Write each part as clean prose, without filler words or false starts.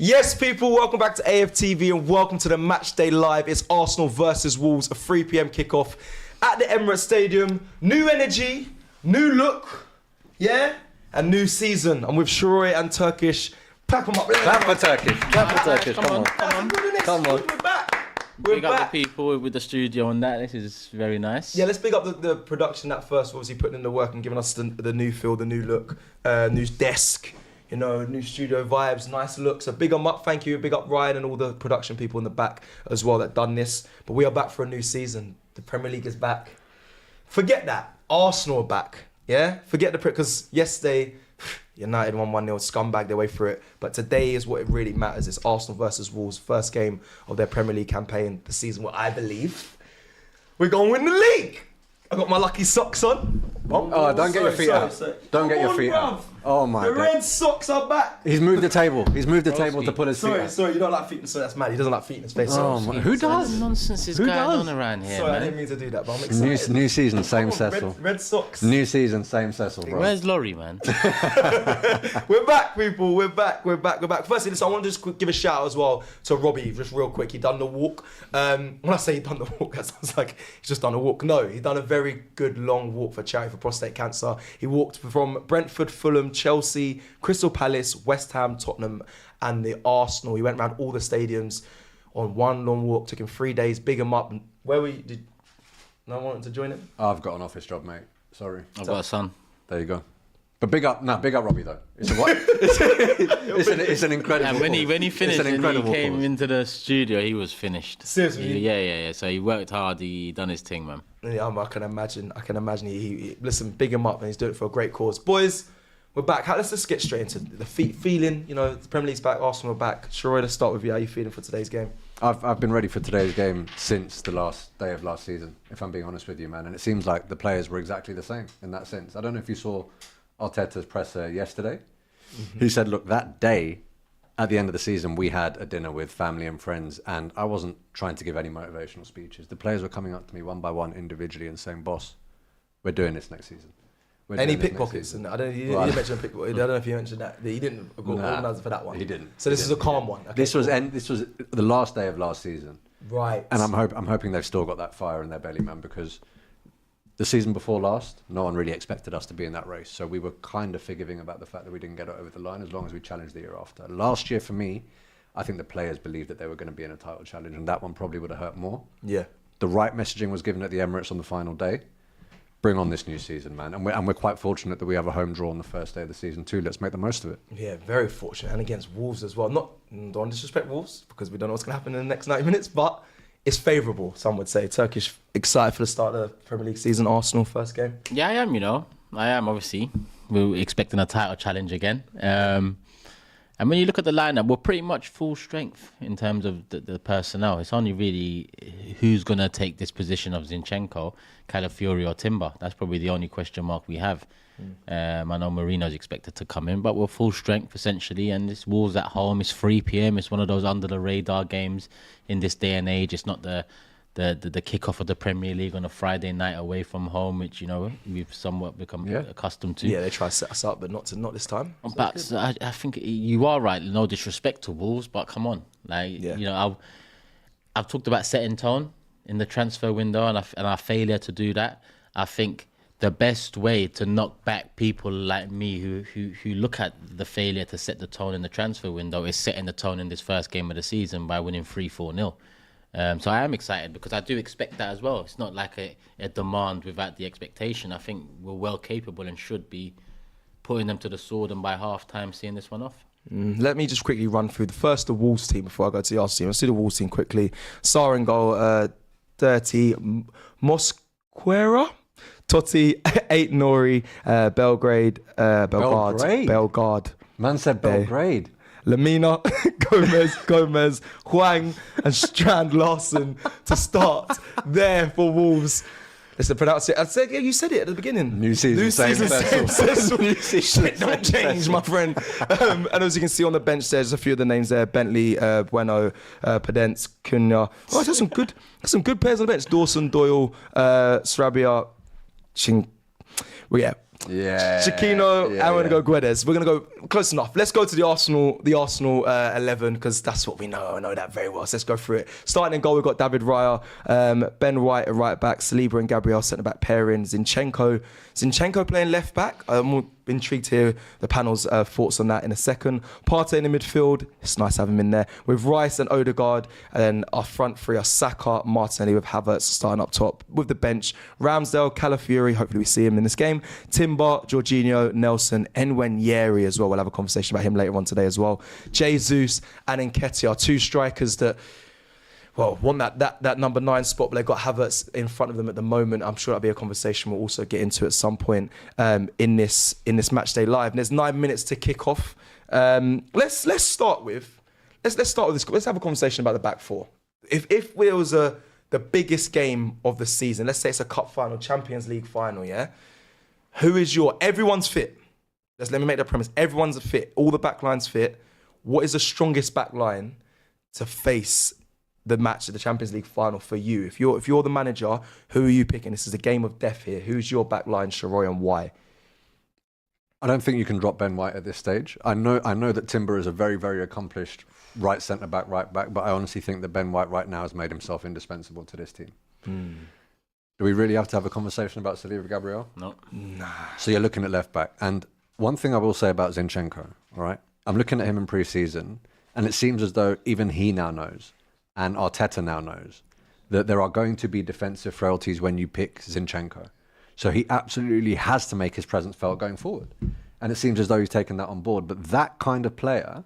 Yes, people, welcome back to AFTV and welcome to the Match Day Live. It's Arsenal versus Wolves, a 3 p.m. kickoff at the Emirates Stadium. New energy, new look, yeah, and new season. I'm with Sheroy and Turkish. Clap them up. Clap for Turkish. Clap for Turkish. Come on. Come on. We're back. Big up the people with the studio and that. This is very nice. Yeah, let's big up the production that first, obviously putting in the work and giving us the new feel, the new look, new desk. You know, new studio vibes, nice looks. So big them up, thank you. Big up Ryan and all the production people in the back as well that done this. But we are back for a new season. The Premier League is back. Forget that. Arsenal are back. Yeah? Forget because yesterday, United won 1-0, scumbag their way through it. But today is what it really matters. It's Arsenal versus Wolves, first game of their Premier League campaign, the season where I believe we're going to win the league. I got my lucky socks on. Oh, don't get your feet out. Don't get your feet out. Oh my God. The red socks are back. He's moved the table. He's moved the table to put his feet out. Sorry, you don't like feet. So that's mad. He doesn't like feet in his face. Oh my, who does? What nonsense is going on around here, Sorry, man? I didn't mean to do that, but I'm excited. New season, same Cecil. Red socks. New season, same Cecil, bro. Where's Laurie, man? We're back, people. We're back. Firstly, listen, I want to just give a shout out as well to Robbie, just real quick. He done the walk. When I say he done the walk, that sounds like he's just done a walk. No, he done a very good long walk for charity for prostate cancer. He walked from Brentford, Fulham, Chelsea, Crystal Palace, West Ham, Tottenham, and the Arsenal. He went around all the stadiums on one long walk. Took him 3 days. Big him up. Where were you? Did no one wanted to join him? I've got an office job, mate. Sorry. I've got a son. There you go. But big up Robbie though. It's an incredible. And when he finished and he came cause. into the studio, he was finished. Seriously? Yeah. So he worked hard. He done his thing, man. Yeah, I can imagine. He listen, big him up, and he's doing it for a great cause. Boys, we're back. Let's just get straight into the feeling. You know, the Premier League's back, Arsenal are back. Sheroy, let's start with you. How are you feeling for today's game? I've been ready for today's game since the last day of last season, if I'm being honest with you, man. And it seems like the players were exactly the same in that sense. I don't know if you saw Arteta's presser yesterday. Mm-hmm. He said, look, that day at the end of the season, we had a dinner with family and friends, and I wasn't trying to give any motivational speeches. The players were coming up to me one by one individually and saying, boss, we're doing this next season. Any pickpockets? And I don't know. You didn't mention pickpocket. I don't know if you mentioned that. He didn't go organise for that one. He didn't. So this is a calm one. Okay, this was the last day of last season. Right. And I'm hoping they've still got that fire in their belly, man, because the season before last, no one really expected us to be in that race. So we were kind of forgiving about the fact that we didn't get it over the line as long as we challenged the year after. Last year, for me, I think the players believed that they were going to be in a title challenge, and that one probably would have hurt more. Yeah. The right messaging was given at the Emirates on the final day. Bring on this new season, man. And we're quite fortunate that we have a home draw on the first day of the season too. Let's make the most of it. Yeah, very fortunate. And against Wolves as well. Don't want to disrespect Wolves because we don't know what's going to happen in the next 90 minutes, but it's favourable, some would say. Turkish, excited for the start of the Premier League season. Arsenal, first game. Yeah, I am, obviously. We're expecting a title challenge again. And when you look at the lineup, we're pretty much full strength in terms of the personnel. It's only really who's going to take this position of Zinchenko, Calafiori or Timber. That's probably the only question mark we have. I know Marino's expected to come in, but we're full strength essentially. And this Wolves at home, it's 3 p.m. It's one of those under the radar games in this day and age. It's not the kickoff of the Premier League on a Friday night away from home, which, you know, we've somewhat become accustomed to. Yeah, they try to set us up, but not this time. But I think you are right. No disrespect to Wolves, but come on, you know, I've talked about setting tone in the transfer window, and our failure to do that. I think the best way to knock back people like me who look at the failure to set the tone in the transfer window is setting the tone in this first game of the season by winning 3-4-0. So I am excited because I do expect that as well. It's not like a demand without the expectation. I think we're well capable and should be putting them to the sword and by half-time seeing this one off. Let me just quickly run through the Wolves team before I go to the Arsenal team. Let's do the Wolves team quickly. Sarr in goal, 30. Mosquera, Totti, 8 Nori, Belgrade. Man said Belgrade. Lamina, Gomez, Hwang and Strand Larsen to start there for Wolves. Listen, pronounce it. You said it at the beginning. New season, same Cecil. New season, shit, don't change, my friend. And as you can see on the bench, there's a few of the names there: Bentley, Bueno, Pedence, Cunha. Oh, there's some good players on the bench: Dawson, Doyle, Sarabia, Ching. Well, yeah. Yeah. Chiquinho, and we're going to go Guedes. We're going to go close enough. Let's go to the Arsenal 11 because that's what we know. I know that very well. So let's go through it. Starting in goal, we've got David Raya, Ben White at right back, Saliba and Gabriel centre back pairing, Zinchenko playing left back. I'm intrigued to hear the panel's thoughts on that in a second. Partey in the midfield. It's nice to have him in there with Rice and Odegaard, and then our front three are Saka, Martinelli with Havertz starting up top with the bench. Ramsdale, Calafiori, hopefully we see him in this game. Timber, Jorginho, Nelson, Nwaneri as well. We'll have a conversation about him later on today as well. Jesus and Nketiah, two strikers that want that number 9 spot, but they've got Havertz in front of them at the moment. I'm sure that'll be a conversation we'll also get into at some point in this match day live. And there's 9 minutes to kick off. Let's start with this. Let's have a conversation about the back four. If it was the biggest game of the season, let's say it's a cup final, Champions League final, yeah. Who is everyone's fit? Let me make that premise. Everyone's fit. All the back lines fit. What is the strongest back line to face the match of the Champions League final for you? If you're the manager, who are you picking? This is a game of death here. Who's your back line, Sheroy, and why? I don't think you can drop Ben White at this stage. I know that Timber is a very, very accomplished right centre back, right back, but I honestly think that Ben White right now has made himself indispensable to this team. Do we really have to have a conversation about Saliba Gabriel? No. Nah. So you're looking at left back. And one thing I will say about Zinchenko, all right? I'm looking at him in pre-season, and it seems as though even he now knows, and Arteta now knows, that there are going to be defensive frailties when you pick Zinchenko. So he absolutely has to make his presence felt going forward. And it seems as though he's taken that on board. But that kind of player,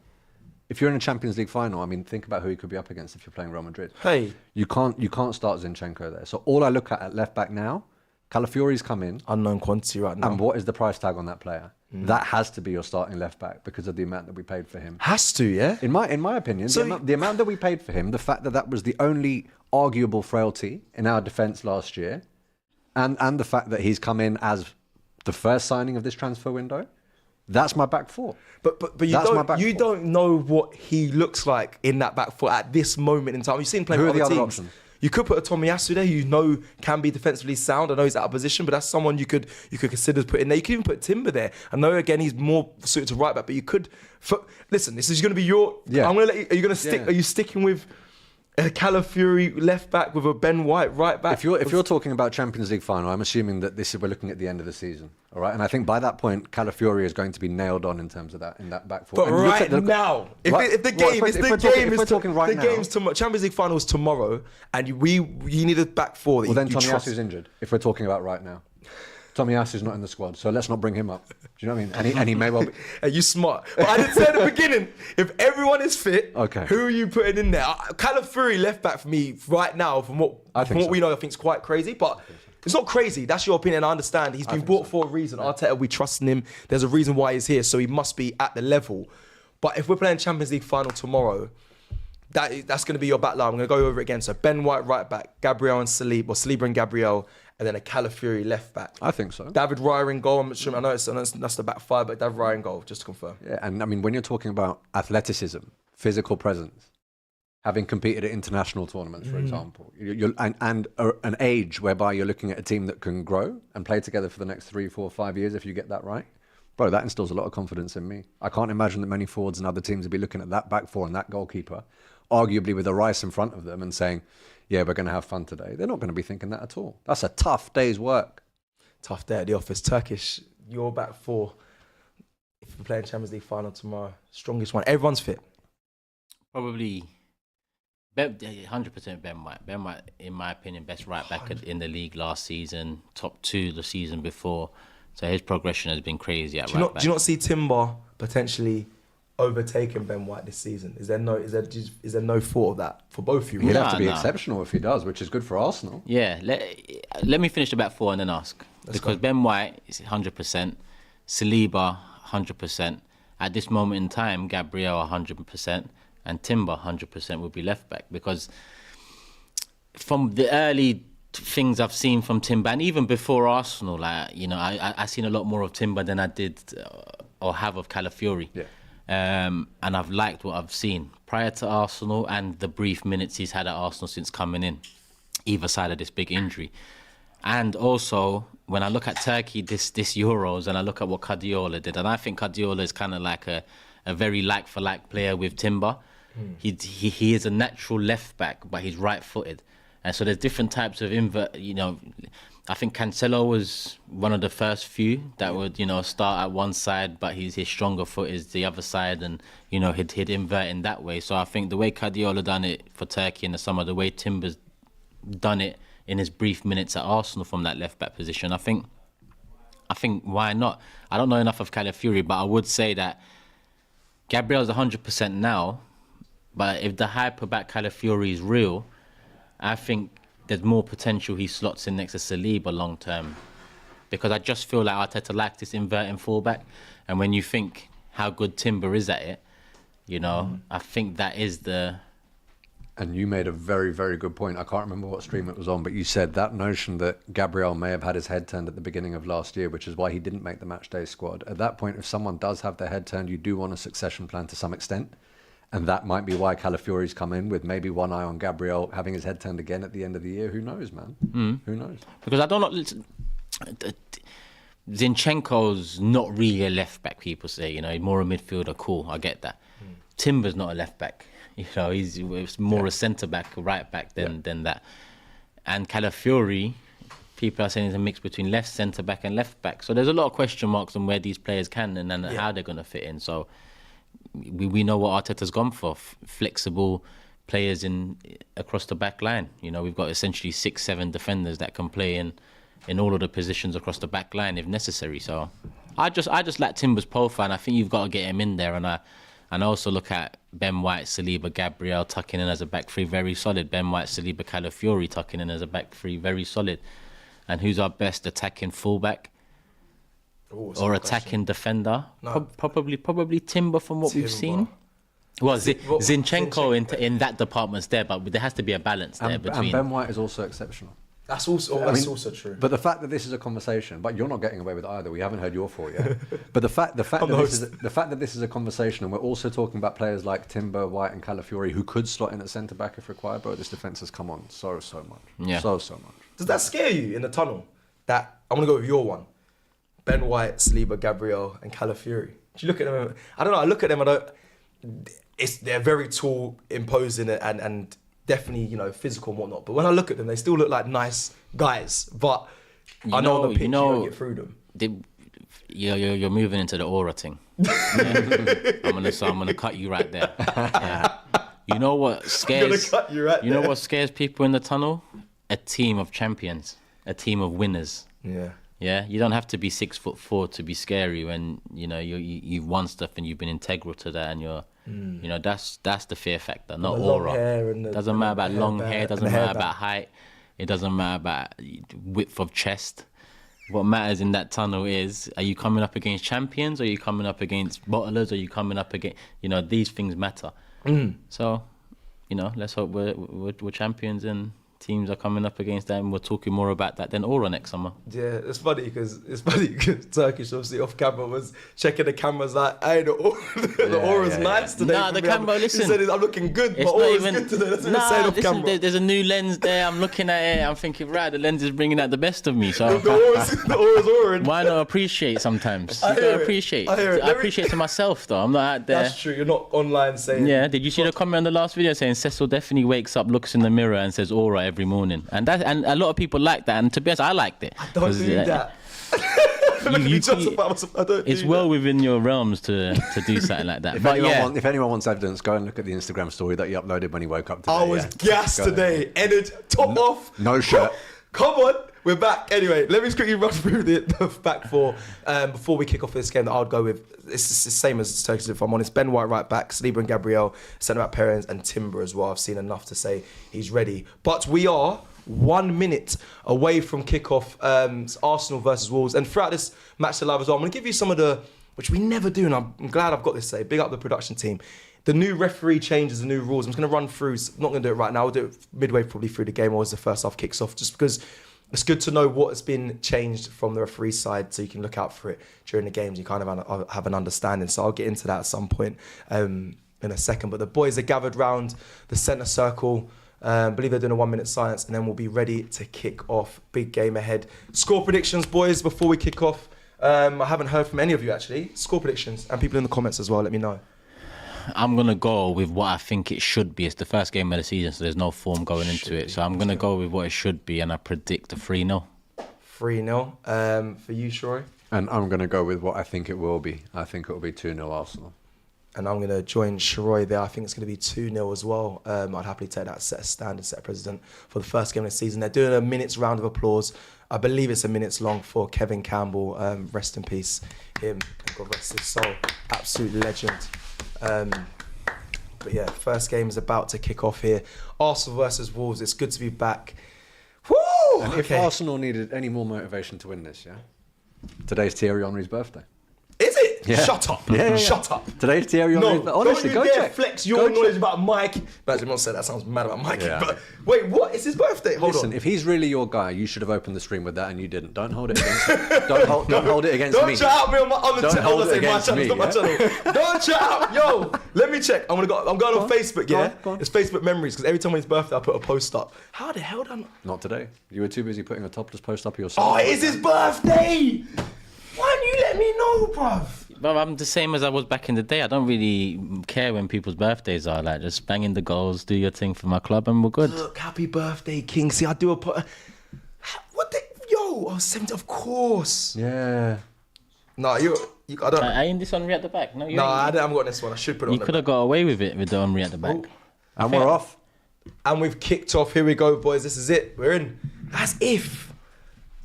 if you're in a Champions League final, I mean, think about who he could be up against if you're playing Real Madrid. Hey. You can't start Zinchenko there. So all I look at left back now, Calafiori's come in. Unknown quantity right now. And what is the price tag on that player? That has to be your starting left back because of the amount that we paid for him. Has to, yeah? In my opinion, the amount that we paid for him, the fact that was the only arguable frailty in our defence last year, and the fact that he's come in as the first signing of this transfer window, that's my back four. But you don't know what he looks like in that back four at this moment in time. You've seen him play with other teams. Options? You could put a Tomiyasu there, who you know can be defensively sound. I know he's out of position, but that's someone you could consider putting there. You could even put Timber there. I know again he's more suited to right back, but you could. Listen, this is going to be your. Yeah. I'm going to let you. Are you going to stick? Yeah. Are you sticking with a Calafiori left back with a Ben White right back? If you're talking about Champions League final, I'm assuming that we're looking at the end of the season, all right? And I think by that point, Calafiori is going to be nailed on in terms of that back four. But now, if the game's tomorrow, Champions League final is tomorrow, and you need a back four. That then Tomiyasu's injured. If we're talking about right now. Tomiyasu's not in the squad, so let's not bring him up. Do you know what I mean? And he may well be. Are you smart? But I didn't say at the beginning, if everyone is fit, okay, who are you putting in there? Calafiori left back for me right now, from what we know, I think it's quite crazy, but it's not crazy. That's your opinion. I understand. He's been brought for a reason. Arteta, we trust in him. There's a reason why he's here, so he must be at the level. But if we're playing Champions League final tomorrow, that's going to be your back line. I'm going to go over it again. So Ben White right back, Gabriel and Saliba, or Saliba and Gabriel, and then a Calafiori left back. I think so. David Raya in goal. I know that's the back five, but David Raya in goal, just to confirm. Yeah, and I mean, when you're talking about athleticism, physical presence, having competed at international tournaments, for example, and an age whereby you're looking at a team that can grow and play together for the next 3, 4, 5 years if you get that right, bro, that instills a lot of confidence in me. I can't imagine that many forwards and other teams would be looking at that back four and that goalkeeper, arguably with a Rice in front of them and saying, yeah, we're going to have fun today. They're not going to be thinking that at all. That's a tough day's work. Tough day at the office. Turkish, your back four. If we're playing Champions League final tomorrow, strongest one. Everyone's fit. Probably 100% Ben White. Ben White, in my opinion, best right back in the league last season, top 2 the season before. So his progression has been crazy at right back. Do you not see Timber potentially overtaking Ben White this season? Is there no thought of that for both of you? He'd have to be exceptional if he does, which is good for Arsenal. Yeah, let me finish the back four and then ask. Because Ben White is 100%, Saliba 100%. At this moment in time, Gabriel 100%, and Timber 100% would be left back. Because from the early things I've seen from Timber, and even before Arsenal, I seen a lot more of Timber than I did or have of Calafiori. Yeah. And I've liked what I've seen prior to Arsenal and the brief minutes he's had at Arsenal since coming in, either side of this big injury. And also, when I look at Turkey this Euros, and I look at what Guardiola did, and I think Guardiola is kind of like a very like-for-like player with Timber. He is a natural left back, but he's right-footed. And so there's different types of I think Cancelo was one of the first few that would, start at one side, but his stronger foot is the other side, and, he'd invert in that way. So I think the way Guardiola done it for Turkey in the summer, the way Timber's done it in his brief minutes at Arsenal from that left-back position, I think why not? I don't know enough of Calafiori, but I would say that Gabriel's 100% now, but if the hype about Calafiori is real, I think there's more potential he slots in next to Saliba long term, because I just feel like Arteta likes this inverting fullback, and when you think how good Timber is at it, I think that is the... And you made a very, very good point. I can't remember what stream it was on, but you said that notion that Gabriel may have had his head turned at the beginning of last year, which is why he didn't make the matchday squad. At that point, if someone does have their head turned, you do want a succession plan to some extent. And that might be why Calafiori's come in with maybe one eye on Gabriel having his head turned again at the end of the year. Who knows, man? Who knows? Because I don't know... Zinchenko's not really a left-back, people say. He's more a midfielder. Cool, I get that. Timber's not a left-back. He's more a centre-back, right-back than that. And Calafiori, people are saying it's a mix between left centre-back and left-back. So there's a lot of question marks on where these players can and how they're going to fit in. So we know what Arteta's gone for, flexible players across the back line. We've got essentially 6-7 defenders that can play in all of the positions across the back line if necessary. So I just like Timber's profile, and I think you've got to get him in there. And I also look at Ben White, Saliba, Gabriel tucking in as a back three, very solid. Ben White, Saliba, Calafiori tucking in as a back three, very solid. And who's our best attacking fullback or attacking defender? No. Probably Timber from what we've seen. Well, Zinchenko in that department's there, but there has to be a balance there between. And Ben White is also exceptional. That's also true. But the fact that this is a conversation, but you're not getting away with it either. We haven't heard your thought yet. But the fact that this is a conversation, and we're also talking about players like Timber, White, and Calafiori who could slot in at centre back if required. Bro, this defence has come on so much. Yeah. So much. Does that scare you in the tunnel? That I'm gonna go with your one. Ben White, Saliba, Gabriel, and Calafiori. Do you look at them? I don't know. I look at them. They're very tall, imposing, and definitely, physical and whatnot. But when I look at them, they still look like nice guys. But I know on the pitch, you don't get through them. You're moving into the aura thing. Yeah. I'm gonna cut you right there. Yeah. You know what scares? What scares people in the tunnel? A team of champions, a team of winners. Yeah. Yeah. You don't have to be 6'4" to be scary when you've won stuff and you've been integral to that, and you're. That's the fear factor, not aura. Doesn't matter about long hair, doesn't matter about height, it doesn't matter about width of chest. What matters in that tunnel is, are you coming up against champions, or are you coming up against bottlers, or are you coming up against, these things matter. So, let's hope we're champions and teams are coming up against that, and we're talking more about that than aura next summer. Yeah, it's funny because Turkish obviously off camera was checking the cameras like, hey, the aura's nice today. Nah, the camera, listen. He said, I'm looking good, but aura's good today. That's what saying off camera. There's a new lens there. I'm looking at it. I'm thinking, right, the lens is bringing out the best of me. So the aura's aura. Why not appreciate sometimes? I appreciate to myself though. I'm not out there. That's true. You're not online saying. Yeah. Did you see the comment on the last video saying Cecil definitely wakes up, looks in the mirror, and says aura every morning? And a lot of people like that. And to be honest, I liked it. I don't do that. It's well within your realms to do something like that. If anyone wants evidence, go and look at the Instagram story that you uploaded when you woke up today. I was gassed today. Energy, top off. No shirt. Come on. We're back. Anyway, let me just quickly run through the back four before we kick off this game that I would go with. It's the same as Turkish, if I'm honest. Ben White, right back. Saliba and Gabriel, centre-back pairings, and Timber as well. I've seen enough to say he's ready. But we are 1 minute away from kickoff. Arsenal versus Wolves. And throughout this match live as well, I'm going to give you some of the, which we never do, and I'm glad I've got this to say. Big up the production team. The new referee changes, the new rules. I'm just going to run through. I'm not going to do it right now. I'll do it midway probably through the game or as the first half kicks off, just because it's good to know what has been changed from the referee side so you can look out for it during the games. You kind of have an understanding. So I'll get into that at some point in a second. But the boys are gathered round the centre circle. I believe they're doing a 1 minute silence, and then we'll be ready to kick off. Big game ahead. Score predictions, boys, before we kick off. I haven't heard from any of you, actually. Score predictions, and people in the comments as well, let me know. I'm going to go with what I think it should be. It's the first game of the season, so there's no form going into it. So I'm going to go with what it should be, and I predict a 3-0. 3-0. For you, Sheroy? And I'm going to go with what I think it will be. I think it will be 2-0 Arsenal. And I'm going to join Sheroy there. I think it's going to be 2-0 as well. I'd happily take that set precedent for the first game of the season. They're doing a minute's round of applause. I believe it's a minute's long for Kevin Campbell. Rest in peace, him. God rest his soul. Absolute legend. But yeah, first game is about to kick off here. Arsenal versus Wolves. It's good to be back. Woo! And if Arsenal needed any more motivation to win this, today's Thierry Henry's birthday. Is it? Yeah. Shut up. Yeah. Shut up. Today's Thierry Henry's birthday. Honestly, don't go you dare check. flex your knowledge about Mike. Actually, I'm not saying that sounds mad about Mike. Yeah. But wait, what? It's his birthday. Hold Listen, on. if he's really your guy, you should have opened the stream with that, and you didn't. Don't hold it against me. Don't hold it against me. Don't chat out me on the Don't channel. hold it against me, Not my channel. Don't chat out. Yo, let me check. I'm going on Facebook, Go on. It's Facebook memories, because every time on his birthday, I put a post up. How the hell done? Not today. You were too busy putting a topless post up of yourself. Oh, it is his birthday. Why didn't you let me know, bruv? But I'm the same as I was back in the day. I don't really care when people's birthdays are. Like, just bang in the goals, do your thing for my club, and we're good. Look, happy birthday, King. See, I do a... What the... Yo, I was 70, of course. Yeah. No, I don't... I ain't this Henry at the back. No, you No, ain't. I haven't got this one. I should put it on You the could have got away with it with the Henry at the back. And we're off. And we've kicked off. Here we go, boys. This is it. We're in. As if.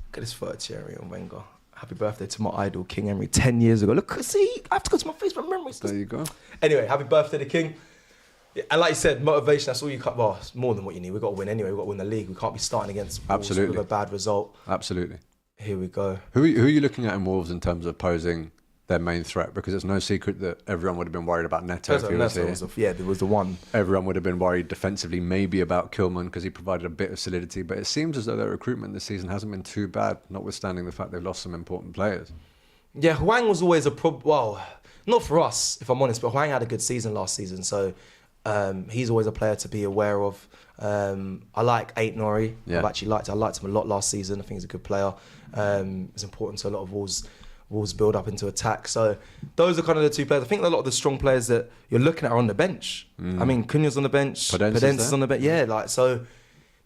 Look at this photo, Thierry and Wenger. Happy birthday to my idol, King Henry, 10 years ago. Look, see, I have to go to my Facebook memories. There you go. Anyway, happy birthday to King. Yeah, and like you said, motivation, that's all you can. Well, it's more than what you need. We've got to win anyway. We've got to win the league. We can't be starting against Wolves Absolutely. with a bad result. Absolutely. Here we go. Who are you looking at in Wolves in terms of posing their main threat? Because it's no secret that everyone would have been worried about Neto if he was here. There was the one. Everyone would have been worried defensively, maybe about Kilman because he provided a bit of solidity. But it seems as though their recruitment this season hasn't been too bad, notwithstanding the fact they've lost some important players. Yeah, Hwang was always a problem. Well, not for us, if I'm honest, but Hwang had a good season last season. So he's always a player to be aware of. I like Nori. Yeah. I liked him a lot last season. I think he's a good player. It's important to a lot of Wolves build up into attack. So those are kind of the two players. I think a lot of the strong players that you're looking at are on the bench. I mean, Cunha's on the bench. Podence's on the bench. Yeah, like so.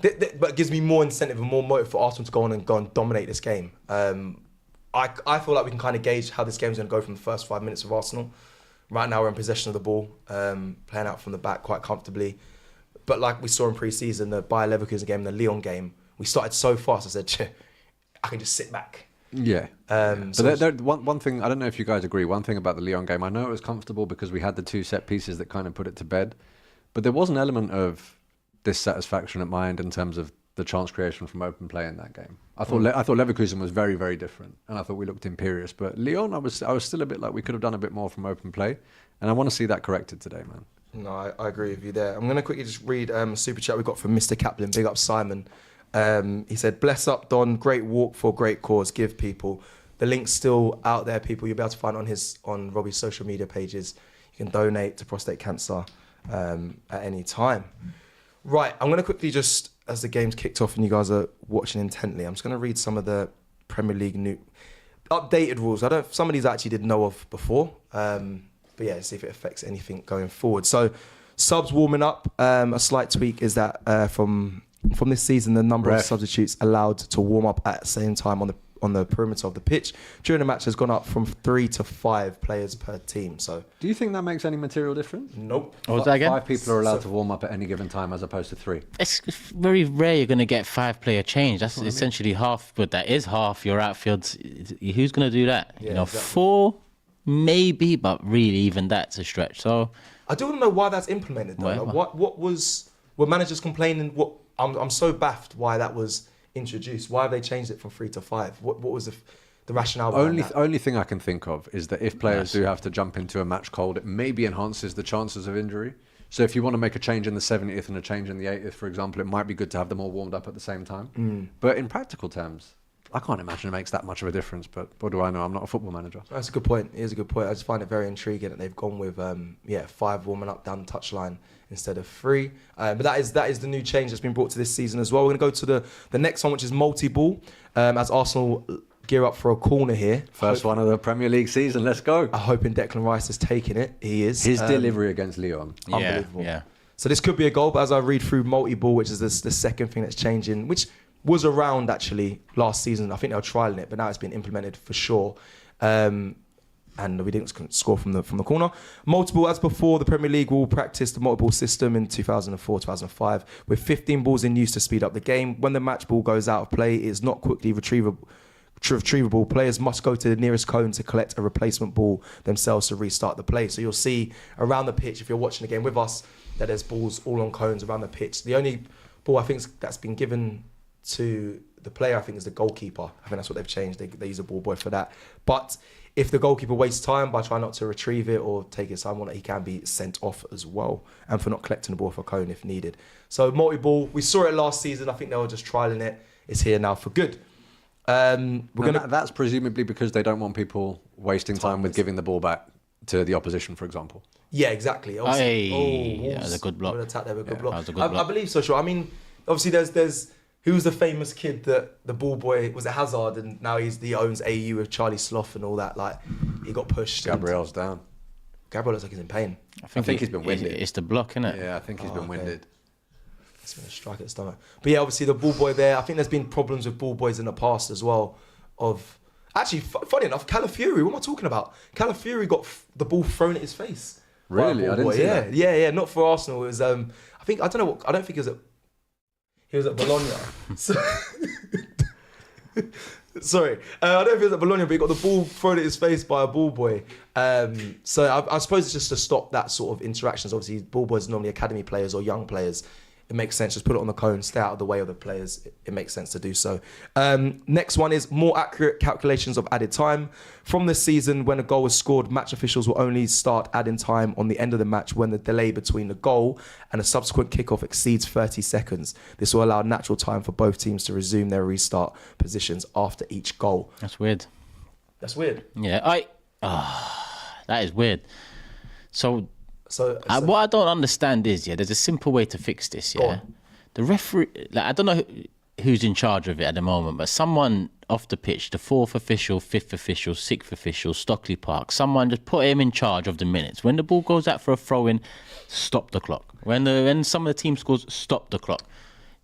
But it gives me more incentive and more motive for Arsenal to go and dominate this game. I feel like we can kind of gauge how this game's going to go from the first 5 minutes of Arsenal. Right now we're in possession of the ball, playing out from the back quite comfortably. But like we saw in pre-season, the Bayer Leverkusen game, the Lyon game, we started so fast. I said, I can just sit back. Yeah. So one thing, I don't know if you guys agree, one thing about the Lyon game, I know it was comfortable because we had the two set pieces that kind of put it to bed. But there was an element of dissatisfaction at my end in terms of the chance creation from open play in that game. I thought Leverkusen was very, very different, and I thought we looked imperious. But Lyon, I was still a bit like we could have done a bit more from open play, and I want to see that corrected today, man. No, I agree with you there. I'm going to quickly just read a super chat we got from Mr. Kaplan. Big up Simon. He said, "Bless up Don, great walk for great cause. Give people the link's still out there. People you'll be able to find on Robbie's social media pages. You can donate to prostate cancer at any time." Right, I'm going to quickly just, as the game's kicked off and you guys are watching intently, I'm just going to read some of the Premier League new updated rules. Some of these I actually didn't know of before, but yeah, see if it affects anything going forward. So, subs warming up. A slight tweak is that from this season, the number of substitutes allowed to warm up at the same time on the perimeter of the pitch during the match has gone up from 3 to 5 players per team. So, do you think that makes any material difference? Nope. What was that again? 5 people are allowed to warm up at any given time as opposed to 3. It's very rare you're going to get 5-player change. That's essentially half, but that is half your outfield. Who's going to do that? Yeah, exactly. 4 maybe, but really even that's a stretch. So I don't know why that's implemented though. Like, were managers complaining? I'm so baffed why that was introduced. Why have they changed it from 3 to 5? What was the rationale behind that? Only thing I can think of is that if players do have to jump into a match cold, it maybe enhances the chances of injury. So if you want to make a change in the 70th and a change in the 80th, for example, it might be good to have them all warmed up at the same time. But in practical terms, I can't imagine it makes that much of a difference, but what do I know? I'm not a football manager. That's a good point. It is a good point. I just find it very intriguing that they've gone with 5 warming up down the touchline instead of 3. But that is the new change that's been brought to this season as well. We're going to go to the next one, which is multi-ball, as Arsenal gear up for a corner here. First one of the Premier League season. Let's go. I'm hoping Declan Rice has taken it. He is. His delivery against Lyon. Unbelievable. Yeah. So this could be a goal, but as I read through multi-ball, which is the second thing that's changing, which was around actually last season. I think they were trialing it, but now it's been implemented for sure. And we didn't score from the corner. Multiple, as before, the Premier League will practice the multiple system in 2004, 2005, with 15 balls in use to speed up the game. When the match ball goes out of play, it is not quickly retrievable. Players must go to the nearest cone to collect a replacement ball themselves to restart the play. So you'll see around the pitch, if you're watching the game with us, that there's balls all on cones around the pitch. The only ball I think that's been given to the player, I think, is the goalkeeper. I think that's what they've changed. They use a ball boy for that. But if the goalkeeper wastes time by trying not to retrieve it or take his time on it, he can be sent off as well, and for not collecting the ball for a cone if needed. So multi-ball, we saw it last season. I think they were just trialling it. It's here now for good. That's presumably because they don't want people wasting time with giving the ball back to the opposition, for example. Yeah, exactly. That was a good block. Attack there with a good block. That was a good block. I believe so, sure. I mean, obviously, there's who's the famous kid that the ball boy was, it Hazard, and now he owns AU with Charlie Sloth and all that. Like, he got pushed. Gabriel's down. Gabriel looks like he's in pain. I think he's been winded. It's the block, isn't it? Yeah, I think he's been winded. It's been a strike at the stomach. But yeah, obviously the ball boy there. I think there's been problems with ball boys in the past as well. Actually, funny enough, Calafiori. What am I talking about? Calafiori got the ball thrown at his face. Really, I didn't see that. Yeah. Not for Arsenal. It was. I think I don't think it was he was at Bologna. Sorry, I don't know if he was at Bologna, but he got the ball thrown at his face by a ball boy. So I suppose it's just to stop that sort of interactions. Obviously, ball boys are normally academy players or young players. It makes sense. Just put it on the cone, stay out of the way of the players. It makes sense to do so. Next one is more accurate calculations of added time. From this season, when a goal was scored, match officials will only start adding time on the end of the match when the delay between the goal and a subsequent kickoff exceeds 30 seconds. This will allow natural time for both teams to resume their restart positions after each goal. That's weird. That's weird. Yeah, that is weird. So what I don't understand is, there's a simple way to fix this. Yeah, the referee, I don't know who's in charge of it at the moment, but someone off the pitch, the 4th official, 5th official, 6th official, Stockley Park, someone just put him in charge of the minutes. When the ball goes out for a throw-in, stop the clock. When some of the team scores, stop the clock.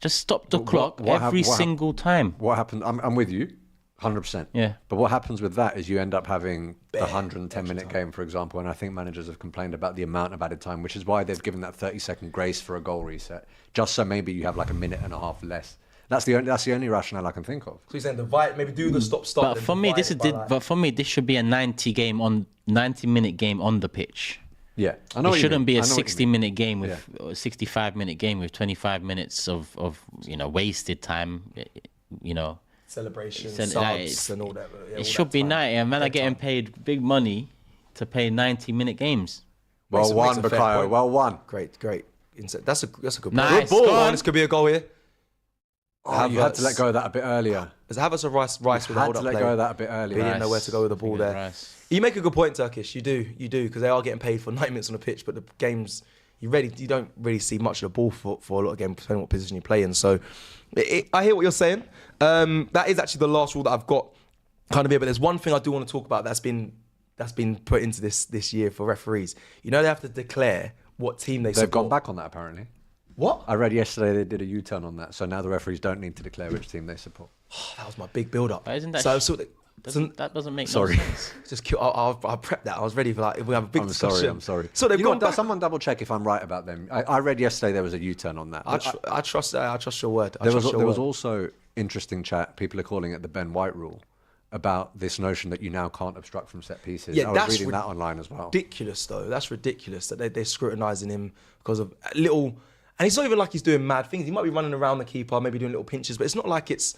Just stop the clock every single time. What happened? I'm with you. 100%. Yeah. But what happens with that is you end up having the 110-minute game, for example, and I think managers have complained about the amount of added time, which is why they've given that 30-second grace for a goal reset, just so maybe you have like a minute and a half less. That's the only rationale I can think of. So you're saying maybe do the stop. But for me, this should be a 90-minute game on the pitch. Yeah, I know. It shouldn't be a 60-minute game with 65-minute game with 25 minutes of wasted time. Celebration, subs and all that. It should be 90, and men are getting paid big money to play 90-minute games. Well won, Bakayo. Well won. Great. That's a good nice. Good ball. This could be a goal here. You had to let go of that a bit earlier. Is it Havertz or Rice with a hold up play? Had to let go of that a bit earlier. He didn't know where to go with the ball there. Rice. You make a good point, Turkish. You do, because they are getting paid for 90 minutes on the pitch, but the games you don't really see much of the ball for a lot of games, depending on what position you play in. So I hear what you're saying. That is actually the last rule that I've got kind of here, but there's one thing I do want to talk about that's been put into this year for referees. They have to declare what team they support. They've gone back on that apparently. What? I read yesterday they did a U-turn on that, so now the referees don't need to declare which team they support. That was my big build-up. But isn't that that doesn't make no sense. Just I'll prep that. I was ready for if we have a big discussion. I'm sorry. So they've gone back. Someone double check if I'm right about them. I read yesterday there was a U-turn on that. I trust your word. There was also interesting chat. People are calling it the Ben White rule about this notion that you now can't obstruct from set pieces. Yeah, I was reading that online as well. Ridiculous though. That's ridiculous that they're scrutinising him because of little. And it's not even like he's doing mad things. He might be running around the keeper, maybe doing little pinches, but it's not like it's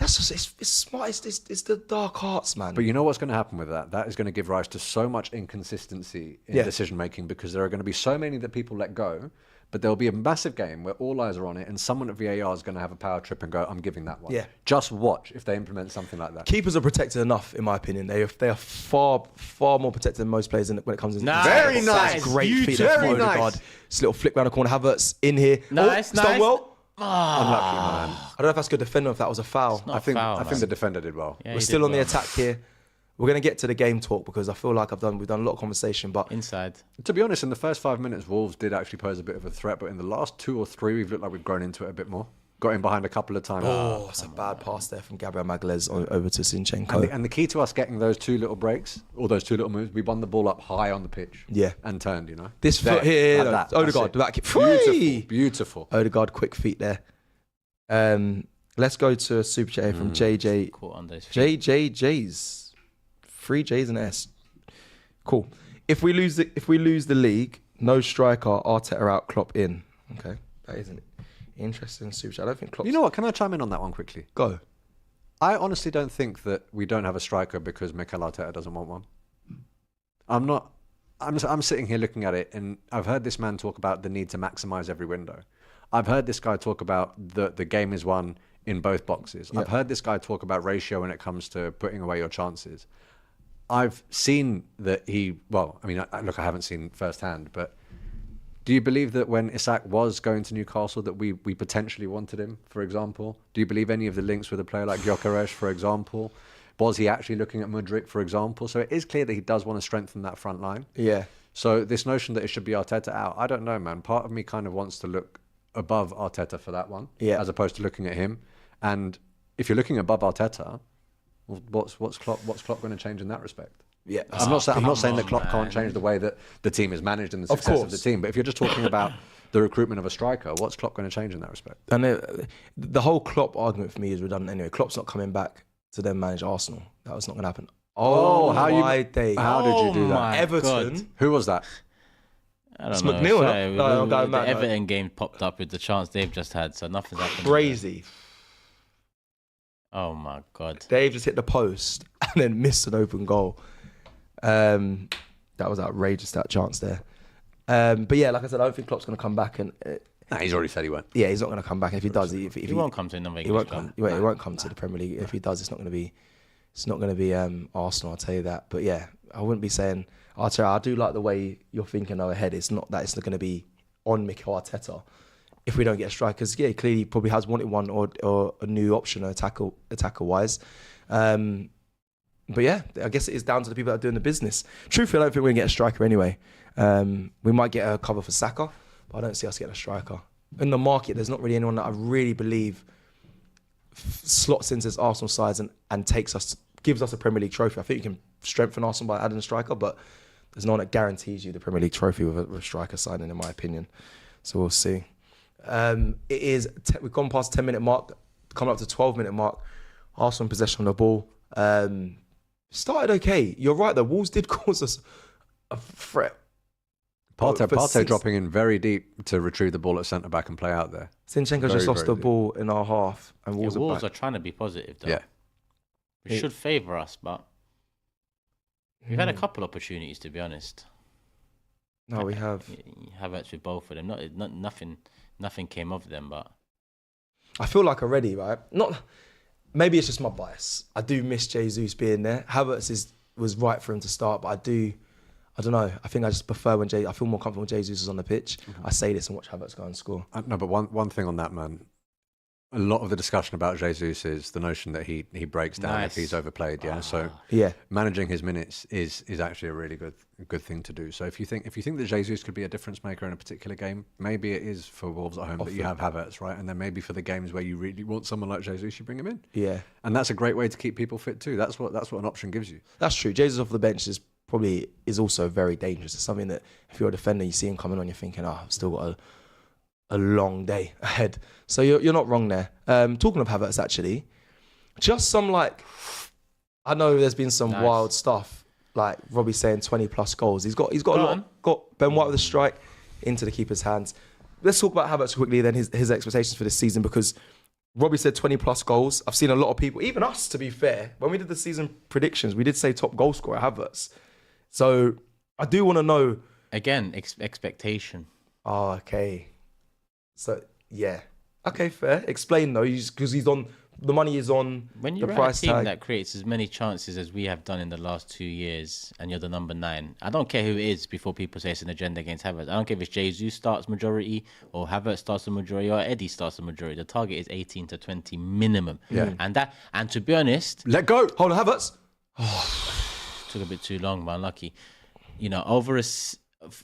smart. It's the dark arts, man. But you know what's going to happen with that? That is going to give rise to so much inconsistency in decision making because there are going to be so many that people let go but there'll be a massive game where all eyes are on it, and someone at VAR is going to have a power trip and go, I'm giving that one. Yeah. Just watch if they implement something like that. Keepers are protected enough, in my opinion. They are far more protected than most players when it comes to Very nice. Great feet there from Very nice. Odegaard. This little flick round the corner. Havertz in here. Nice, Done nice. well. Unlucky, man. I don't know if that's good defender or if that was a foul. not I think foul, I think man. the defender did well. Yeah, We're he still did on the well. attack here. We're going to get to the game talk because I feel like we've done a lot of conversation, but Inside. To be honest, in the first 5 minutes, Wolves did actually pose a bit of a threat, but in the last 2 or 3, we've looked like we've grown into it a bit more. Got in behind a couple of times. it's a bad pass there from Gabriel Magalhaes over to Zinchenko. And the key to us getting those 2 little breaks, or those 2 little moves, we won the ball up high on the pitch. Yeah. And turned, This There, foot here, like that. Odegaard, That's back it. it. Free! Beautiful. Odegaard, quick feet there. Let's go to a super chat here from JJ. Caught on those feet. JJJs. 3 J's and S. Cool. If we lose the league, no striker, Arteta out, Klopp in. Okay, that isn't interesting super chat. I don't think Klopp. You know what? Can I chime in on that one quickly? Go. I honestly don't think that we don't have a striker because Mikel Arteta doesn't want one. I'm sitting here looking at it, and I've heard this man talk about the need to maximise every window. I've heard this guy talk about the game is won in both boxes. Yeah. I've heard this guy talk about ratio when it comes to putting away your chances. I've seen that I haven't seen firsthand, but do you believe that when Isak was going to Newcastle that we potentially wanted him, for example? Do you believe any of the links with a player like Gyökeres, for example? Was he actually looking at Mudryk, for example? So it is clear that he does want to strengthen that front line. Yeah. So this notion that it should be Arteta out, I don't know, man. Part of me kind of wants to look above Arteta for that one, as opposed to looking at him. And if you're looking above Arteta, well, what's Klopp going to change in that respect? Yeah. I'm not saying that Klopp man. can't change the way that the team is managed and the success of the team. But if you're just talking about the recruitment of a striker, what's Klopp going to change in that respect? And the whole Klopp argument for me is redundant anyway. Klopp's not coming back to then manage Arsenal. That was not going to happen. How did you do that? my Everton. God. Who was that? I don't It's know. McNeil, Sorry, no? No, the no. Everton game popped up with the chance they've just had, so nothing's happened. Crazy. Oh my God. Dave just hit the post and then missed an open goal. That was outrageous, that chance there. But yeah, like I said, I don't think Klopp's going to come back. And Nah, he's already said he won't. yeah, he's not going to come back. And if he does, if He won't come to another he won't English come. club. He won't come to the Premier League. If he does, it's not going to be. It's not going to be Arsenal. I'll tell you that. But yeah, I wouldn't be saying Arteta. I do like the way you're thinking though ahead. It's not that it's not going to be on Mikel Arteta if we don't get a striker. Because yeah, clearly he probably has wanted one or a new option attacker wise. But yeah, I guess it is down to the people that are doing the business. Truthfully, I don't think we're going to get a striker anyway. We might get a cover for Saka, but I don't see us getting a striker. In the market, there's not really anyone that I really believe slots into this Arsenal sides and gives us a Premier League trophy. I think you can strengthen Arsenal by adding a striker, but there's no one that guarantees you the Premier League trophy with a striker signing, in my opinion. So we'll see. We've gone past 10-minute mark, coming up to 12-minute mark. Arsenal in possession of the ball. Started okay. You're right, though. Wolves did cause us a threat. Partey dropping in very deep to retrieve the ball at centre back and play out there. Zinchenko just lost the ball in our half, and Wolves are Wolves back. are trying to be positive, though. Yeah. It should favour us, but we've had a couple opportunities, to be honest. No, we have. Havertz with both of them. Nothing came of them, but I feel like already, right? Maybe it's just my bias. I do miss Jesus being there. Havertz was right for him to start, but I don't know. I think I just prefer I feel more comfortable when Jesus is on the pitch. Mm-hmm. I say this and watch Havertz go and score. No, but one thing on that, man. A lot of the discussion about Jesus is the notion that he breaks down if he's overplayed. Yeah, so managing his minutes is actually a really good thing to do. So if you think that Jesus could be a difference maker in a particular game, maybe it is for Wolves at home that you have Havertz, right? And then maybe for the games where you really want someone like Jesus, you bring him in. Yeah, and that's a great way to keep people fit too. That's what an option gives you. That's true. Jesus off the bench is also very dangerous. It's something that if you're a defender, you see him coming on, you're thinking, I've still got a long day ahead. So you're not wrong there. Talking of Havertz, actually, just some I know there's been some wild stuff, like Robbie saying 20 plus goals. He's got Ben White with a strike into the keeper's hands. Let's talk about Havertz quickly, then his expectations for this season, because Robbie said 20 plus goals. I've seen a lot of people, even us to be fair, when we did the season predictions, we did say top goal scorer Havertz. So I do want to know. Again, expectation. Oh, okay. So yeah, okay, fair. Explain though, because he's on. The money is on When the you're price a team tag. that creates as many chances as we have done in the last 2 years, and you're the number 9, I don't care who it is before people say it's an agenda against Havertz. I don't care if it's Jesus starts majority or Havertz starts the majority or Eddie starts the majority. The target is 18 to 20 minimum. Yeah. And to be honest, Let go. Hold on, Havertz. took a bit too long, but unlucky. You know,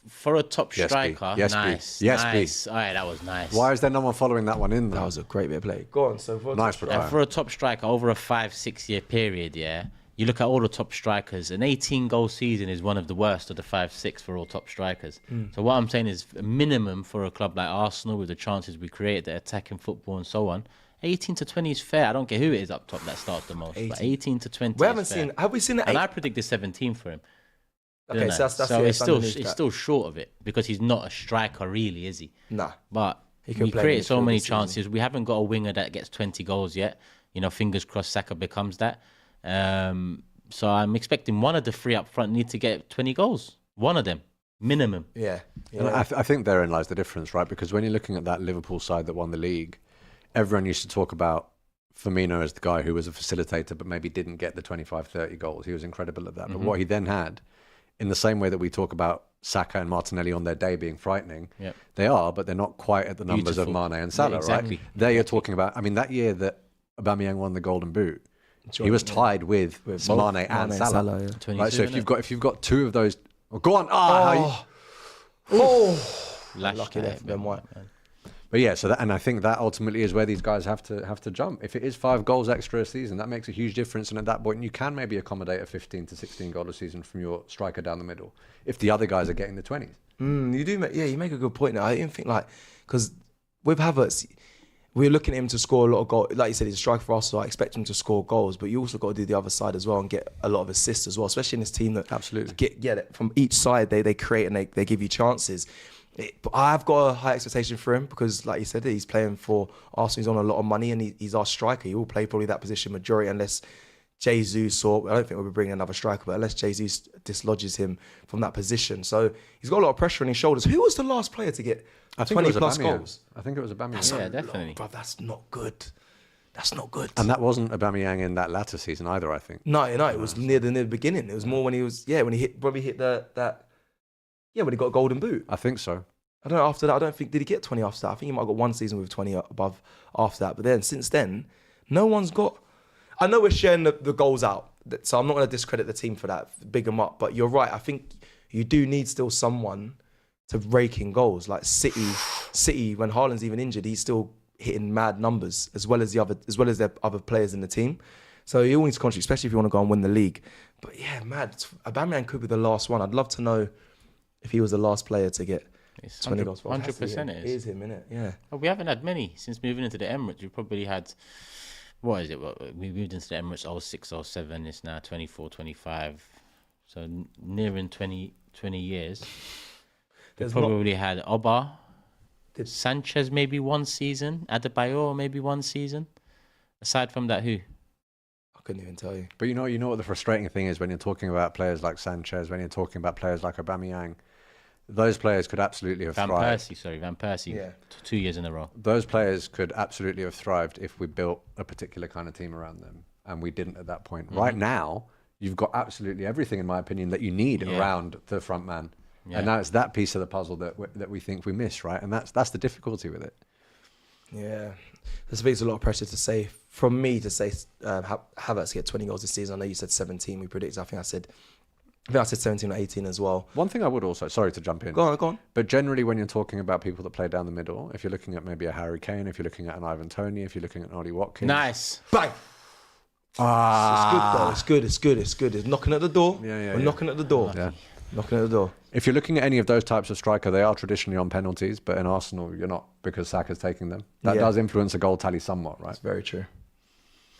for a top Yes, B. striker, Yes, B. nice. Yes, B. nice. All right, that was nice. Why is there no one following that one in That though? was a great bit of play. Go on. So for Nice, And for a top striker over a 5-6 year period, yeah, you look at all the top strikers. An 18-goal season is one of the worst of the 5-6 for all top strikers. So what I'm saying is a minimum for a club like Arsenal with the chances we create, the attacking football and so on. 18 to 20 is fair. I don't care who it is up top that starts the most, but 18 to 20. we haven't is fair. seen. Have we seen the And eight? I predicted 17 for him. Okay, didn't I? so that's so it, it's underneath it's that. still short of it because he's not a striker, really, is he? Nah. But He can we play create so midfield many this season. chances. We haven't got a winger that gets 20 goals yet. You know, fingers crossed Saka becomes that. So I'm expecting one of the 3 up front need to get 20 goals. One of them, minimum. Yeah. And I think therein lies the difference, right? Because when you're looking at that Liverpool side that won the league, everyone used to talk about Firmino as the guy who was a facilitator but maybe didn't get the 25, 30 goals. He was incredible at that. But what he then had, in the same way that we talk about Saka and Martinelli on their day being frightening, they are, but they're not quite at the numbers Beautiful. of Mane and Salah, exactly. right? There you're talking about, I mean, that year that Aubameyang won the Golden Boot, he was tied with Mane and Salah. yeah. 22, Right, so innit? if you've got 2 of those, go on. Lash Lucky there type, for Ben White. man. But yeah, so that, and I think that ultimately is where these guys have to jump. If it is 5 goals extra a season, that makes a huge difference. And at that point, you can maybe accommodate a 15 to 16 goal a season from your striker down the middle if the other guys are getting the 20s. You do. You make a good point. Now I even think because with Havertz, we're looking at him to score a lot of goals. Like you said, he's a striker for us, so I expect him to score goals. But you also got to do the other side as well and get a lot of assists as well, especially in this team that Absolutely. from each side they create and they give you chances. But I've got a high expectation for him because, like you said, he's playing for Arsenal. He's on a lot of money and he's our striker. He will play probably that position majority unless Jesus I don't think we'll be bringing another striker, but unless Jesus dislodges him from that position. So he's got a lot of pressure on his shoulders. Who was the last player to get 20 plus goals? I think it was Aubameyang. Yeah, definitely. Bro, that's not good. That's not good. And that wasn't Aubameyang in that latter season either, I think. No, it was near the beginning. It was more when he was, when he hit when he got a golden boot. I think so. I don't know, after that, I don't think, did he get 20 after that? I think he might have got one season with 20 above after that. But then, since then, no one's got... I know we're sharing the goals out, so I'm not going to discredit the team for that, big them up. But you're right, I think you do need still someone to rake in goals. Like City, when Haaland's even injured, he's still hitting mad numbers, as well as their other players in the team. So you all need to contribute, especially if you want to go and win the league. But yeah, mad. Aubameyang could be the last one. I'd love to know if he was the last player to get... It's 20 goals. 100% it is him, innit? Yeah. Oh, we haven't had many since moving into the Emirates. We probably had, what is it? We moved into the Emirates 06, 07. It's now 24, 25. So nearing 20 years. We probably had Oba, Sanchez maybe one season, Adebayor maybe one season. Aside from that, who? I couldn't even tell you. But you know what the frustrating thing is when you're talking about players like Sanchez, when you're talking about players like Aubameyang, those players could absolutely have thrived. Van Persie. Yeah. 2 years in a row. Those players could absolutely have thrived if we built a particular kind of team around them, and we didn't at that point. Right now, you've got absolutely everything, in my opinion, that you need around the front man. Yeah. And now it's that piece of the puzzle that we think we miss, right? And that's the difficulty with it. Yeah. This makes a lot of pressure to say, from me to say, Havertz get 20 goals this season. I know you said 17, we predicted. I think I said 17 or 18 as well. One thing I would also, sorry to jump in. Go on. But generally when you're talking about people that play down the middle, if you're looking at maybe a Harry Kane, if you're looking at an Ivan Toney, if you're looking at an Ollie Watkins. Nice. Bang! It's good. It's knocking at the door. We're knocking at the door. Yeah. Knocking at the door. If you're looking at any of those types of striker, they are traditionally on penalties, but in Arsenal, you're not, because Saka's taking them. That does influence a goal tally somewhat, right? That's very true.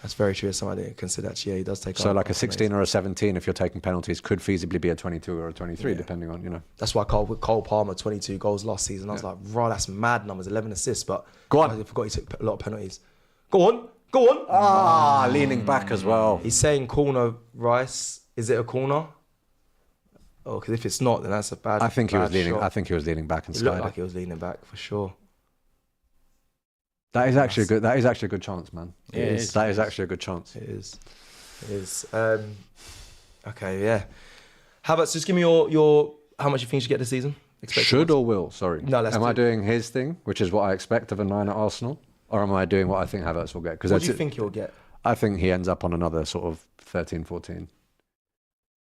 That's very true. As somebody didn't consider that. Yeah, he does take. So like a 16 or a 17, if you're taking penalties, could feasibly be a 22 or a 23, depending on, you know. That's why Cole Palmer 22 goals last season. I was like, right, that's mad numbers, 11 assists. But Go on. I forgot he took a lot of penalties. Go on. Leaning back as well. He's saying corner, Rice. Is it a corner? Oh, because if it's not, then that's a bad. I think he was leaning. Shot. I think he was leaning back and It looked sliding. like he was leaning back for sure. That is actually a good. That is actually a good chance, man. Yeah, it is. That is actually a good chance. It is. It is. Okay, yeah. Havertz, just give me your how much you think you should get this season? Should or will? Sorry. No, am I doing his thing, which is what I expect of a 9 at Arsenal, or am I doing what I think Havertz will get? Because what do you think he'll get? I think he ends up on another sort of 13, 14.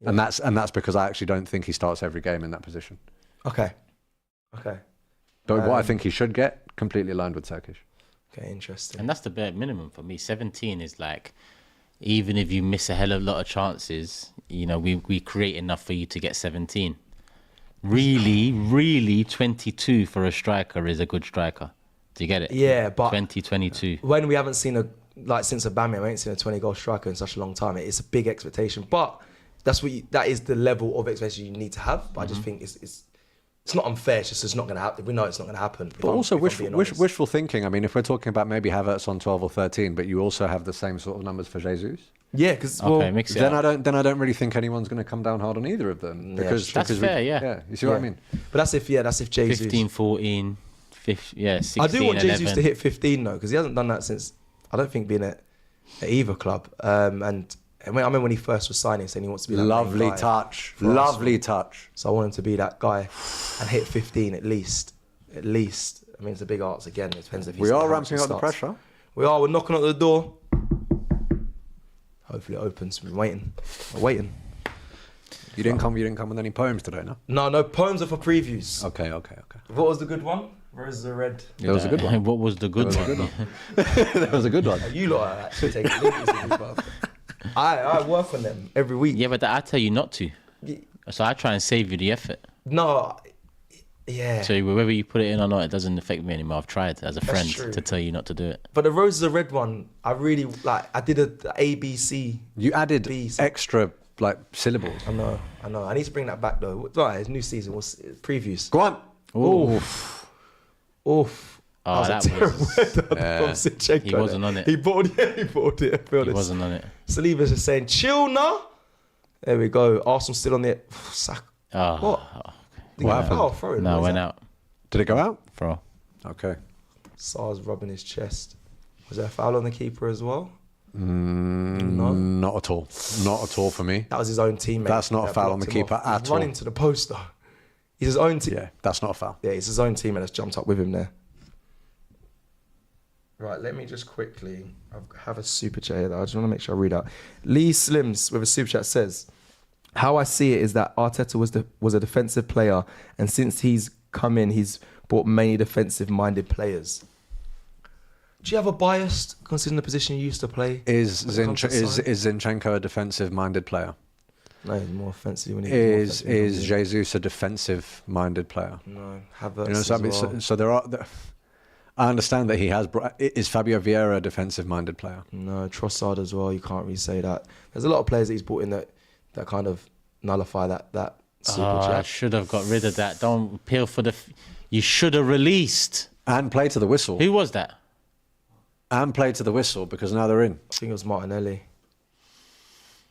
Yeah. And that's because I actually don't think he starts every game in that position. Okay. But what I think he should get, completely aligned with Turkish. Okay, interesting. And that's the bare minimum for me. 17 is like, even if you miss a hell of a lot of chances, we create enough for you to get 17. Really, 22 for a striker is a good striker. Do you get it? Yeah, but 22. When we haven't seen since Aubameyang, we ain't seen a 20-goal striker in such a long time. It's a big expectation, but that is the level of expectation you need to have. But I just think it's not unfair. It's just it's not going to happen. We know it's not going to happen. But also wishful thinking. I mean, if we're talking about maybe Havertz on 12 or 13, but you also have the same sort of numbers for Jesus. Yeah, because then I don't really think anyone's going to come down hard on either of them. Because that's fair. Yeah. You see what I mean? But that's if Jesus 15, 14, 15, 16, I do want 11. Jesus to hit 15 though, because he hasn't done that since I don't think being at either club. And I remember when he first was signing, saying he wants to be that lovely guy touch. So I want him to be that guy and hit 15 at least. I mean, it's a big arts again. It depends if he's we are ramping up the pressure. We're knocking at the door. Hopefully it opens. We're waiting. You didn't come with any poems today, no? No poems are for previews. Okay. What was the good one? Where's the red? There was a good one. What was the good one? There was a good one. You lot are actually taking liberties with me, bruv. I work on them every week. Yeah, but I tell you not to. So I try and save you the effort. No, yeah. So whether you put it in or not, it doesn't affect me anymore. I've tried as a friend to tell you not to do it. But the roses are red one, I really like. I did a ABC. You added extra syllables. I know. I need to bring that back though. Right, it's new season. What's previews? Go on. Oof. Oh, that was. Yeah. He wasn't on it. He bought it. He wasn't on it. Saliba's just saying, chill now. There we go. Arsenal still on it. What? What happened? Oh, throw it. No, went out. Did it go out? Throw. Okay. Sars rubbing his chest. Was there a foul on the keeper as well? No. Not at all. Not at all for me. That was his own teammate. That's not a foul on the keeper at all. He's running to the post though. He's his own team. Yeah, that's not a foul. Yeah, he's his own teammate that's jumped up with him there. Right, let me just quickly. I have a super chat here that I just want to make sure I read out. Lee Slims with a super chat says, "How I see it is that Arteta was a defensive player, and since he's come in, he's brought many defensive-minded players." Do you have a bias considering the position you used to play? Is Zinchenko a defensive-minded player? No, he's more offensive. Is Jesus a defensive-minded player? No, Havertz so there are. I understand that he has brought. Is Fabio Vieira a defensive-minded player? No, Trossard as well. You can't really say that. There's a lot of players that he's brought in that kind of nullify that super chat. I should have got rid of that. Don't appeal for you should have released. And play to the whistle. Who was that? And play to the whistle because now they're in. I think it was Martinelli.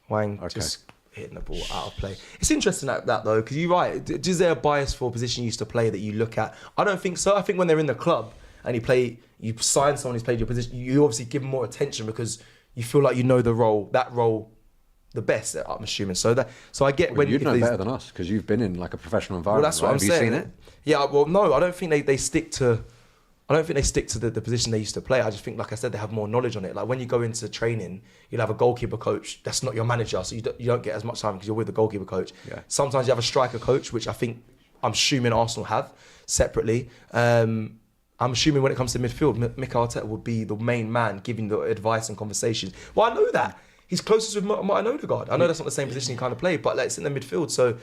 Wang just hitting the ball out of play. It's interesting that though, because you're right. Is there a bias for a position you used to play that you look at? I don't think so. I think when they're in the club and you sign someone who's played your position, you obviously give them more attention because you feel like you know that role the best, I'm assuming. So I get when you'd know better than us because you've been in like a professional environment. Well, that's what I'm saying. Have you seen it? Yeah. Well, no, I don't think they stick to. I don't think they stick to the position they used to play. I just think, like I said, they have more knowledge on it. Like when you go into training, you'll have a goalkeeper coach. That's not your manager, so you don't get as much time because you're with the goalkeeper coach. Yeah. Sometimes you have a striker coach, which I'm assuming Arsenal have separately. I'm assuming when it comes to midfield, Mikel Arteta would be the main man giving the advice and conversations. Well, I know that. He's closest with Martin Odegaard. I know that's not the same position he kind of played, but it's in the midfield. So,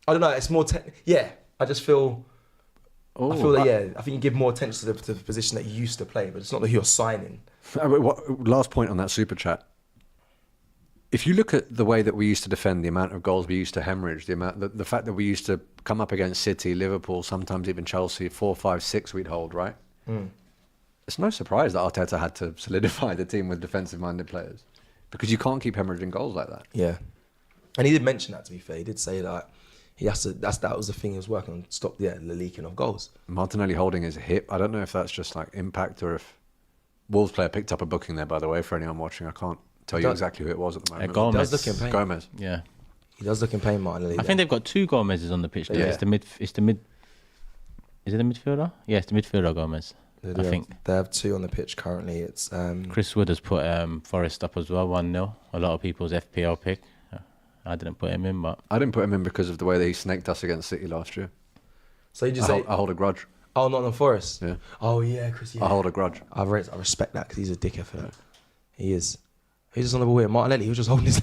I don't know. It's more... I just feel... I feel that, I think you give more attention to the position that you used to play, but it's not that you're signing. Last point on that super chat. If you look at the way that we used to defend, the amount of goals we used to hemorrhage, the fact that we used to come up against City, Liverpool, sometimes even Chelsea, 4, 5, 6 we'd hold, right? It's no surprise that Arteta had to solidify the team with defensive-minded players because you can't keep hemorrhaging goals like that. Yeah. And he did mention that, to be fair. He did say that he has to. That was the thing he was working on. Stop the leaking of goals. Martinelli holding his hip. I don't know if that's just like impact or if Wolves player picked up a booking there, by the way, for anyone watching. I can't tell you exactly who it was at the moment. Gomez. He does look in pain. Gomez. Yeah. He does look in pain, Martin. I think they've got 2 Gomez's on the pitch. Yeah. It's the mid. Is it the midfielder? Yeah, it's the midfielder Gomez. I think they have 2 on the pitch currently. It's Chris Wood has put Forest up as well, 1-0. A lot of people's FPL pick. I didn't put him in, but I didn't put him in because of the way that he snaked us against City last year. So you just say, I hold a grudge. oh, not on Forest. Yeah. Oh yeah, Chris. Yeah. I hold a grudge. I respect that because he's a dickhead for that. He is. He's just on the ball here. Martinelli, he was just holding his.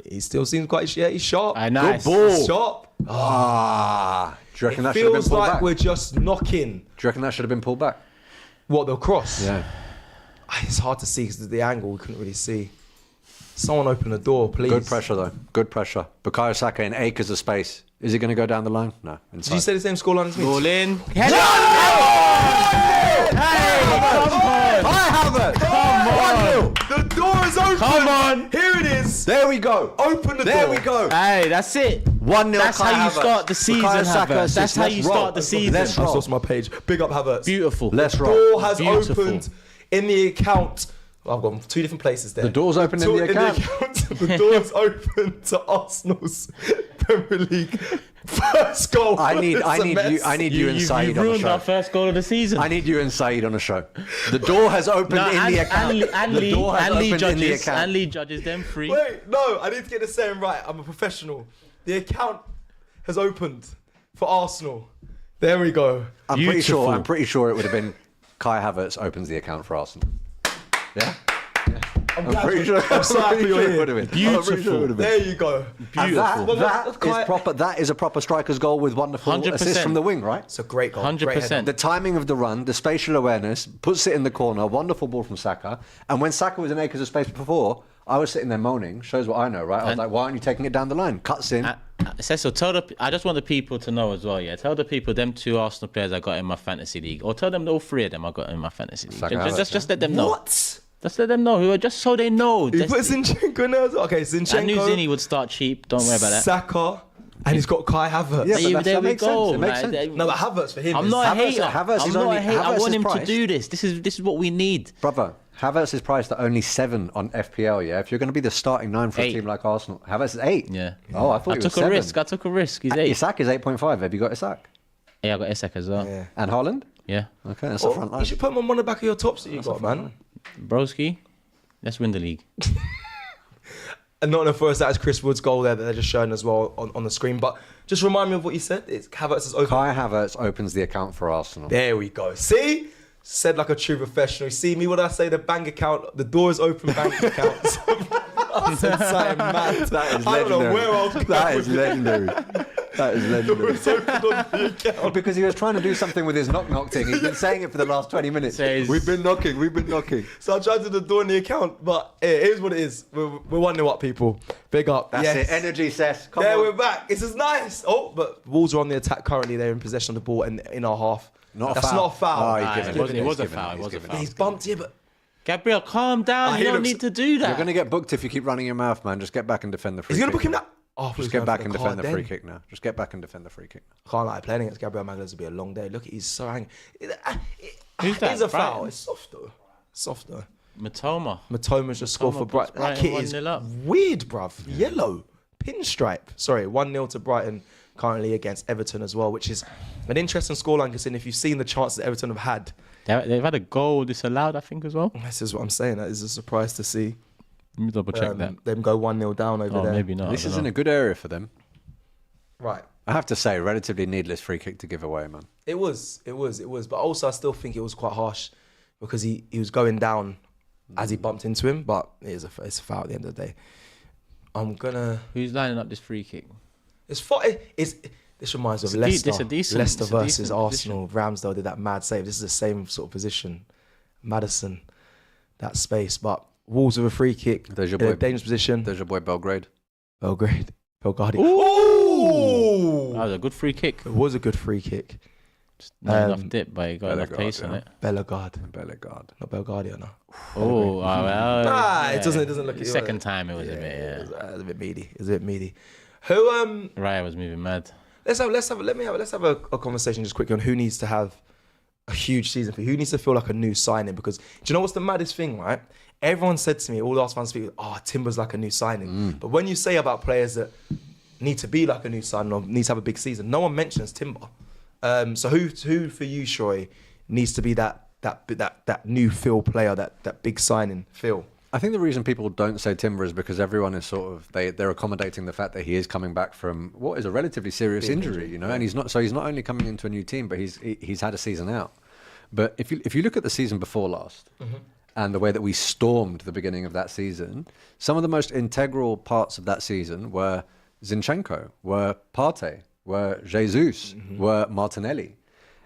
He still seems quite. Yeah, he's sharp. Nice. Good ball. Sharp. Do you reckon It that should have been feels pulled like back? we're just knocking. Do you reckon that should have been pulled back? What, the cross? Yeah. It's hard to see because the angle we couldn't really see. Someone open the door, please. Good pressure though. Good pressure. Bukayo Saka in acres of space. Is he going to go down the line? No. Inside. Did you say the same scoreline as me? ball in. Hey, Come on. The door is open. Come on. Here it is. There we go. Open the door. There we go. Hey, that's it. 1-0 That's Kai how you Havertz. start the season, Bukayo Saka Havertz. assist. That's how Let's you roll. start the season. Let's I roll. saw my page. Big up Havertz. Beautiful. Let's The roll. door has Beautiful. opened in the account. I've got 2 different places there. The door's open in the account. The door's open to Arsenal's Premier League first goal. I need It's a mess. you and Saeed You've on the ruined our show. first goal of the season. I need you and Saeed on a show. The door has opened in the account. And The door has Lee opened in the account. judges them 3. Wait, no, I need to get the saying right. I'm a professional. The account has opened for Arsenal. There we go. I'm Beautiful. pretty sure it would have been Kai Havertz opens the account for Arsenal. Yeah? I'm pretty sure. I'm so happy you're it here. would have been. Beautiful. There you go. And Beautiful. that is a proper striker's goal with wonderful 100%. assist from the wing, right? It's a great goal. 100%. The timing of the run, the spatial awareness, puts it in the corner, wonderful ball from Saka. And when Saka was in acres of space before, I was sitting there moaning, shows what I know, right? I was And- like, why aren't you taking it down the line? Cuts in. Cecil, I just want the people to know as well, yeah. Tell the people, them 2 Arsenal players I got in my fantasy league, or tell them all 3 of them I got in my fantasy league. Saka Just let them know. What? Just let them know. Just so they know. He put Zinchenko in there as well. Okay, I knew Zinchenko, Zinni would start cheap. Don't worry about that. Saka, and he's got Kai Havertz. Yeah, but There that we makes go. sense. It makes Like, sense. No, but Havertz for him I'm is... not a Havertz- hater. Havertz I'm is not only- a hater. I Havertz want is him to priced. do this. This is what we need. Brother, Havertz is priced at only 7 on FPL, yeah? If you're going to be the starting 9 for a 8. team like Arsenal, Havertz is 8. Yeah. Oh, I thought I he was took 7. a risk. I took a risk. He's 8. Isak is 8.5. Have you got Isak? Yeah, I got Isak as well. Yeah. And Haaland? Yeah. Okay, that's the front line. You should put him on one of the back of your tops that you got, man. Broski, let's win the league. And not in the first, that is Chris Wood's goal there that they're just showing as well on the screen. But just remind me of what you said. It's Havertz is open. Kai Havertz opens the account for Arsenal. There we go. See? Said like a true professional. You see me, what did I say? The bank account, the door is open bank account. I said something mad. That is I don't know legendary. where I was going That with is legendary. That is it. legendary. It's open on the account. Because he was trying to do something with his knock thing. He's been saying it for the last 20 minutes. Says- We've been knocking. So I tried to do the door in the account, but it is what it is. We're 1-0 up, people. Big up. That's Yes. it. Energy, Seth. Come There on. we're back. This is nice. Oh, but Wolves are on the attack currently. They're in possession of the ball and in our half. That's not a foul. Oh, he's Nah, given it wasn't- He's it was a given foul, it He's was a given foul. He's bumped here, but Gabriel, calm down. he You don't looks- need to do that. You're going to get booked if you keep running your mouth, man. Just get back and defend the free he's kick. going to book him now. Oh, Just get back and defend the free kick now. Just get back and defend the free kick. Can't lie, playing against Gabriel Magalhaes will be a long day. Look, he's so angry. Who's that? It's a foul. Brighton? It's soft though. Soft though. Matoma. Matoma's just scored for puts Brighton. That Brighton kit is 1-0 up. weird, bruv. Yellow. Pinstripe. Sorry, 1-0 to Brighton currently against Everton as well, which is an interesting scoreline considering if you've seen the chances that Everton have had. They've had a goal disallowed, I think, as well. This is what I'm saying. That is a surprise to see Let me double check that. them go 1-0 down over Oh, there. maybe not. This I is don't in know. a good area for them. Right. I have to say, relatively needless free kick to give away, man. It was. But also I still think it was quite harsh because he was going down as he bumped into him, but it's a foul at the end of the day. I'm gonna... Who's lining up this free kick? This reminds me of Leicester. It's a decent- Leicester it's a versus decent Arsenal. Ramsdale did that mad save. This is the same sort of position. Madison, that space. But Wolves with a free kick. There's your In a boy. dangerous position. There's your boy Belgrade. Belgrade. Belgrade. That was a good free kick. It was a good free kick. Not enough dip, but he got enough Bellegarde, pace on yeah. it. Bellegarde. Not Belgardia, no. Oh, well. Nah, yeah. it doesn't look... The second time it was a bit, It was, yeah. a bit meaty. It was a bit meaty. Who Raya was moving mad. let's have a conversation just quickly on who needs to have a huge season for you? Who needs to feel like a new signing? Because do you know what's the maddest thing, right? Everyone said to me, all the Arsenal fans speak, Timber's like a new signing. But when you say about players that need to be like a new signing or need to have a big season, no one mentions Timber. So who for you, Sheroy, needs to be that new Phil player, that big signing, Phil? I think the reason people don't say Timber is because everyone is sort of they're accommodating the fact that he is coming back from what is a relatively serious injury, you know, and he's not only coming into a new team, but he's had a season out. But if you look at the season before last and the way that we stormed the beginning of that season, some of the most integral parts of that season were Zinchenko, were Partey, were Jesus, were Martinelli.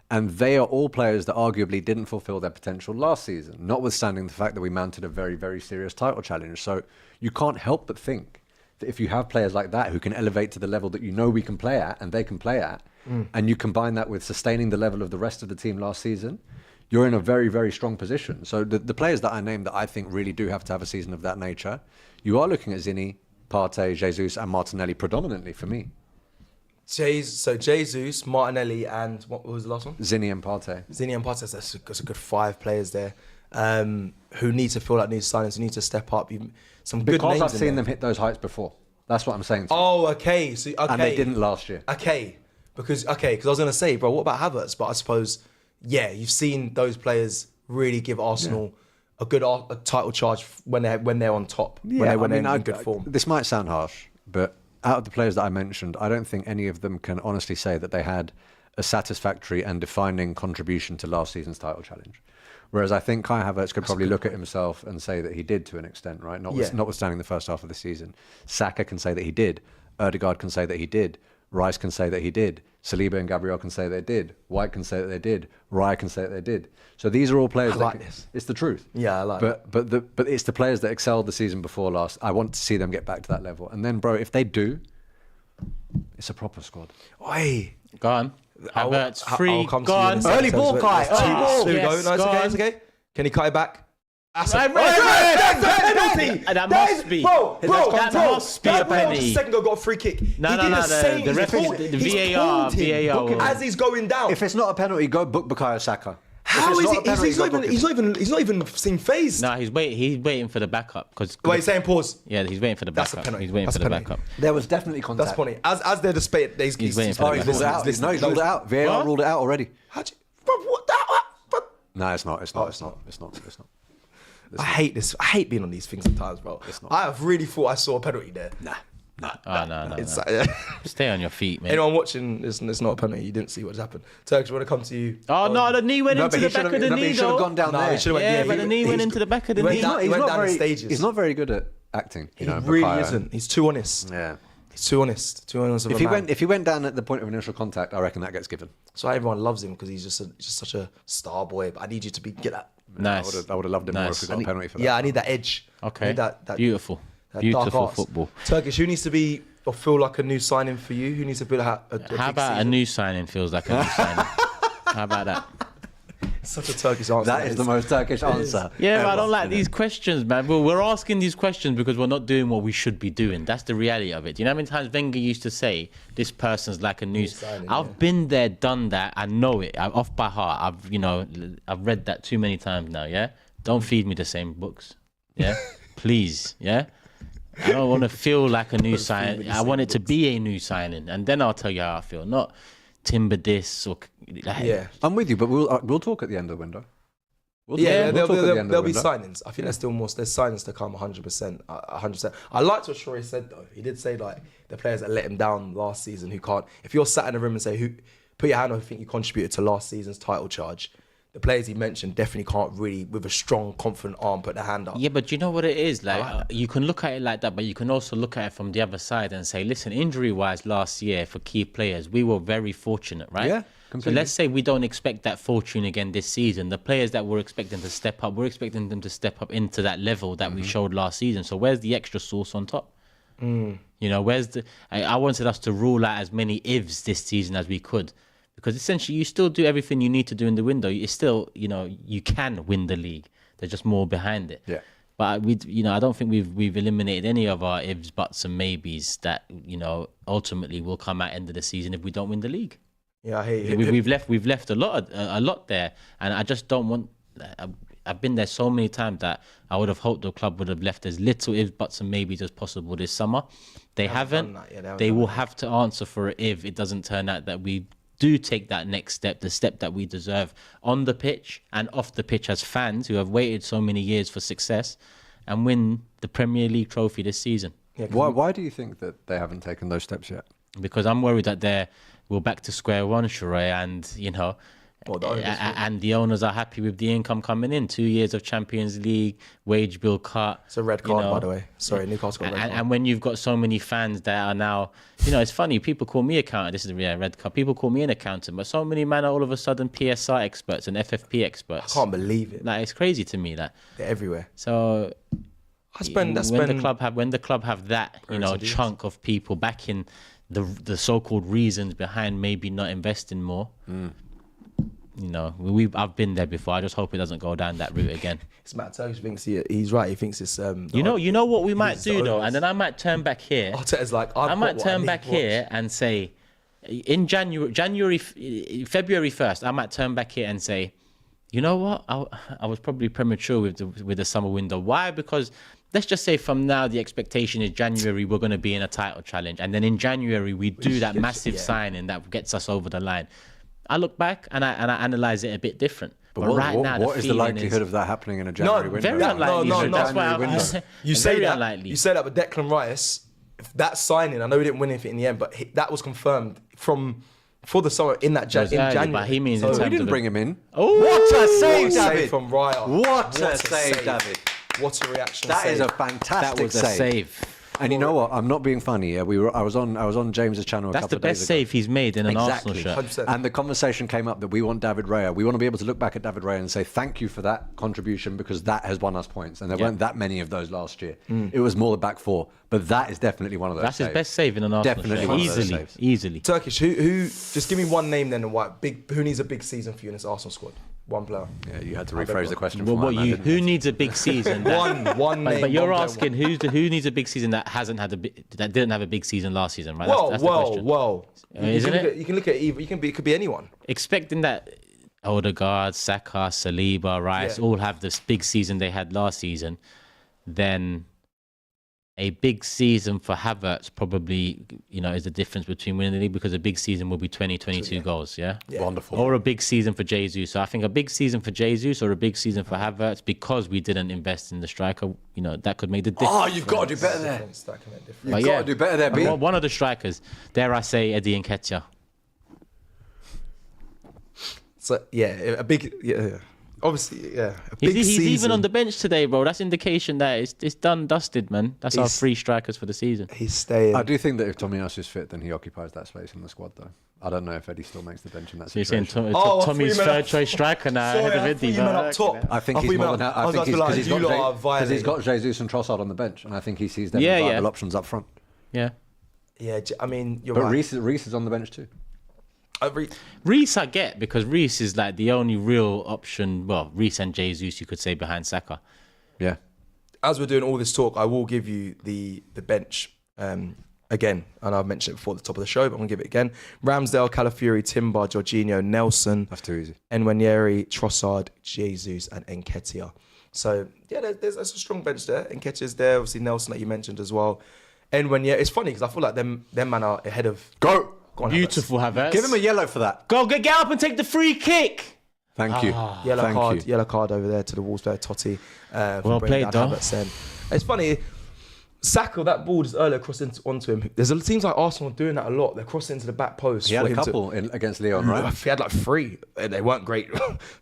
And they are all players that arguably didn't fulfill their potential last season, notwithstanding the fact that we mounted a very, very serious title challenge. So you can't help but think that if you have players like that who can elevate to the level that you know we can play at and they can play at, and you combine that with sustaining the level of the rest of the team last season, you're in a very, very strong position. So the players that I named that I think really do have to have a season of that nature, you are looking at Zini, Partey, Jesus and Martinelli predominantly for me. So Jesus, Martinelli, and what was the last one? Zini and Partey. Zini and Partey, that's a good 5 players there who need to feel like new signings, who need to step up. Some good names. Because I've seen them hit those heights before. That's what I'm saying to you. Oh, okay. So, okay. And they didn't last year. Okay. Because I was going to say, bro, what about Havertz? But I suppose, you've seen those players really give Arsenal a good title charge when they're on top, when they're in good form. This might sound harsh, but out of the players that I mentioned, I don't think any of them can honestly say that they had a satisfactory and defining contribution to last season's title challenge. Whereas I think Kai Havertz could probably look at himself and say that he did to an extent, right? Notwithstanding the first half of the season. Saka can say that he did. Ødegaard can say that he did. Rice can say that he did. Saliba and Gabriel can say they did. White can say that they did. Raya can say that they did. So these are all players. It's the truth. Yeah, I like it. But it's the players that excelled the season before last. I want to see them get back to that level. And then, bro, if they do, it's a proper squad. Oi. Go on. Havertz, free, go on. Early ball, Kai. Early ball. There we go. No, it's okay. Can he cut it back? That's a penalty. That must be. Bro, that must be a penalty. Just a second ago got a free kick. No. The referee, the VAR. As he's going down. If it's not a penalty, go book Bukayo Saka. How is it? He's not even seen phased. No, he's waiting for the backup. Wait, he's saying pause. Yeah, he's waiting for the backup. That's a penalty. He's waiting for the backup. There was definitely contact. That's funny. As they're displayed, he's waiting for the backup. He's ruled it out. VAR ruled it out already. How'd you? Bro, what that? No, it's not. It's not. I hate this. I hate being on these things sometimes, bro. I have really thought I saw a penalty there. Nah. No. Stay on your feet, man. Anyone watching, it's not a penalty. You didn't see what just happened. Turkish, I want to come to you. Oh, no, the knee went into the back of the knee, he should have gone down there. Yeah, but the knee went into the back of the knee. He went down the stages. He's not very good at acting. He really isn't. He's too honest. Yeah. He's too honest. If he went down at the point of initial contact, I reckon that gets given. So everyone loves him because he's just such a star boy. But I need you to get that. Nice. I would have loved him more if we got a penalty for that. Yeah, I need that edge. Okay. Beautiful football. Turkish, who needs to be or feel like a new signing for you? Who needs to be like How about a new signing feels like a new signing? How about that? Such a Turkish answer. That is the most Turkish answer. Yeah, but I don't like these questions, man. We're asking these questions because we're not doing what we should be doing. That's the reality of it. You know how many times Wenger used to say, this person's like a new signing? I've been there, done that. I know it. I'm off by heart. I've read that too many times now, yeah? Don't feed me the same books, yeah? Please, yeah? I don't want to feel like a new signing. I want it to be a new signing. And then I'll tell you how I feel. Not Timber this or... I'm with you, but we'll talk at the end of the window. There'll be signings. I think there's signings to come 100%. 100%. I liked what Sheroy said though. He did say like the players that let him down last season who can't. If you're sat in a room and say put your hand on who think you contributed to last season's title charge, the players he mentioned definitely can't really, with a strong, confident arm, put their hand up. Yeah, but you know what it is? Like, you can look at it like that, but you can also look at it from the other side and say, listen, injury-wise last year for key players, we were very fortunate, right? Yeah, completely. So let's say we don't expect that fortune again this season. The players that we're expecting to step up, we're expecting them to step up into that level that we showed last season. So where's the extra sauce on top? You know, where's the... I wanted us to rule out as many ifs this season as we could. Because essentially, you still do everything you need to do in the window. It's still, you can win the league. There's just more behind it. Yeah. But I don't think we've eliminated any of our ifs, buts, and maybes that ultimately will come at end of the season if we don't win the league. Yeah, I hear you. We've left a lot there, and I just don't want. I've been there so many times that I would have hoped the club would have left as little ifs, buts, and maybes as possible this summer. They haven't. They will have to answer for it if it doesn't turn out that we do take that next step, the step that we deserve on the pitch and off the pitch as fans who have waited so many years for success, and win the Premier League trophy this season. Yeah, why do you think that they haven't taken those steps yet? Because I'm worried that we're back to square one, Sheroy, and and the owners are happy with the income coming in. 2 years of Champions League, wage bill cut. It's a red card, by the way. Sorry, Newcastle got a red card. And when you've got so many fans that are now, it's funny, people call me accountant. This is a red card. People call me an accountant, but so many men are all of a sudden PSI experts and FFP experts. I can't believe it. Like, it's crazy to me that they're everywhere. So when the club have that, chunk of people backing the so-called reasons behind maybe not investing more. I've been there before. I just hope it doesn't go down that route again. It's Matt Turkish thinks he's right. He thinks it's you know what we might do though, and then I might turn back here. Arteta's like, I might turn back here and say, in February 1st, I might turn back here and say, you know what? I was probably premature with the summer window. Why? Because let's just say from now the expectation is January we're going to be in a title challenge, and then in January we do that massive signing that gets us over the line. I look back and I analyze it a bit different. But right now, what is the likelihood of that happening in a January window? Very unlikely. No. That's why You say that, but Declan Rice, that signing, I know we didn't win anything in the end, but that was confirmed for the summer in January. But he means we didn't bring him in. Oh, what a save, David! From Raya. What a save, David! What a reaction! That is a fantastic That was a save. And you know what? I'm not being funny. I was on James's channel. That's the best save he's made in an Arsenal shirt. 100%. And the conversation came up that we want David Raya. We want to be able to look back at David Raya and say thank you for that contribution, because that has won us points. And there weren't that many of those last year. It was more the back four. But that is definitely one of those. That's saves. his best save in an Arsenal Definitely shirt. one of those saves. Easily. Turkish, who? Just give me one name then. Who needs a big season for you in this Arsenal squad? One player. Yeah, you had to rephrase the question. Who needs a big season? One name. But you're asking who needs a big season that didn't have a big season last season, right? That's the question. Isn't it? You can look at either. It could be anyone. Expecting that Odegaard, Saka, Saliba, Rice all have this big season they had last season, then a big season for Havertz probably, is the difference between winning the league, because a big season will be 22 goals, yeah? Wonderful. Or a big season for Jesus. So I think a big season for Jesus or a big season for Havertz, because we didn't invest in the striker, that could make the difference. Oh, you've got to do better there. You've got to do better there, B. One of the strikers, dare I say, Eddie Nketiah. So, a big... Obviously, a big he's season. even on the bench today, bro. That's indication that it's done, dusted, man. That's our three strikers for the season. He's staying. I do think that if Tomiyasu is fit, then he occupies that space in the squad, though. I don't know if Eddie still makes the bench in that situation. So you're saying Tommy's third choice striker now ahead of Eddie. Up top. I think he's more than that. I think because he's got Jesus and Trossard on the bench, and I think he sees them as viable options up front. Yeah. Yeah, I mean, you're right. But Reece is on the bench too. Reece I get, because Reece is like the only real option. Well, Reece and Jesus, you could say, behind Saka. Yeah. As we're doing all this talk, I will give you the bench again, and I've mentioned it before at the top of the show, but I'm gonna give it again. Ramsdale, Calafiori, Timber, Jorginho, Nelson. That's too easy. Nwaneri, Trossard, Jesus, and Nketiah. So there's a strong bench there. Nketiah's there. Obviously Nelson that you mentioned as well. Nwaneri, it's funny because I feel like them man are ahead of. Go on, beautiful Havertz. Give him a yellow for that. Go get up and take the free kick. Thank you. Yellow card over there to the Wolves player Totti. Well played, though. It's funny. Saka, that ball just earlier crossed onto him. It seems like Arsenal are doing that a lot. They're crossing into the back post. He had a couple against Lyon, right? He had like 3. And they weren't great.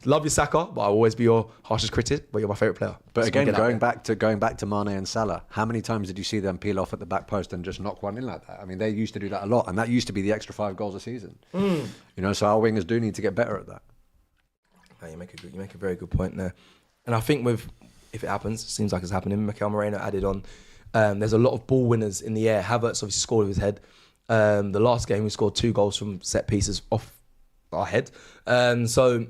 Love you, Saka, but I'll always be your harshest critic. But you're my favourite player. But again, going back to Mane and Salah, how many times did you see them peel off at the back post and just knock one in like that? I mean, they used to do that a lot, and that used to be the extra 5 goals a season. So our wingers do need to get better at that. You make a very good point there. And I think if it happens, it seems like it's happening. Mikel Moreno added on. There's a lot of ball winners in the air. Havertz obviously scored with his head. The last game, we scored 2 goals from set pieces off our head. So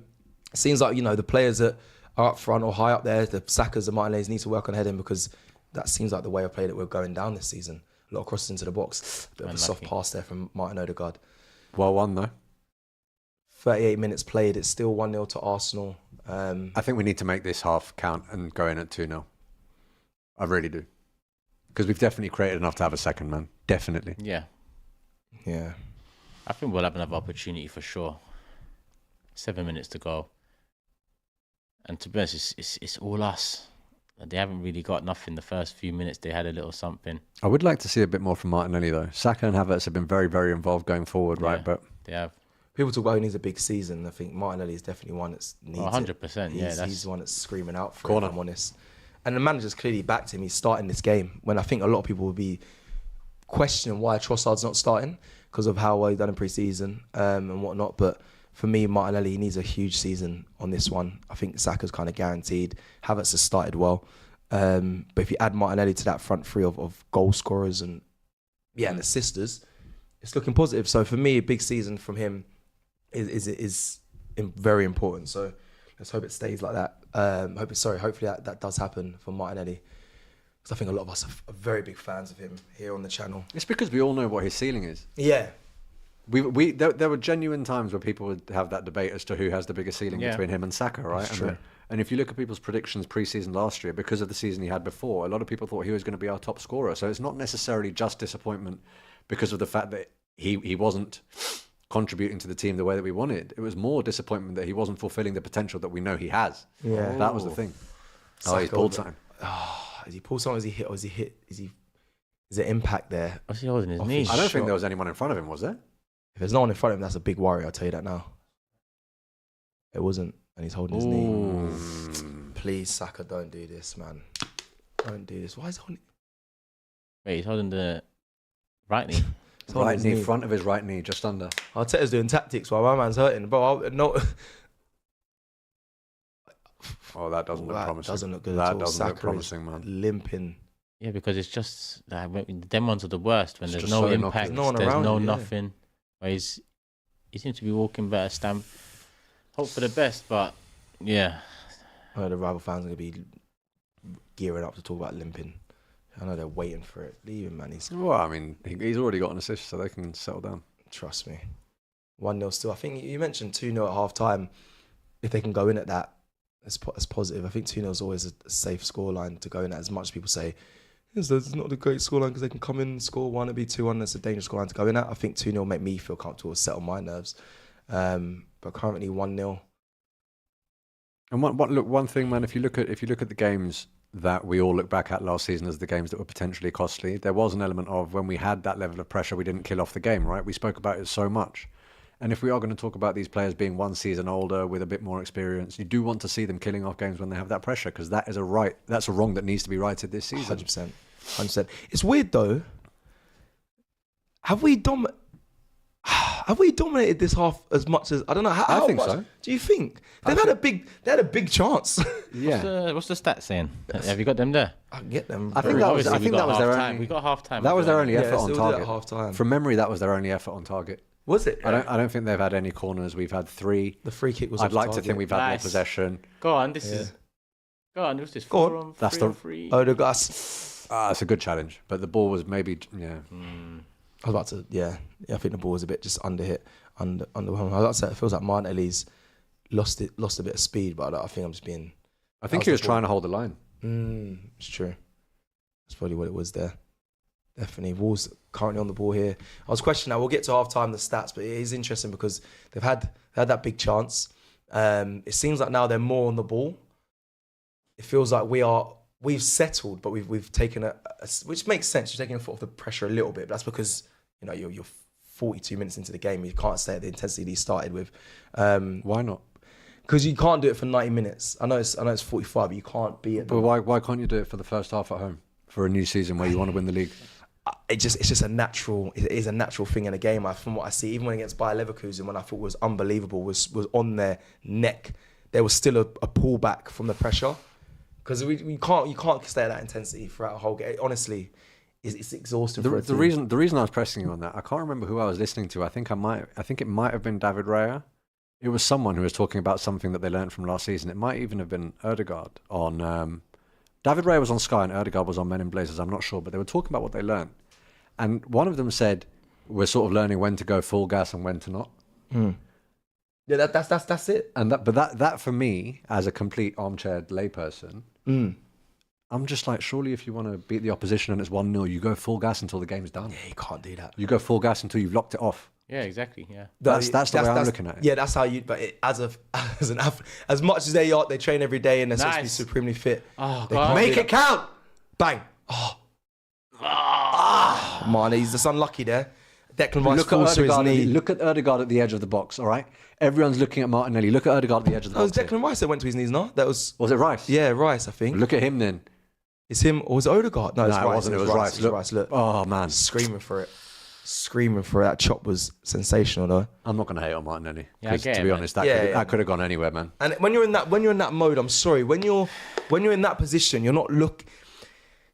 it seems like, the players that are up front or high up there, the Sakas and Martinez need to work on heading, because that seems like the way of play that we're going down this season. A lot of crosses into the box. A bit of a soft pass there from Martin Odegaard. Well won, though. 38 minutes played. It's still 1-0 to Arsenal. I think we need to make this half count and go in at 2-0. I really do. Because we've definitely created enough to have a second, man. Definitely. Yeah. Yeah. I think we'll have another opportunity for sure. 7 minutes to go. And to be honest, it's all us. They haven't really got nothing. The first few minutes, they had a little something. I would like to see a bit more from Martinelli, though. Saka and Havertz have been very, very involved going forward, right? But they have. People talk about who needs a big season. I think Martinelli is definitely one that's needs 100%, yeah. He's the one that's screaming out for Corner. it, if I'm honest. And the manager's clearly backed him. He's starting this game when I think a lot of people will be questioning why Trossard's not starting because of how well he's done in pre-season and whatnot. But for me, Martinelli, he needs a huge season on this one. I think Saka's kind of guaranteed. Havertz has started well. But if you add Martinelli to that front three of goal scorers and and assisters, it's looking positive. So for me, a big season from him is very important. So let's hope it stays like that. Hopefully that does happen for Martinelli. Because I think a lot of us are very big fans of him here on the channel. it's because we all know what his ceiling is. Yeah. There were genuine times where people would have that debate as to who has the biggest ceiling between him and Saka, right? That's true. And if you look at people's predictions pre-season last year, because of the season he had before, a lot of people thought he was going to be our top scorer. So it's not necessarily just disappointment because of the fact that he wasn't contributing to the team the way that we wanted. It was more disappointment that he wasn't fulfilling the potential that we know he has. Yeah. That was the thing. Saka, he's pulled something. Has he pulled something? Has he hit? Or is there impact there? What's he holding his Off knee? his I don't shot. think there was anyone in front of him, was there? If there's no one in front of him, that's a big worry. I'll tell you that now. It wasn't, and he's holding his knee. Please, Saka, don't do this, man. Don't do this. Why is he holding? Wait, he's holding the right knee. He's holding Right his knee, front of his right knee, just under. Arteta's doing tactics while my man's hurting, bro. No, Oh, that doesn't look that promising. doesn't look good That at all. doesn't look Saka promising, is man. limping. Yeah, because it's just them ones are the worst when It's there's just no so impact, innocuous. No one there's around no you, yeah. nothing. Where he seems to be walking better. Hope for the best, but yeah. I know the rival fans are gonna be gearing up to talk about limping. I know they're waiting for it. Leave him, man. Well, I mean, he's already got an assist, so they can settle down. Trust me. 1-0 still. I think you mentioned 2-0 at half time. If they can go in at that, it's positive. I think 2-0 is always a safe scoreline to go in at, as much as people say it's not a great scoreline because they can come in and score one, it'd be 2-1. That's a dangerous scoreline to go in at. I think 2-0 make me feel comfortable, settle my nerves. But currently 1-0. And one thing, man, if you look at the games that we all look back at last season as the games that were potentially costly, there was an element of when we had that level of pressure, we didn't kill off the game, right? We spoke about it so much. And if we are going to talk about these players being one season older with a bit more experience, you do want to see them killing off games when they have that pressure, because that's a wrong that needs to be righted this season. 100%. It's weird though. Have we dominated this half as much as I don't know how? I think much so. Do you think they had a big chance? Yeah. What's the stats saying? Have you got them there? I can get them. I think that was their only. We got half time. That was their only effort on still did at target. half time. From memory, that was their only effort on target. Was it? I don't think they've had any corners. We've had 3. The free kick was. I'd off like to target. think we've had more Nice. possession. Go on, this Go four on. on That's three the- on three. Oh, the glass. It's a good challenge, but the ball was maybe I was about to. Yeah. I think the ball was a bit just underhit. I was about to say it feels like Martinelli's lost a bit of speed, but I think I'm just being. I think he was trying to hold the line. It's true. That's probably what it was there. Definitely. Wolves currently on the ball here. I was questioning that. We'll get to half time, the stats, but it is interesting because they had that big chance. It seems like now they're more on the ball. It feels like we've settled, but we've taken which makes sense. You're taking a foot off the pressure a little bit, but that's because you're 42 minutes into the game. You can't stay at the intensity you started with. Why not? Because you can't do it for 90 minutes. I know it's 45, but you can't be at. But why can't you do it for the first half at home for a new season where you want to win the league? It's just a natural. It is a natural thing in a game. From what I see, even when against Bayer Leverkusen, when I thought was unbelievable, was on their neck. There was still a pullback from the pressure because you can't stay at that intensity throughout a whole game. Honestly, it's exhausting. The reason I was pressing you on that, I can't remember who I was listening to. I think it might have been David Raya. It was someone who was talking about something that they learned from last season. It might even have been Ødegaard on. David Raya was on Sky and Ødegaard was on Men in Blazers. I'm not sure, but they were talking about what they learned. And one of them said, we're sort of learning when to go full gas and when to not. Yeah, that's it. And that for me, as a complete armchair layperson, I'm just like, surely if you want to beat the opposition and it's 1-0, you go full gas until the game's done. Yeah, you can't do that. You go full gas until you've locked it off. Yeah, exactly. Yeah. That's the way I'm looking at it. Yeah, that's how you. But as an athlete, as much as they train every day and they're supposed to be supremely fit. Oh, they God. Make it count. Bang. Man, he's just unlucky there. Declan Rice falls to his knee. Look at Ødegaard at the edge of the box, all right? Everyone's looking at Martinelli. Look at Ødegaard at the edge of the That was box. Declan Rice that went to his knees, no? That was... Was it Rice? Yeah, Rice, I think. Look at him then. It's him, or was it Ødegaard? No, it's No, Rice. it wasn't. It was Rice. It was Rice. Look. Oh, man. Screaming for it. That chop was sensational, though. I'm not going to hate on Martinelli. Yeah, I Because, get to it, be man. honest, that could have gone anywhere, man. And when you're in that mode, I'm sorry, when you're in that position, you're not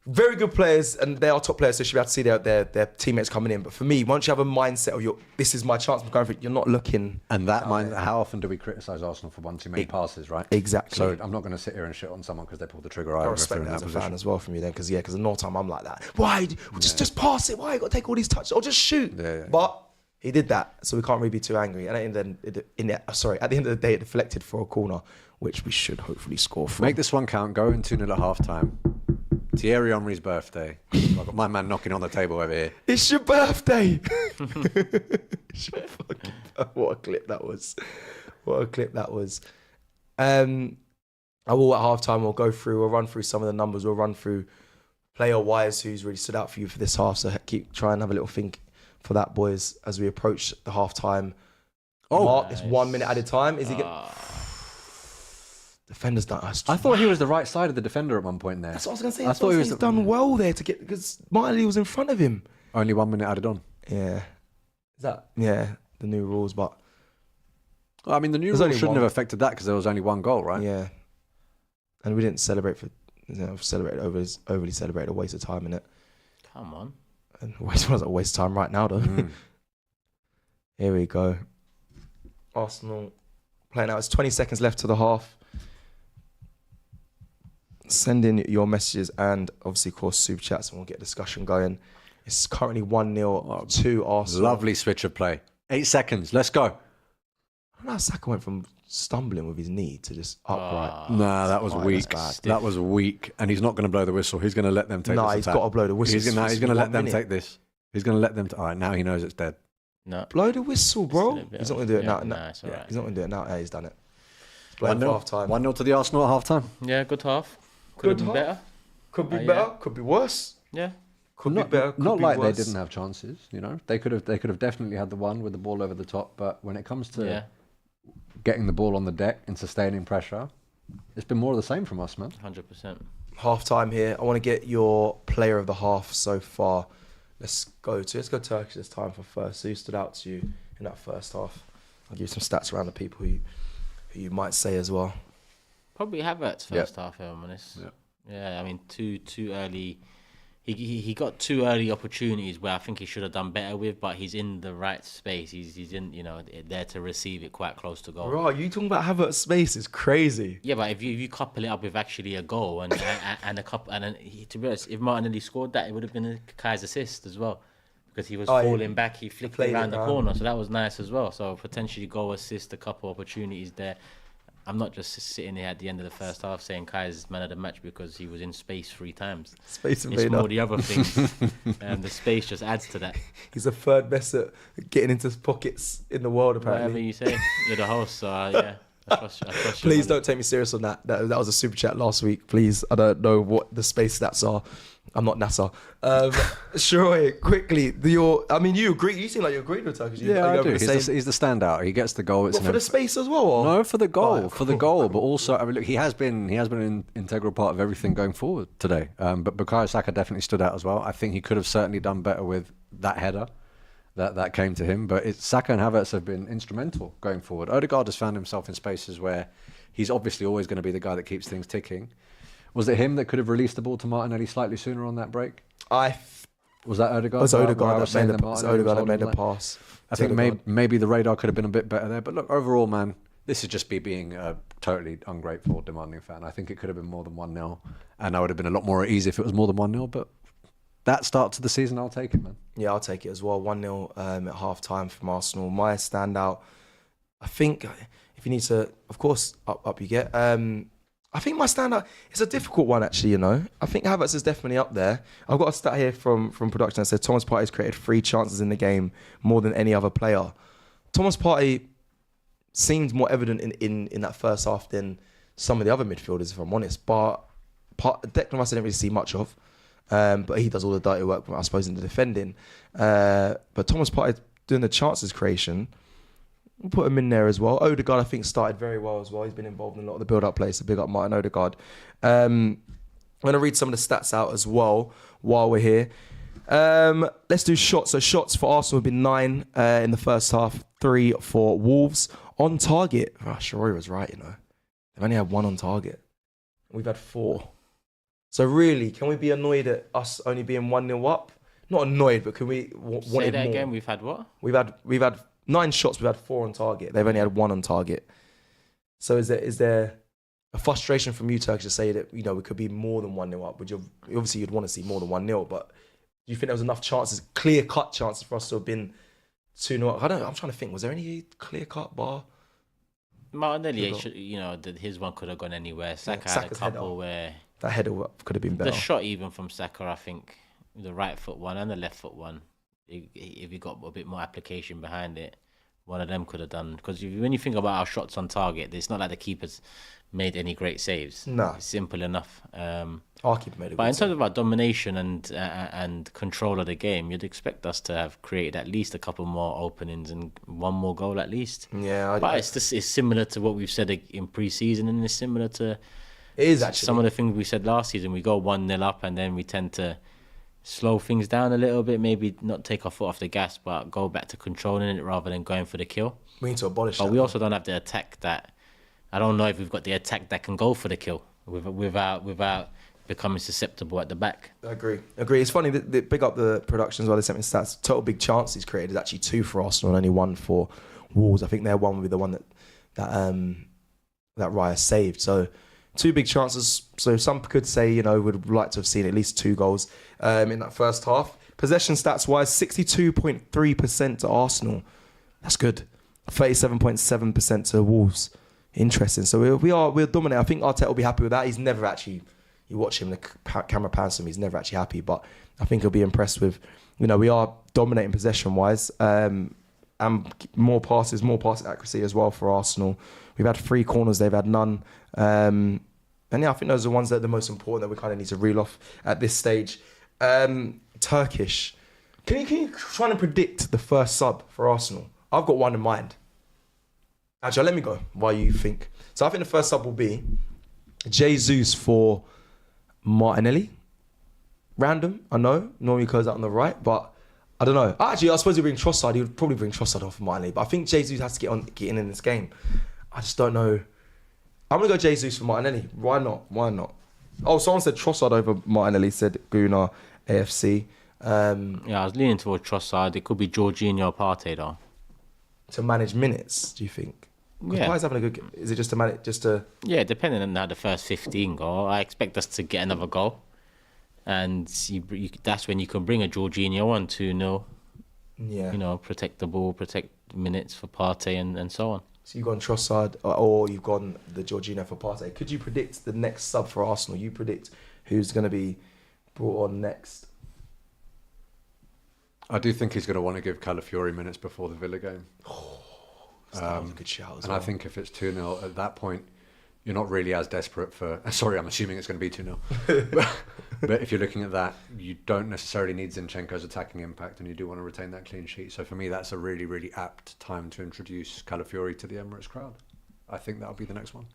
very good players, and they are top players, so you should be able to see their teammates coming in. But for me, once you have a mindset of this is my chance, I'm going for it, you're not looking. And how often do we criticise Arsenal for one too many passes, right? Exactly. So I'm not going to sit here and shit on someone because they pulled the trigger. I respect that as a fan as well from you then, because in no time I'm like that. Why? Just pass it. Why you got to take all these touches? Or just shoot. Yeah. But he did that, so we can't really be too angry. And at the end of the day, it deflected for a corner, which we should hopefully score from. Make this one count. Go in 2-0 at half time. Thierry Henry's birthday. I've got my man knocking on the table over here. It's your birthday. What a clip that was. I will at halftime. We'll run through some of the numbers. We'll run through player-wise who's really stood out for you for this half. So try and have a little think for that, boys, as we approach the halftime mark. Nice. It's 1 minute at a time. Is he going? Defender's done. I thought he was the right side of the defender at one point there. That's what I was going to say. I thought he's done well there to get, because Martinelli was in front of him. Only 1 minute added on. Yeah. Is that? Yeah, the new rules, but. Well, I mean, the new There's rule only shouldn't one. have affected that because there was only one goal, right? Yeah. And we didn't celebrate overly celebrate, a waste of time in it. Come on. And waste was a waste of time right now, though. Here we go. Arsenal playing out. It's 20 seconds left to the half. Send in your messages and obviously, of course, super chats, and we'll get discussion going. It's currently 1-0 to Arsenal. Lovely switch of play. 8 seconds. Let's go. I don't know how Saka went from stumbling with his knee to just upright. Nah, that was Oh, weak. that's That was weak. And he's not going to blow the whistle. He's going to let them take Nah, this he's attack. got to blow the whistle. He's going to let them 1 minute. take this. He's going to let them... All right, now he knows it's dead. No. Blow the whistle, bro. He's not going to do it now. Nah, it's all right. He's not going to do it now. He's done it. He's playing for half time. 1-0 to the Arsenal at half time. Yeah, good half. Could have Good been half. better. Could be Yeah. better. Could be worse. Yeah. Could be better. Could Not be like worse. they didn't have chances, you know. They could have definitely had the one with the ball over the top, but when it comes to getting the ball on the deck and sustaining pressure, it's been more of the same from us, man. 100%. Half time here. I want to get your player of the half so far. Let's go Turkish this time for first. Who stood out to you in that first half? I'll give you some stats around the people who you might say as well. Probably Havertz first half, if I'm honest. Yeah. Yeah, I mean, too early. He got 2 early opportunities where I think he should have done better with, but he's in the right space. He's in, there to receive it quite close to goal. Right, you talking about Havertz space is crazy. Yeah, but if you couple it up with actually a goal and a couple, and then to be honest, if Martinelli scored that, it would have been a Kai's assist as well, because he was falling back. He flicked it around the corner, so that was nice as well. So potentially goal, assist, a couple opportunities there. I'm not just sitting here at the end of the first half saying Kai's man of the match because he was in space 3 times. Space It's invader. more the other things. The space just adds to that. He's the third best at getting into pockets in the world, Whatever apparently. you say, you're the host, so yeah. I trust you, Please man. don't take me serious on that. That was a super chat last week. Please, I don't know what the space stats are. I'm not NASA. Sheroy, quickly, you agree? You seem like you agreed with Turkish. Yeah, I do. He's the standout. He gets the goal. What, for the space as well? Or? No, for the goal. Oh, for the goal. But also, I mean, look, he has been an integral part of everything going forward today. But Bukayo Saka definitely stood out as well. I think he could have certainly done better with that header that came to him. But Saka and Havertz have been instrumental going forward. Ødegaard has found himself in spaces where he's obviously always going to be the guy that keeps things ticking. Was it him that could have released the ball to Martinelli slightly sooner on that break? Was that Ødegaard? It was Ødegaard Where I was saying that Martinelli was that holding made the the line? pass. I think maybe the radar could have been a bit better there. But look, overall, man, this is just being a totally ungrateful, demanding fan. I think it could have been more than 1-0. And I would have been a lot more at ease if it was more than 1-0. But that start to the season, I'll take it, man. Yeah, I'll take it as well. 1-0 at half time from Arsenal. My standout, I think if you need to, of course, up you get. I think my standout, it's a difficult one actually, you know. I think Havertz is definitely up there. I've got a stat here from production that says Thomas Partey's created 3 chances in the game more than any other player. Thomas Partey seemed more evident in that first half than some of the other midfielders, if I'm honest. But Declan Rice I didn't really see much of. But he does all the dirty work, I suppose, in the defending. But Thomas Partey doing the chances creation, we'll put him in there as well. Odegaard, I think, started very well as well. He's been involved in a lot of the build-up plays. So big up Martin Odegaard. I'm going to read some of the stats out as well while we're here. Let's do shots. So shots for Arsenal have been 9 in the first half, 3 for Wolves. On target, Sheroy was right, you know. They've only had 1 on target. We've had 4. So really, can we be annoyed at us only being 1-0 up? Not annoyed, but can we want Say it that more? again. We've had what? We've had 9 shots. We've had 4 on target. They've only had 1 on target. So is there a frustration from you, Turkish, to say that we could be more than 1-0 up? Obviously you'd want to see more than 1-0, but do you think there was enough chances, clear-cut chances for us to have been 2-0 up? I'm trying to think. Was there any clear-cut bar? Martinelli, his one could have gone anywhere. Saka had a couple where that header could have been better. The shot even from Saka, I think, the right foot one and the left foot one, if he got a bit more application behind it, one of them could have done. Because when you think about our shots on target, it's not like the keeper's made any great saves. No. It's simple enough. Our keeper made a good But in save. terms of our domination and control of the game, you'd expect us to have created at least a couple more openings and 1 more goal at least. Yeah. But it's similar to what we've said in pre-season, and it's similar to it is actually some of the things we said last season. We go 1-0 up and then we tend to slow things down a little bit, maybe not take our foot off the gas, but go back to controlling it rather than going for the kill. We need to abolish that. But we also don't have the attack that... I don't know if we've got the attack that can go for the kill without becoming susceptible at the back. I agree. It's funny that they pick up the production as well. They sent me stats. Total big chances created is actually 2 for Arsenal and only 1 for Wolves. I think their one would be the one that Raya saved. So 2 big chances. So some could say, would like to have seen at least 2 goals in that first half. Possession stats wise, 62.3% to Arsenal. That's good. 37.7% to Wolves. Interesting. So we're dominant. I think Arteta will be happy with that. He's never actually, you watch him, the camera pans him, he's never actually happy. But I think he'll be impressed with, we are dominating possession wise, and more passes accuracy as well for Arsenal. We've had 3 corners, they've had none. And yeah, I think those are the ones that are the most important that we kind of need to reel off at this stage. Turkish. Can you try and predict the first sub for Arsenal? I've got one in mind. Actually, let me go while you think. So I think the first sub will be Jesus for Martinelli. Random, I know. Normally goes out on the right, but I don't know. Actually, I suppose he'd bring Trossard. He would probably bring Trossard off Martinelli, but I think Jesus has to get in this game. I just don't know. I'm going to go Jesus for Martinelli. Why not? Oh, someone said Trossard over Martinelli, said Guna, AFC. Yeah, I was leaning towards Trossard. It could be Jorginho or Partey though. To manage minutes, do you think? Yeah. Partey's having a good game. Is it just to manage, Yeah, depending on how the first 15 go, I expect us to get another goal. And that's when you can bring a Jorginho on 2-0. Yeah. Protect the ball, protect minutes for Partey and so on. So you've gone Trossard or you've gone the Jorginho for Partey. Could you predict the next sub for Arsenal? You predict who's going to be brought on next? I do think he's going to want to give Calafiori minutes before the Villa game. That was a good shout as and well. I think if it's 2-0, at that point, you're not really as desperate for... Sorry, I'm assuming it's going to be 2-0. but if you're looking at that, you don't necessarily need Zinchenko's attacking impact and you do want to retain that clean sheet. So for me, that's a really, really apt time to introduce Calafiori to the Emirates crowd. I think that'll be the next one.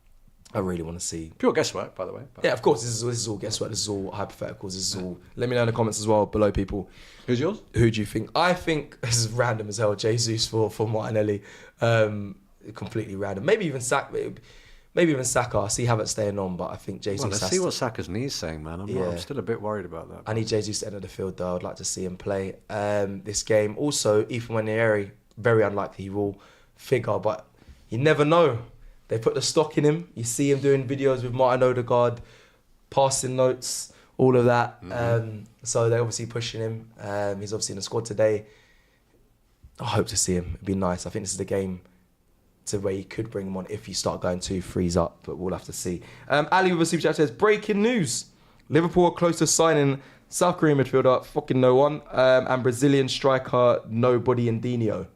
I really want to see. Pure guesswork, by the way. Yeah, of course. This is all guesswork. This is all hypotheticals. This is all. Let me know in the comments as well below, people. Who's yours? Who do you think? I think this is random as hell. Jesus for Martinelli, completely random. Maybe even Saka. I see Havertz staying on, but I think Jesus. Well, let's see what Saka's knee's saying, man. I'm still a bit worried about that. I need Jesus to enter the field though. I'd like to see him play this game. Also, Ethan Nwaneri, very unlikely he will figure, but you never know. They put the stock in him. You see him doing videos with Martin Odegaard, passing notes, all of that. Mm-hmm. So they're obviously pushing him. He's obviously in the squad today. I hope to see him. It'd be nice. I think this is the game to where you could bring him on if you start going 2-3s up, but we'll have to see. Ali with a super chat says, breaking news. Liverpool are close to signing South Korean midfielder, fucking no one, and Brazilian striker, nobody in Dino.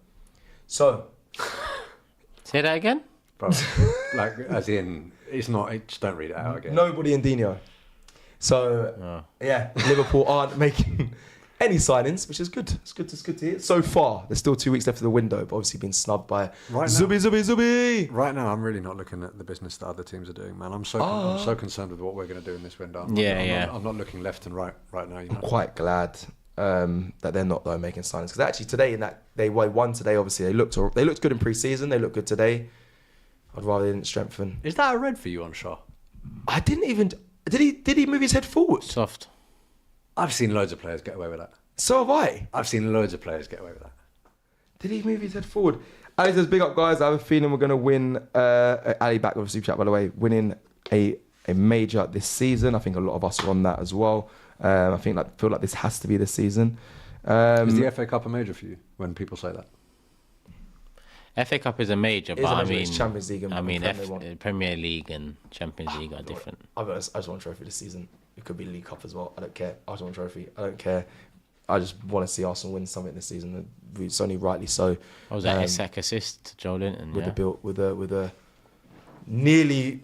So. Say that again? Bro, like, as in, it's not, just don't read it out again. Nobody in Dino. So, yeah, Liverpool aren't making any signings, which is good. It's good to hear. So far, there's still 2 weeks left of the window, but obviously been snubbed by Zubi. Right now, I'm really not looking at the business that other teams are doing, man. I'm so concerned with what we're going to do in this window. I'm not looking left and right now. You know? I'm quite glad that they're not though making signings, because actually today they won today. Obviously, they looked good in pre-season. They look good today. I'd rather they didn't strengthen. Is that a red for you on Shaw? I didn't even. Did he move his head forward? Soft. I've seen loads of players get away with that. So have I. I've seen loads of players get away with that. Did he move his head forward? Ali says, big up guys. I have a feeling we're going to win. Ali back with a super chat, by the way, winning a major this season. I think a lot of us are on that as well. I feel like this has to be this season. Is the FA Cup a major for you when people say that? FA Cup is a major, but I mean, it's Champions League and Premier League and Champions League are different. I just want a trophy this season. It could be League Cup as well. I don't care. I just want a trophy. I don't care. I just want to see Arsenal win something this season. It's only rightly so. I was that Isak assist to Joe Linton with the nearly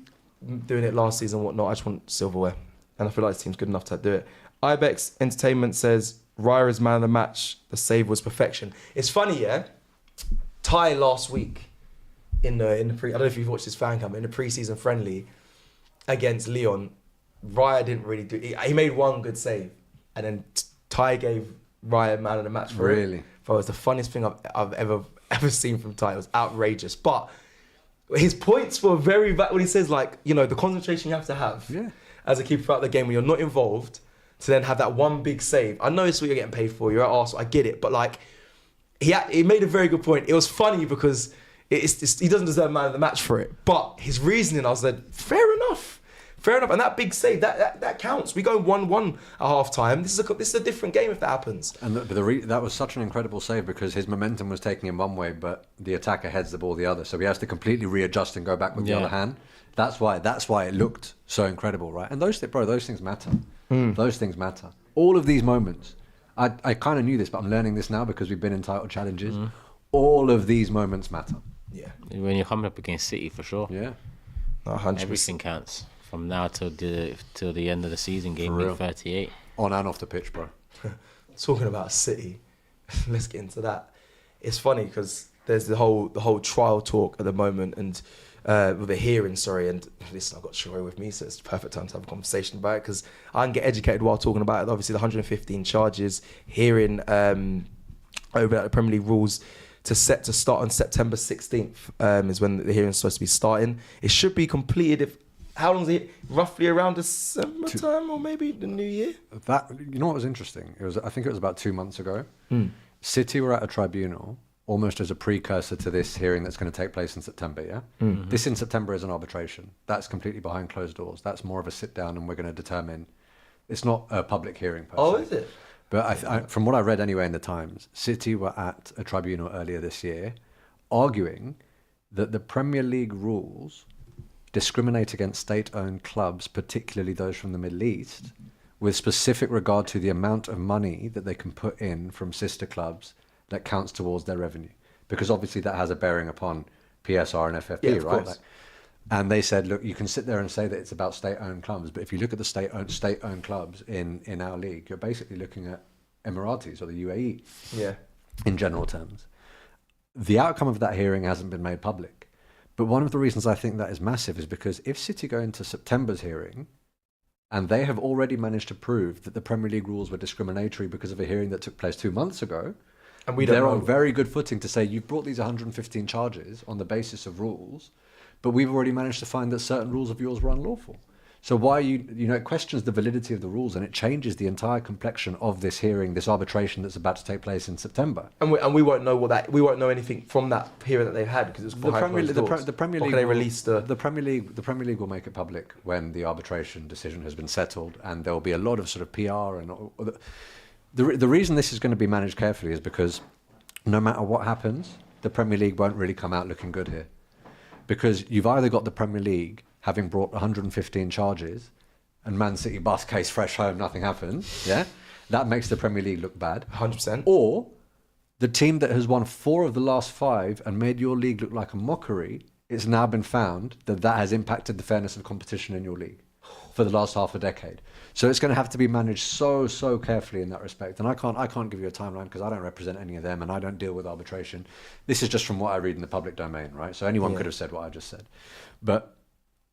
doing it last season and whatnot. I just want silverware, and I feel like this team's good enough to do it. Ibex Entertainment says Raya is man of the match. The save was perfection. It's funny, yeah. Ty last week in the pre. I don't know if you've watched his fan cam in the pre-season friendly against Leon. Raya didn't really do. He made one good save, and then Ty gave Raya man of the match for it. Really? It was the funniest thing I've ever seen from Ty. It was outrageous, but his points were very when he says like the concentration you have to have as a keeper throughout the game when you're not involved to then have that one big save. I know it's what you're getting paid for. You're at Arsenal. I get it, but like he made a very good point. It was funny because he doesn't deserve man of the match for it, but his reasoning, I was like, fair enough. And that big save, that counts. We go 1-1 at half time. This is a different game if that happens. And that was such an incredible save because his momentum was taking him one way, but the attacker heads the ball the other. So he has to completely readjust and go back with the other hand. That's why it looked so incredible, right? And those things matter. Those things matter. All of these moments, I kind of knew this, but I'm learning this now because we've been in title challenges. All of these moments matter. Yeah. When you're coming up against City, for sure. Yeah. 100%. Everything counts. From now till the end of the season, game week 38. On and off the pitch, bro. Talking about City, let's get into that. It's funny because there's the whole trial talk at the moment, and with the hearing, and listen, I've got Sheroy with me, so it's the perfect time to have a conversation about it because I can get educated while talking about it. Obviously, the 115 charges, hearing over at the Premier League rules to start on September 16th is when the hearing's supposed to be starting. It should be completed how long is it? Roughly around December time or maybe the new year? You know what was interesting? I think it was about 2 months ago. City were at a tribunal almost as a precursor to this hearing that's going to take place in September, yeah? Mm-hmm. This in September is an arbitration. That's completely behind closed doors. That's more of a sit down and we're going to determine. It's not a public hearing per se. Oh, is it? But from what I read anyway in the Times, City were at a tribunal earlier this year arguing that the Premier League rules discriminate against state-owned clubs, particularly those from the Middle East, with specific regard to the amount of money that they can put in from sister clubs that counts towards their revenue. Because obviously that has a bearing upon PSR and FFP, right? And they said, look, you can sit there and say that it's about state-owned clubs, but if you look at the state-owned clubs in our league, you're basically looking at Emiratis or the UAE, in general terms. The outcome of that hearing hasn't been made public. But one of the reasons I think that is massive is because if City go into September's hearing and they have already managed to prove that the Premier League rules were discriminatory because of a hearing that took place 2 months ago, and they're on very good footing to say you've brought these 115 charges on the basis of rules, but we've already managed to find that certain rules of yours were unlawful. So why it questions the validity of the rules and it changes the entire complexion of this hearing, this arbitration that's about to take place in September. And we won't know we won't know anything from that hearing that they've had because it's the Premier League. The Premier League will make it public when the arbitration decision has been settled, and there will be a lot of sort of PR and the reason this is going to be managed carefully is because no matter what happens, the Premier League won't really come out looking good here. because you've either got the Premier League having brought 115 charges and Man City bus case fresh home, nothing happened. Yeah, that makes the Premier League look bad. 100%. Or the team that has won 4 of the last 5 and made your league look like a mockery, it's now been found that that has impacted the fairness of competition in your league for the last half a decade. So it's going to have to be managed so carefully in that respect. And I can't give you a timeline because I don't represent any of them and I don't deal with arbitration. This is just from what I read in the public domain, right? So anyone could have said what I just said. But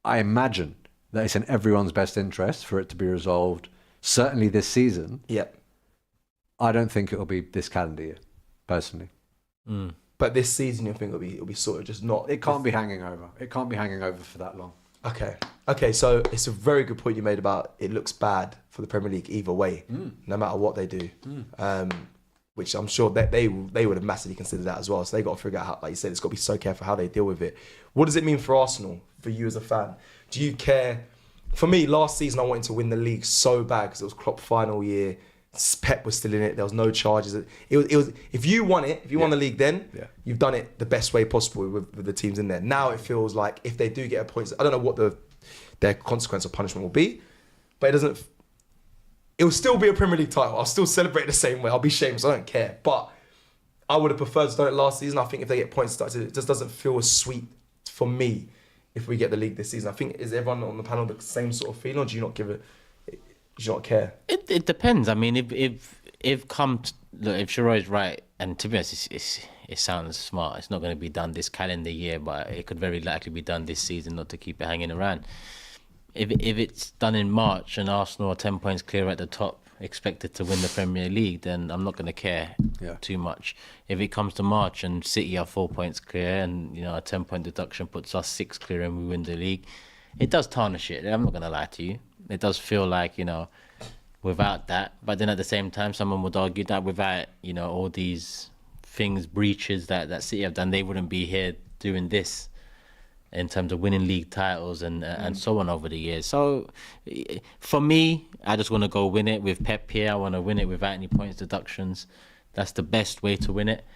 I imagine that it's in everyone's best interest for it to be resolved, certainly this season. Yep. I don't think it'll be this calendar year, personally. But this season, you think it'll be sort of just not... It can't be hanging over. It can't be hanging over for that long. Okay, so it's a very good point you made about it looks bad for the Premier League either way, no matter what they do. Which I'm sure that they would have massively considered that as well. So they got to figure out how, like you said, it's got to be so careful how they deal with it. What does it mean for Arsenal, for you as a fan? Do you care? For me, last season I wanted to win the league so bad because it was Klopp final year. Pep was still in it. There was no charges. It was if you won it, if you won the league then, you've done it the best way possible with the teams in there. Now it feels like if they do get a point, I don't know what their consequence or punishment will be, but it will still be a Premier League title. I'll still celebrate the same way. I'll be shameless. I don't care. But I would have preferred to do it last season. I think if they get points started, it just doesn't feel as sweet for me if we get the league this season. I think, is everyone on the panel the same sort of feeling, or do you not give it? Do you not care? It depends. I mean, if Sheroy's right, and to be honest, it sounds smart. It's not going to be done this calendar year, but it could very likely be done this season, not to keep it hanging around. If it's done in March and Arsenal are 10 points clear at the top, expected to win the Premier League, then I'm not going to care too much. If it comes to March and City are 4 points clear and a 10-point deduction puts us 6 clear and we win the league, it does tarnish it. I'm not going to lie to you. It does feel like, without that. But then at the same time, someone would argue that without, all these breaches that City have done, they wouldn't be here doing this in terms of winning league titles and so on over the years. So for me, I just want to go win it with Pep here. I want to win it without any points deductions. That's the best way to win it.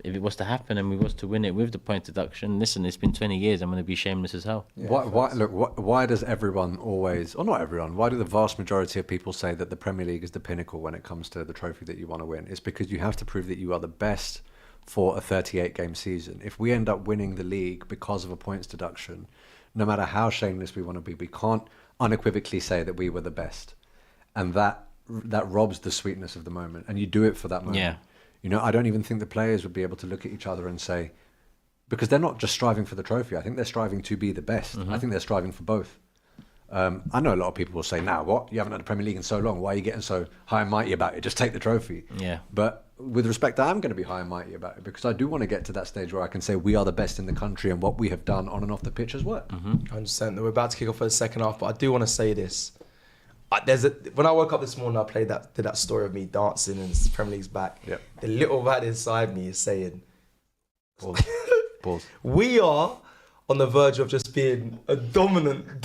If it was to happen and we was to win it with the point deduction, listen, it's been 20 years. I'm going to be shameless as hell. Yeah, why does everyone always, or not everyone, why do the vast majority of people say that the Premier League is the pinnacle when it comes to the trophy that you want to win? It's because you have to prove that you are the best for a 38-game season. If we end up winning the league because of a points deduction, no matter how shameless we want to be, we can't unequivocally say that we were the best. And that robs the sweetness of the moment. And you do it for that moment. Yeah. I don't even think the players would be able to look at each other and say, because they're not just striving for the trophy. I think they're striving to be the best. I think they're striving for both. I know a lot of people will say, now what? You haven't had the Premier League in so long. Why are you getting so high and mighty about it? Just take the trophy. Yeah. But with respect, I am going to be high and mighty about it because I do want to get to that stage where I can say we are the best in the country and what we have done on and off the pitch has worked. 100%. We're about to kick off for the second half, but I do want to say this. When I woke up this morning, I did that story of me dancing and the Premier League's back. Yep. The little lad inside me is saying, Pause. We are on the verge of just being a dominant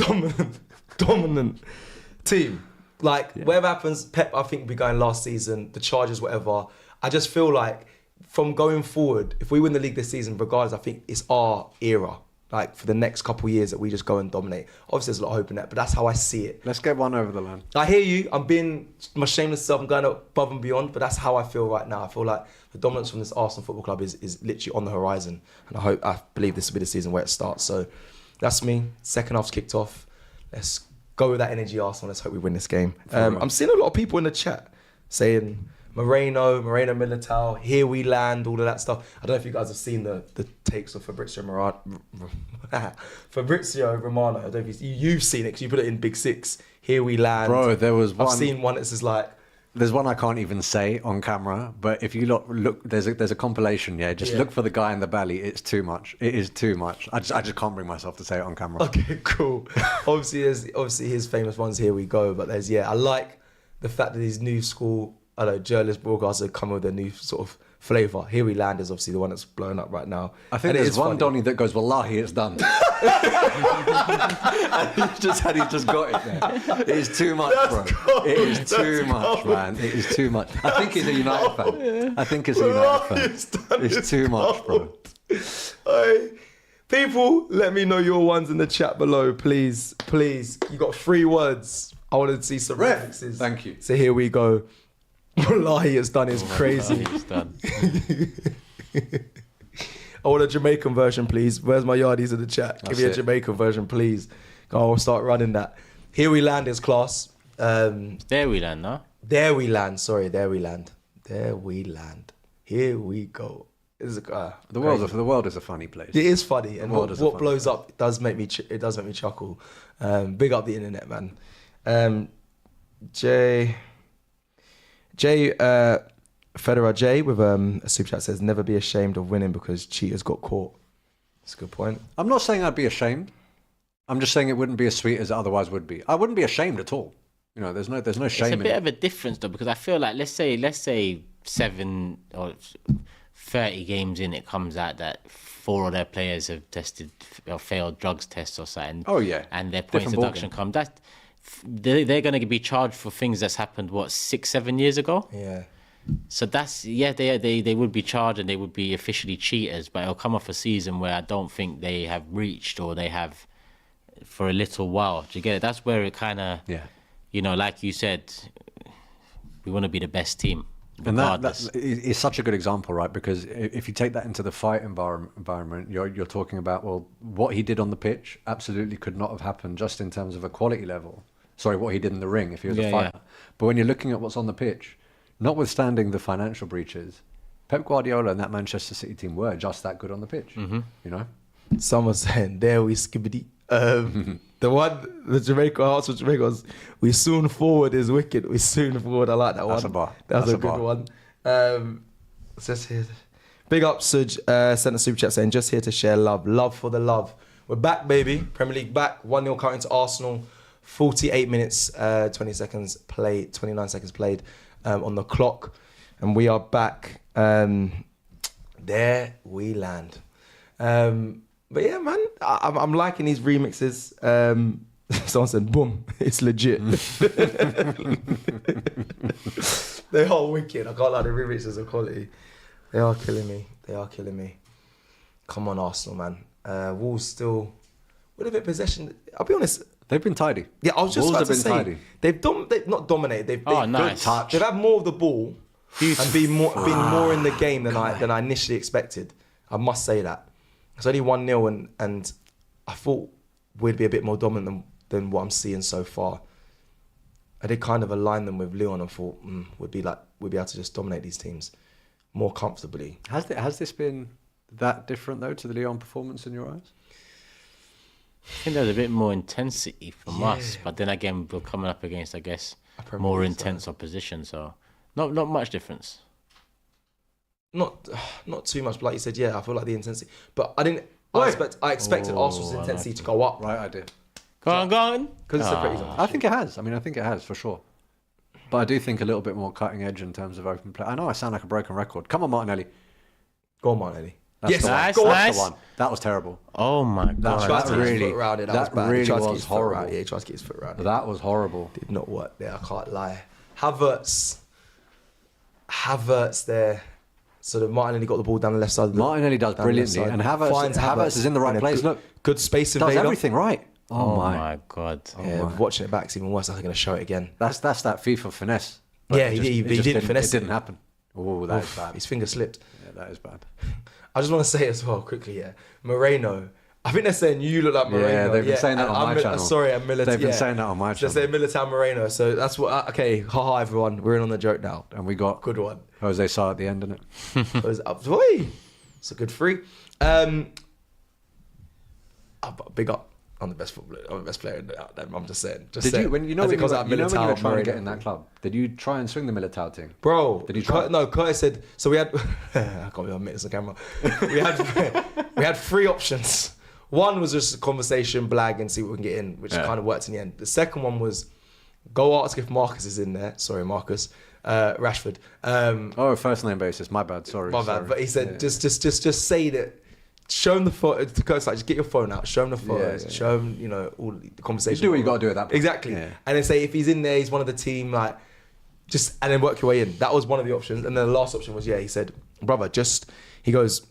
team. Whatever happens, Pep, I think, will be going last season, the Chargers, whatever. I just feel like from going forward, if we win the league this season, regardless, I think it's our era. For the next couple of years that we just go and dominate. Obviously, there's a lot of hope in that, but that's how I see it. Let's get one over the line. I hear you. I'm being my shameless self. I'm going above and beyond, but that's how I feel right now. I feel like the dominance from this Arsenal Football Club is literally on the horizon, and I believe this will be the season where it starts. So that's me. Second half's kicked off. Let's go with that energy, Arsenal. Let's hope we win this game. I'm seeing a lot of people in the chat saying Moreno Militao, here we land, all of that stuff. I don't know if you guys have seen the takes of Fabrizio Romano. I don't know if you've seen it because you put it in Big Six. Here we land. Bro, there was one. I've seen one that's just like. There's one I can't even say on camera, but if you look, there's a compilation. Yeah, just look for the guy in the belly. It's too much. It is too much. I just can't bring myself to say it on camera. Okay, cool. obviously his famous ones. Here we go. But I like the fact that these new school. Journalist broadcasters come with a new sort of flavour. Here we land is obviously the one that's blowing up right now. I think there's one Donny that goes, Wallahi, it's done. and he's just got it there. It is too much, bro. It is too much, man. It is too much. I think he's a United fan. I think it's a United fan. It's too much, bro. Hey, people, let me know your ones in the chat below, please. Please. You got 3 words. I want to see some remixes. Thank you. So here we go. Wallahi has done is crazy. He's done. I want a Jamaican version, please. Where's my yardies in the chat? Give me a Jamaican version, please. I'll start running that. Here we land is class. There we land, no? There we land. Sorry, there we land. There we land. Here we go. The world is a funny place. It is funny, and what blows place. up does make me chuckle. Big up the internet, man. Federer J with a super chat says, "Never be ashamed of winning because cheaters got caught." That's a good point. I'm not saying I'd be ashamed. I'm just saying it wouldn't be as sweet as it otherwise would be. I wouldn't be ashamed at all. You know, there's no shame. It's a bit of a difference though, because I feel like let's say 7 or 30 games in, it comes out that 4 of their players have tested or failed drugs tests or something. Oh yeah, and their points deduction come. They're going to be charged for things that's happened 6-7 years ago. Yeah. So they would be charged and they would be officially cheaters, but it'll come off a season where I don't think they have reached or they have for a little while. Do you get it? That's where it kind of, you know, like you said, we want to be the best team. And that is such a good example, right? Because if you take that into the fight environment, you're talking about, well, what he did on the pitch absolutely could not have happened just in terms of a quality level. Sorry, what he did in the ring if he was a fighter. Yeah. But when you're looking at what's on the pitch, notwithstanding the financial breaches, Pep Guardiola and that Manchester City team were just that good on the pitch. Mm-hmm. You know, someone's saying there we skibbity. The Jamaica Hearts of Jamaica was, "We soon forward is wicked. We soon forward." I like that one. That's a bar. That's a good one. Just here. Big up, Suj. Sent a super chat saying, "Just here to share love for the love." We're back, baby. Premier League back. 1-0 current to Arsenal. 48 minutes, 29 seconds played on the clock, and we are back. There we land. But yeah, man, I'm liking these remixes. Someone said, "Boom, it's legit." They are wicked. I can't lie, the remixes are quality. They are killing me. Come on, Arsenal, man. Wolves still with a bit of possession. I'll be honest. They've been tidy. Yeah, I was just about to say, tidy. They've not dominated. They've nice. touch. They've had more of the ball and been more in the game than I initially expected. I must say that. It's only 1-0 and I thought we'd be a bit more dominant than what I'm seeing so far. I did kind of align them with Lyon and thought we'd be able to just dominate these teams more comfortably. Has this been that different though to the Lyon performance in your eyes? I think there's a bit more intensity from us, but then again, we're coming up against, I guess, more intense opposition. So, not much difference. Not too much, but like you said, I feel like the intensity. But I didn't. I expected Arsenal's intensity to go up. Right, I did. Go on. Because it's a pretty. I think it has. I mean, I think it has for sure. But I do think a little bit more cutting edge in terms of open play. I know I sound like a broken record. Come on, Martinelli. Go on, Martinelli. That's nice. The one. That was terrible. Oh my god! That really was bad. Really was horrible. Yeah, he tried to get his foot around. That was horrible. Did not work there. I can't lie. Havertz there. So that Martinelli got the ball down the left side. Martinelli does brilliantly, and Havertz is in the right place. Look, good space invader. Does everything right. Oh my god! Watching it back, it's even worse. I think I'm going to show it again. That's that FIFA finesse. Yeah, he didn't finesse. It didn't happen. Oh, that is bad. His finger slipped. Yeah, that is bad. I just want to say as well quickly, Moreno. I think they're saying you look like Moreno. Yeah, they've been saying that on my channel. Sorry, I'm Militao. They've been saying that on my channel. They're saying Militao Moreno. So that's what. Okay, haha, everyone. We're in on the joke now. And we got good one. Jose Sarr at the end, didn't it? It was up. It's a good free. Big up. I'm the best footballer. I'm the best player. I'm just saying. When you were trying to get in that club, did you try and swing the Militao thing? Bro, did you try? No, Curtis said. So we had. I can't admit this on camera. We had 3 options. One was just a conversation, blag, and see what we can get in, which kind of worked in the end. The second one was go ask if Marcus is in there. Sorry, Marcus. Rashford. First name basis. My bad. Sorry. My bad. But he said just say that. Show him the photo. To Curtis, like, just get your phone out. Show him the photos. Yeah. Show him, all the conversation. You do what you got to do at that point. Exactly. Yeah. And then say if he's in there, he's one of the team. Like, and then work your way in. That was one of the options. And then the last option was he said, brother, he goes,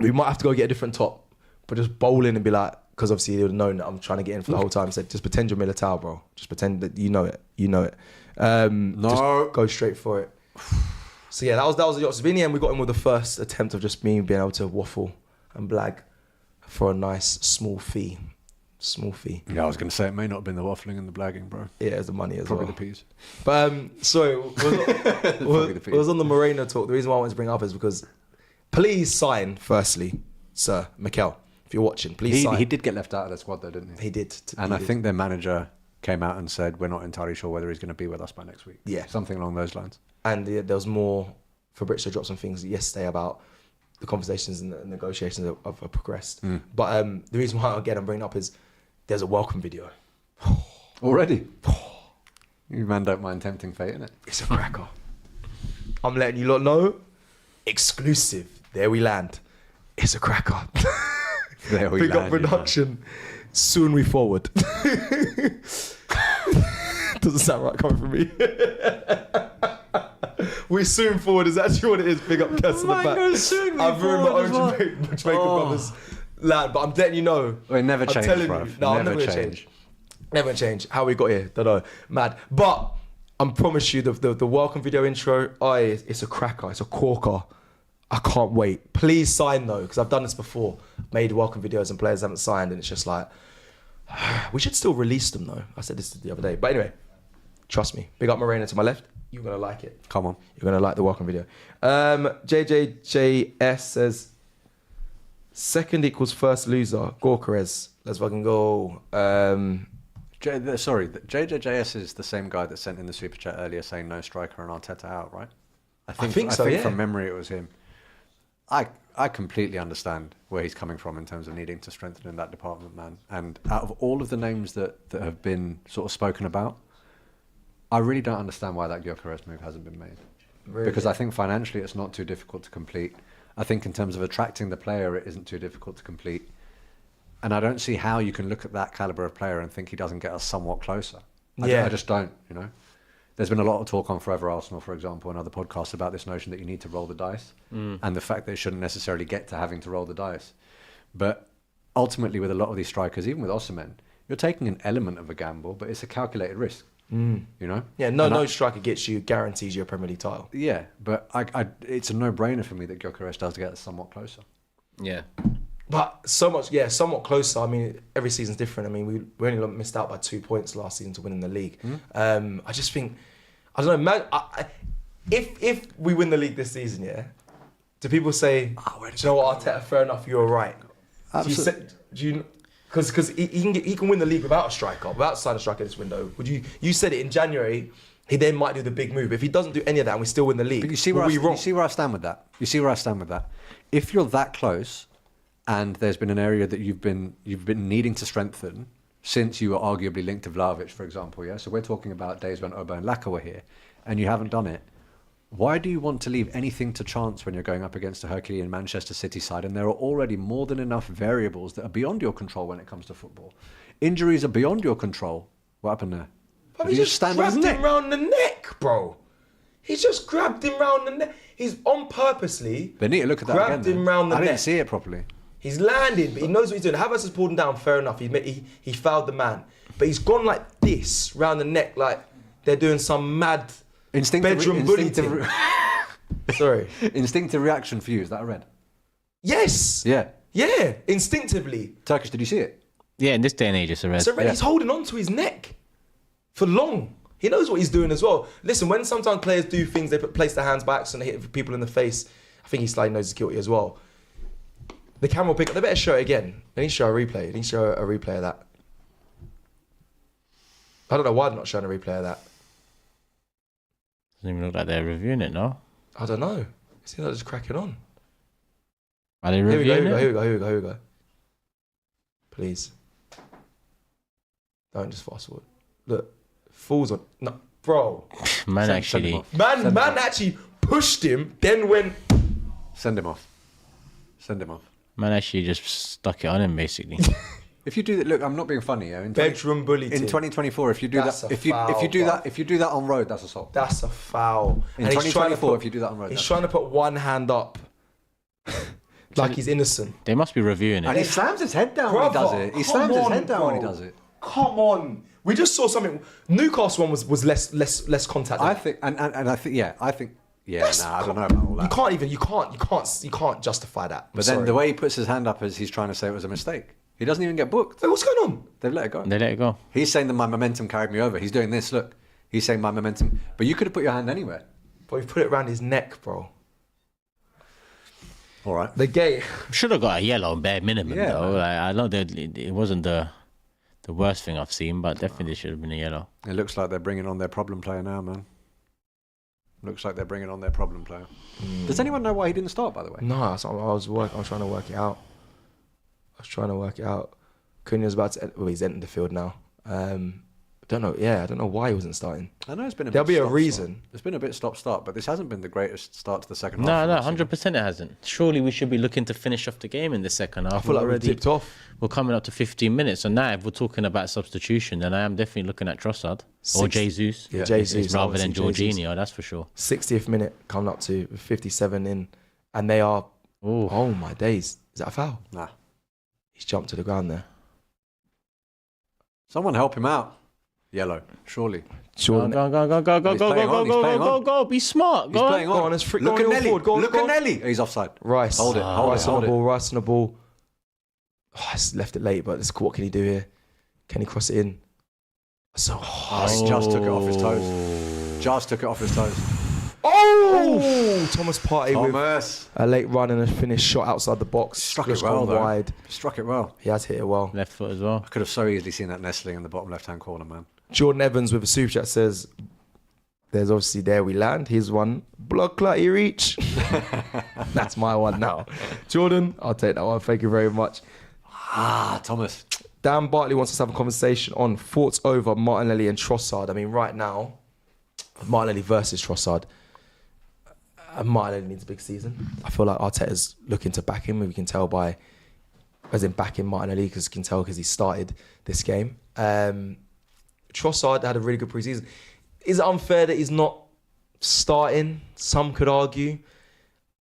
we might have to go get a different top, but just bowl in and be like, because obviously he would have known that I'm trying to get in for the whole time. He said, just pretend you're Militao, bro. Just pretend that you know it. No. Just go straight for it. So yeah, that was the yachts. In the end, we got in with the first attempt of just me being able to waffle and blag for a nice small fee. Yeah, I was going to say it may not have been the waffling and the blagging, bro. Yeah, it's the money as Probably well. the peas. But sorry, it was on the Moreno talk. The reason why I wanted to bring it up is because please sign, firstly, Sir Mikel, if you're watching, please sign. He did get left out of the squad though, didn't he? He did. And I think their manager came out and said, we're not entirely sure whether he's going to be with us by next week. Yeah. Something along those lines. And there was more, Fabrizio dropped some things yesterday about the conversations and the negotiations have progressed. But the reason why, again, I'm bringing it up is there's a welcome video. Already? You man don't mind tempting fate, innit? It's a cracker. I'm letting you lot know. Exclusive. There we land. It's a cracker. There we Big land. up production. Soon we forward. Doesn't sound right coming from me. We soon forward is actually what it is. Big up Kess on the back. I've ruined my own Jamaican brothers land, but I'm letting you know. It never changed, bro. No, I'm never going to change. Never going to change. How we got here, don't know. Mad. But I promise you, the welcome video intro, it's a cracker. It's a corker. I can't wait. Please sign though, because I've done this before. Made welcome videos and players haven't signed, and it's just like, we should still release them though. I said this the other day. But anyway, trust me. Big up Moreno to my left. You're going to like it. Come on. You're going to like the welcome video. JJJS says, second equals first loser. Gorkarez. Let's fucking go. Sorry, JJJS is the same guy that sent in the super chat earlier saying no striker and Arteta out, right? I think from memory it was him. I completely understand where he's coming from in terms of needing to strengthen in that department, man. And out of all of the names that have been sort of spoken about, I really don't understand why that Gyökeres move hasn't been made. Really? Because I think financially it's not too difficult to complete. I think in terms of attracting the player, it isn't too difficult to complete. And I don't see how you can look at that caliber of player and think he doesn't get us somewhat closer. I just don't, you know. There's been a lot of talk on Forever Arsenal, for example, and other podcasts about this notion that you need to roll the dice and the fact that it shouldn't necessarily get to having to roll the dice. But ultimately, with a lot of these strikers, even with Osimhen, you're taking an element of a gamble, but it's a calculated risk. You know? Yeah, no striker gets you, guarantees you a Premier League title. Yeah, but it's a no-brainer for me that Gyökeres does get us somewhat closer. Yeah. But somewhat closer. I mean, every season's different. I mean, we only missed out by 2 points last season to win in the league. I just think, I don't know, man. If we win the league this season, yeah, do people say, do you know what, Arteta, fair enough, you're right? Absolutely. Because he can win the league without a striker, without signing a striker this window. You said it in January. He then might do the big move. If he doesn't do any of that and we still win the league, but you see where I stand with that. If you're that close, and there's been an area that you've been needing to strengthen since you were arguably linked to Vlahovic, for example, yeah? So we're talking about days when Oba and Laka were here, and you haven't done it. Why do you want to leave anything to chance when you're going up against a Herculean Manchester City side? And there are already more than enough variables that are beyond your control when it comes to football. Injuries are beyond your control. What happened there? But he just grabbed him round the neck, bro. He just grabbed him round the neck. He's on purposely. They need to look at that again. Grabbed him round the neck. I didn't see it properly. He's landing, but he knows what he's doing. Havertz has pulled him down, fair enough. He fouled the man. But he's gone like this, round the neck, like they're doing some mad bedroom bully thing. Sorry. Instinctive reaction for you, is that a red? Yes. Yeah. Yeah, instinctively. Turkish, did you see it? Yeah, in this day and age, it's a red. It's a red. Yeah. He's holding on to his neck for long. He knows what he's doing as well. Listen, when sometimes players do things, they place their hands by accident and hit people in the face, I think he slightly knows he's guilty as well. The camera will pick up. They better show it again. They need to show a replay. They need to show a replay of that. I don't know why they're not showing a replay of that. Doesn't even look like they're reviewing it, no? I don't know. It seems like they're just cracking on. Are they reviewing it? Here we go. Please. Don't just fast forward. Look. Falls on. No, bro. Man actually pushed him, then went. Send him off. Man actually just stuck it on him, basically. If you do that, look, I'm not being funny. Yeah? Bedroom bully. In 2024, if you do that, if you do that on road, that's assault. That's a foul. In 2024, if you do that on road, he's trying to put one hand up. like he's innocent. They must be reviewing And it. he slams his head down when he does it. He slams his head down when he does it. Come on. We just saw something. Newcastle one was less contact. I think, and I think, I don't know about all that. You can't justify that. But then the way he puts his hand up is he's trying to say it was a mistake. He doesn't even get booked. Wait, what's going on? They've let it go. They let it go. He's saying that my momentum carried me over. He's doing this, look. He's saying my momentum. But you could have put your hand anywhere. But we put it around his neck, bro. All right. The gate. Should have got a yellow bare minimum Yeah, though. man. Like, I know that it wasn't the worst thing I've seen, but definitely should have been a yellow. It looks like they're bringing on their problem player now, man. Looks like they're bringing on their problem player. Does anyone know why he didn't start, by the way? No, I was trying to work it out. Cunha's about to. He's entered the field now. I don't know why he wasn't starting. I know it's been There'll be a reason. It's been a bit stop-start, but this hasn't been the greatest start to the second No, half. 100% it hasn't. Surely we should be looking to finish off the game in the second half. I feel like we tipped off. We're coming up to 15 minutes, and now if we're talking about substitution, then I am definitely looking at Trossard or Jesus. Yeah, Jesus rather than obviously Jesus. Jorginho, that's for sure. 60th minute, coming up to 57 in, and they are. Ooh. Oh my days! Is that a foul? Nah. He's jumped to the ground there. Someone help him out. Yellow, surely. Jordan, Go. He's playing on. Go. Be smart. He's Go playing Go on. on, let's freak- Look go at on, Nelly. forward, go on, Look go at on. Nelly. He's offside. Rice. Hold it. Rice on Hold the it. ball. Rice on the ball. Oh, it's left it late, but what can he do here? Can he cross it in? So He just took it off his toes. Just took it off his toes. Oh! Thomas Partey with Thomas. a late run and a finished shot outside the box. Struck it Just well, gone though. wide. Struck it well. He has hit it well. left foot as well. I could have so easily seen that nestling in the bottom left-hand corner, man. Jordan Evans with a super chat says, there's obviously there we land. Here's one. Blood clotty reach. That's my one now. Jordan, I'll take that one. Thank you very much. Thomas. Dan Bartley wants us to have a conversation on thoughts over Martinelli and Trossard. I mean, right now, Martinelli versus Trossard. Martinelli needs a big season. I feel like Arteta's looking to back him. We can tell by, as in backing Martinelli, because you can tell because he started this game. Trossard had a really good preseason. Is it unfair that he's not starting? Some could argue.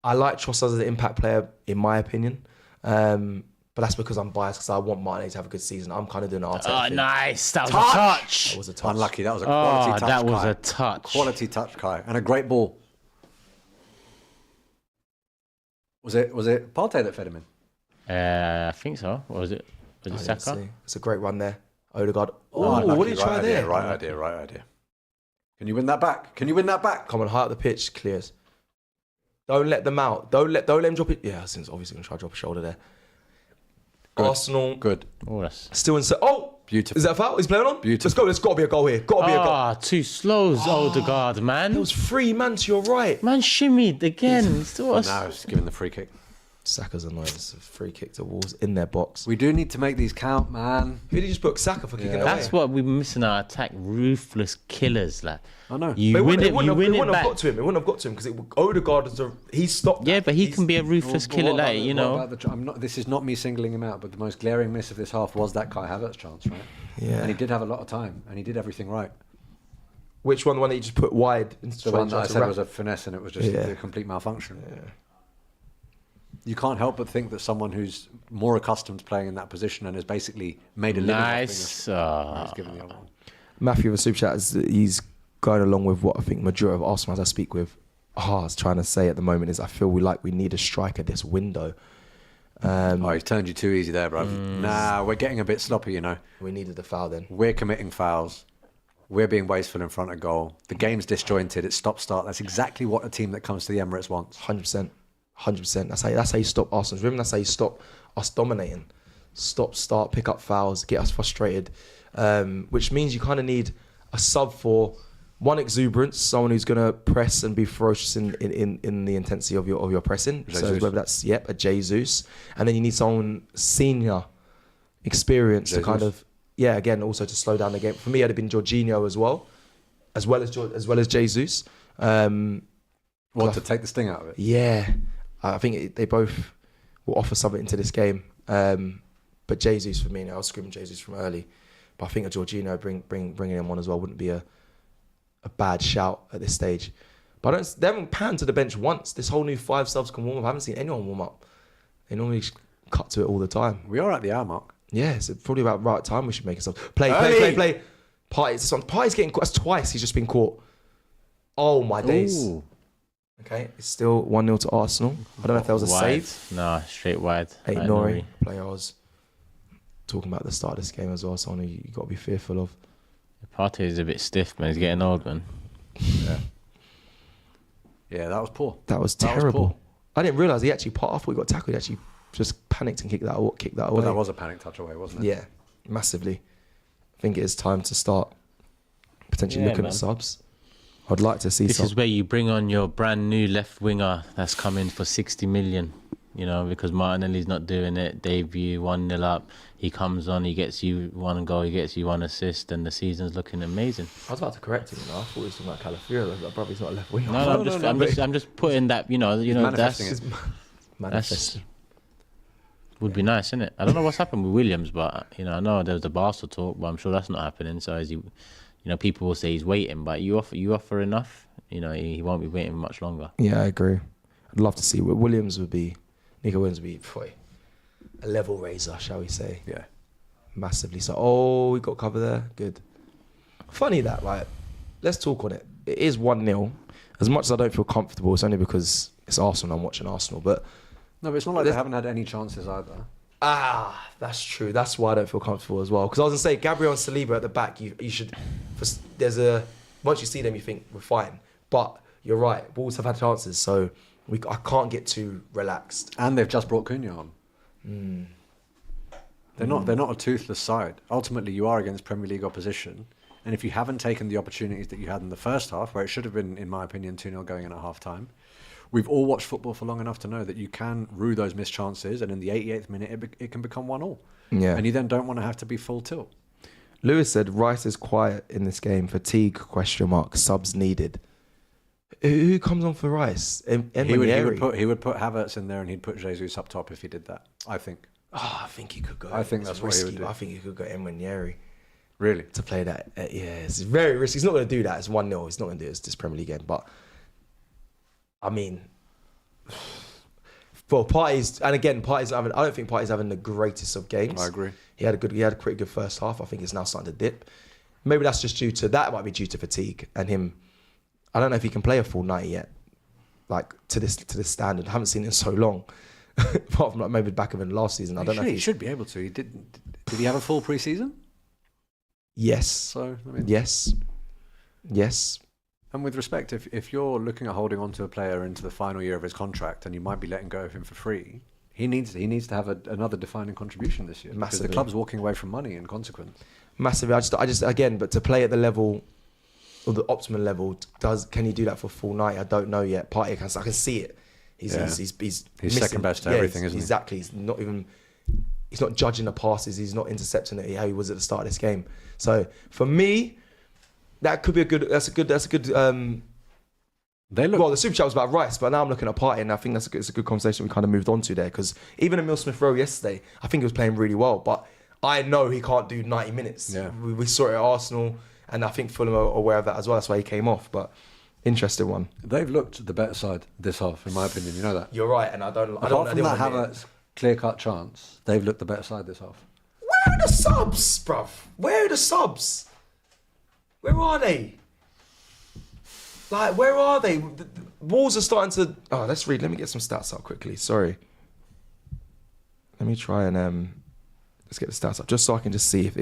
I like Trossard as an impact player, in my opinion. But that's because I'm biased because I want Martinelli to have a good season. I'm kind of doing an Arteta thing. Nice. That was a touch. That was a touch. Unlucky. That was a quality touch. That was Kai. a touch. Quality touch, Kai. And a great ball. Was it Partey that fed him in? I think so. What was it? Was it I didn't Saka? see. It's a great run there. Odegaard. Oh, Oh, what did he try there? Right idea. Can you win that back? Come on, high up the pitch, clears. Don't let them out. Don't let him drop it. Yeah, since obviously going to try to drop a shoulder there. Good. Arsenal. Good. Oh, that's... Still in. Oh! Beautiful. Is that a foul? He's playing on? Beautiful. Let's go. There's got to be a goal here. Got to be a goal. Too slows, Odegaard, man. There was three man to your right. Man shimmied again. Now it's giving the free kick. Saka's annoying. It's a free kick to Wolves in their box. We do need to make these count, man. Who did you just book? Saka for kicking away? That's what we're missing our attack. Ruthless killers, like. I know. You win it, It wouldn't back. have got to him. It wouldn't have got to him because Odegaard is he stopped. Yeah, that. but he can be a ruthless But killer, what about like, the- you what know. about this is not me singling him out, but the most glaring miss of this half was that Kai Havertz chance, right? Yeah. And he did have a lot of time, and he did everything right. Which one? The one that you just put wide? The one that I said was a finesse, and it was just a complete malfunction. Yeah. You can't help but think that someone who's more accustomed to playing in that position and has basically made a living Nice. off being a- he's given the other one. Matthew with a super chat he's going along with what I think majority of Arsenal as I speak with is trying to say at the moment is I feel we need a striker this window. He's turned you too easy there, bro. Nah, we're getting a bit sloppy, you know. We needed the foul then. We're committing fouls. We're being wasteful in front of goal. The game's disjointed. It's stop-start. That's exactly what a team that comes to the Emirates wants. 100%. That's how you stop Arsenal's rhythm. That's how you stop us dominating. Stop, start, pick up fouls, get us frustrated. Which means you kind of need a sub for one exuberance, someone who's going to press and be ferocious in the intensity of your pressing. Jesus. So whether that's a Jesus, and then you need someone senior, experience to kind of again also to slow down the game. For me, it'd have been Jorginho as well as Jesus. To take the sting out of it? Yeah, I think they both will offer something into this game. But Jesus for me, I was screaming Jesus from early. But I think a Jorginho bringing him on as well wouldn't be a bad shout at this stage. But they haven't panned to the bench once. This whole new 5 subs can warm up. I haven't seen anyone warm up. They normally just cut to it all the time. We are at the hour mark. Yeah, it's probably about right time we should make it stop. Play. Partey's getting caught. That's twice he's just been caught. Oh my days. Ooh. Okay, it's still 1-0 to Arsenal. I don't know if that was a save. No, straight wide. Hey, Nori, player I was talking about at the start of this game as well, someone you got to be fearful of. Partey is a bit stiff, man. He's getting old, man. Yeah, that was poor. That was terrible. I didn't realise he actually after we got tackled, he actually just panicked and kicked that away. Well, that was a panic touch away, wasn't it? Yeah, massively. I think it is time to start potentially looking at subs. I'd like to see This is where you bring on your brand new left winger that's coming for 60 million, you know, because Martinelli's not doing it. Debut 1-0 up. He comes on, he gets you 1 goal, he gets you 1 assist, and the season's looking amazing. I was about to correct him, you know. I thought he was talking about Calafiori. Like, probably not a left winger. No, I'm just putting that, you know, Manifesting that's would be nice, isn't it? I don't know what's happened with Williams, but you know, I know there was the Barca talk, but I'm sure that's not happening. So as you know, people will say he's waiting, but you offer enough, you know, he won't be waiting much longer. Yeah, I agree. I'd love to see what Nico Williams would be a level raiser, shall we say? Yeah, massively. So, we got cover there. Good. Funny that, like, let's talk on it. It is 1-0. As much as I don't feel comfortable, it's only because it's Arsenal. I'm watching Arsenal, but it's not like they haven't had any chances either. That's true. That's why I don't feel comfortable as well. Because I was gonna say Gabriel and Saliba at the back. You should. Once you see them, you think we're fine. But you're right. Wolves have had chances, so I can't get too relaxed. And they've just brought Cunha on. They're not a toothless side. Ultimately, you are against Premier League opposition, and if you haven't taken the opportunities that you had in the first half, where it should have been, in my opinion, 2-0 going in at half time. We've all watched football for long enough to know that you can rue those missed chances, and in the 88th minute, it can become 1-1. Yeah. And you then don't want to have to be full tilt. Lewis said, Rice is quiet in this game. Fatigue, ? Subs needed. Who comes on for Rice? He would put Havertz in there, and he'd put Jesus up top if he did that, I think. I think he could go. I think that's risky, what he would do. I think he could go Emery. Really? To play that. It's very risky. He's not going to do that. It's 1-0. He's not going to do this Premier League game. But I mean, well, Partey's, I don't think Partey's having the greatest of games. I agree. He had a pretty good first half. I think it's now starting to dip. Maybe that's just might be due to fatigue and him. I don't know if he can play a full 90 yet, like to this standard. I haven't seen it in so long, apart from like maybe back of him last season. I don't know. He should be able to. Did he have a full pre-season? Yes. So I mean, yes. And with respect, if you're looking at holding on to a player into the final year of his contract and you might be letting go of him for free, he needs to have another defining contribution this year. Massively. Because the club's walking away from money in consequence. Massively. I just again, but to play at the level or the optimal level, can you do that for full 90? I don't know yet. Partey, I can see it. He's second best to everything, isn't he? Exactly. He's not judging the passes. He's not intercepting it how he was at the start of this game. So for me, that could be That's a good. The Super Chat was about Rice, but now I'm looking at Partey, and I think it's a good conversation we kind of moved on to there, because even Emile Smith-Rowe yesterday, I think he was playing really well, but I know he can't do 90 minutes. Yeah. We saw it at Arsenal, and I think Fulham are aware of that as well. That's why he came off. But interesting one. They've looked the better side this half, in my opinion. You know that. You're right, and apart from that Havertz clear-cut chance, they've looked the better side this half. Where are the subs, bruv? Where are the subs? Where are they? Like, where are they? The Wolves are starting to... Oh, let's read. Let me get some stats up quickly. Sorry. Let me try and... let's get the stats up, just so I can just see if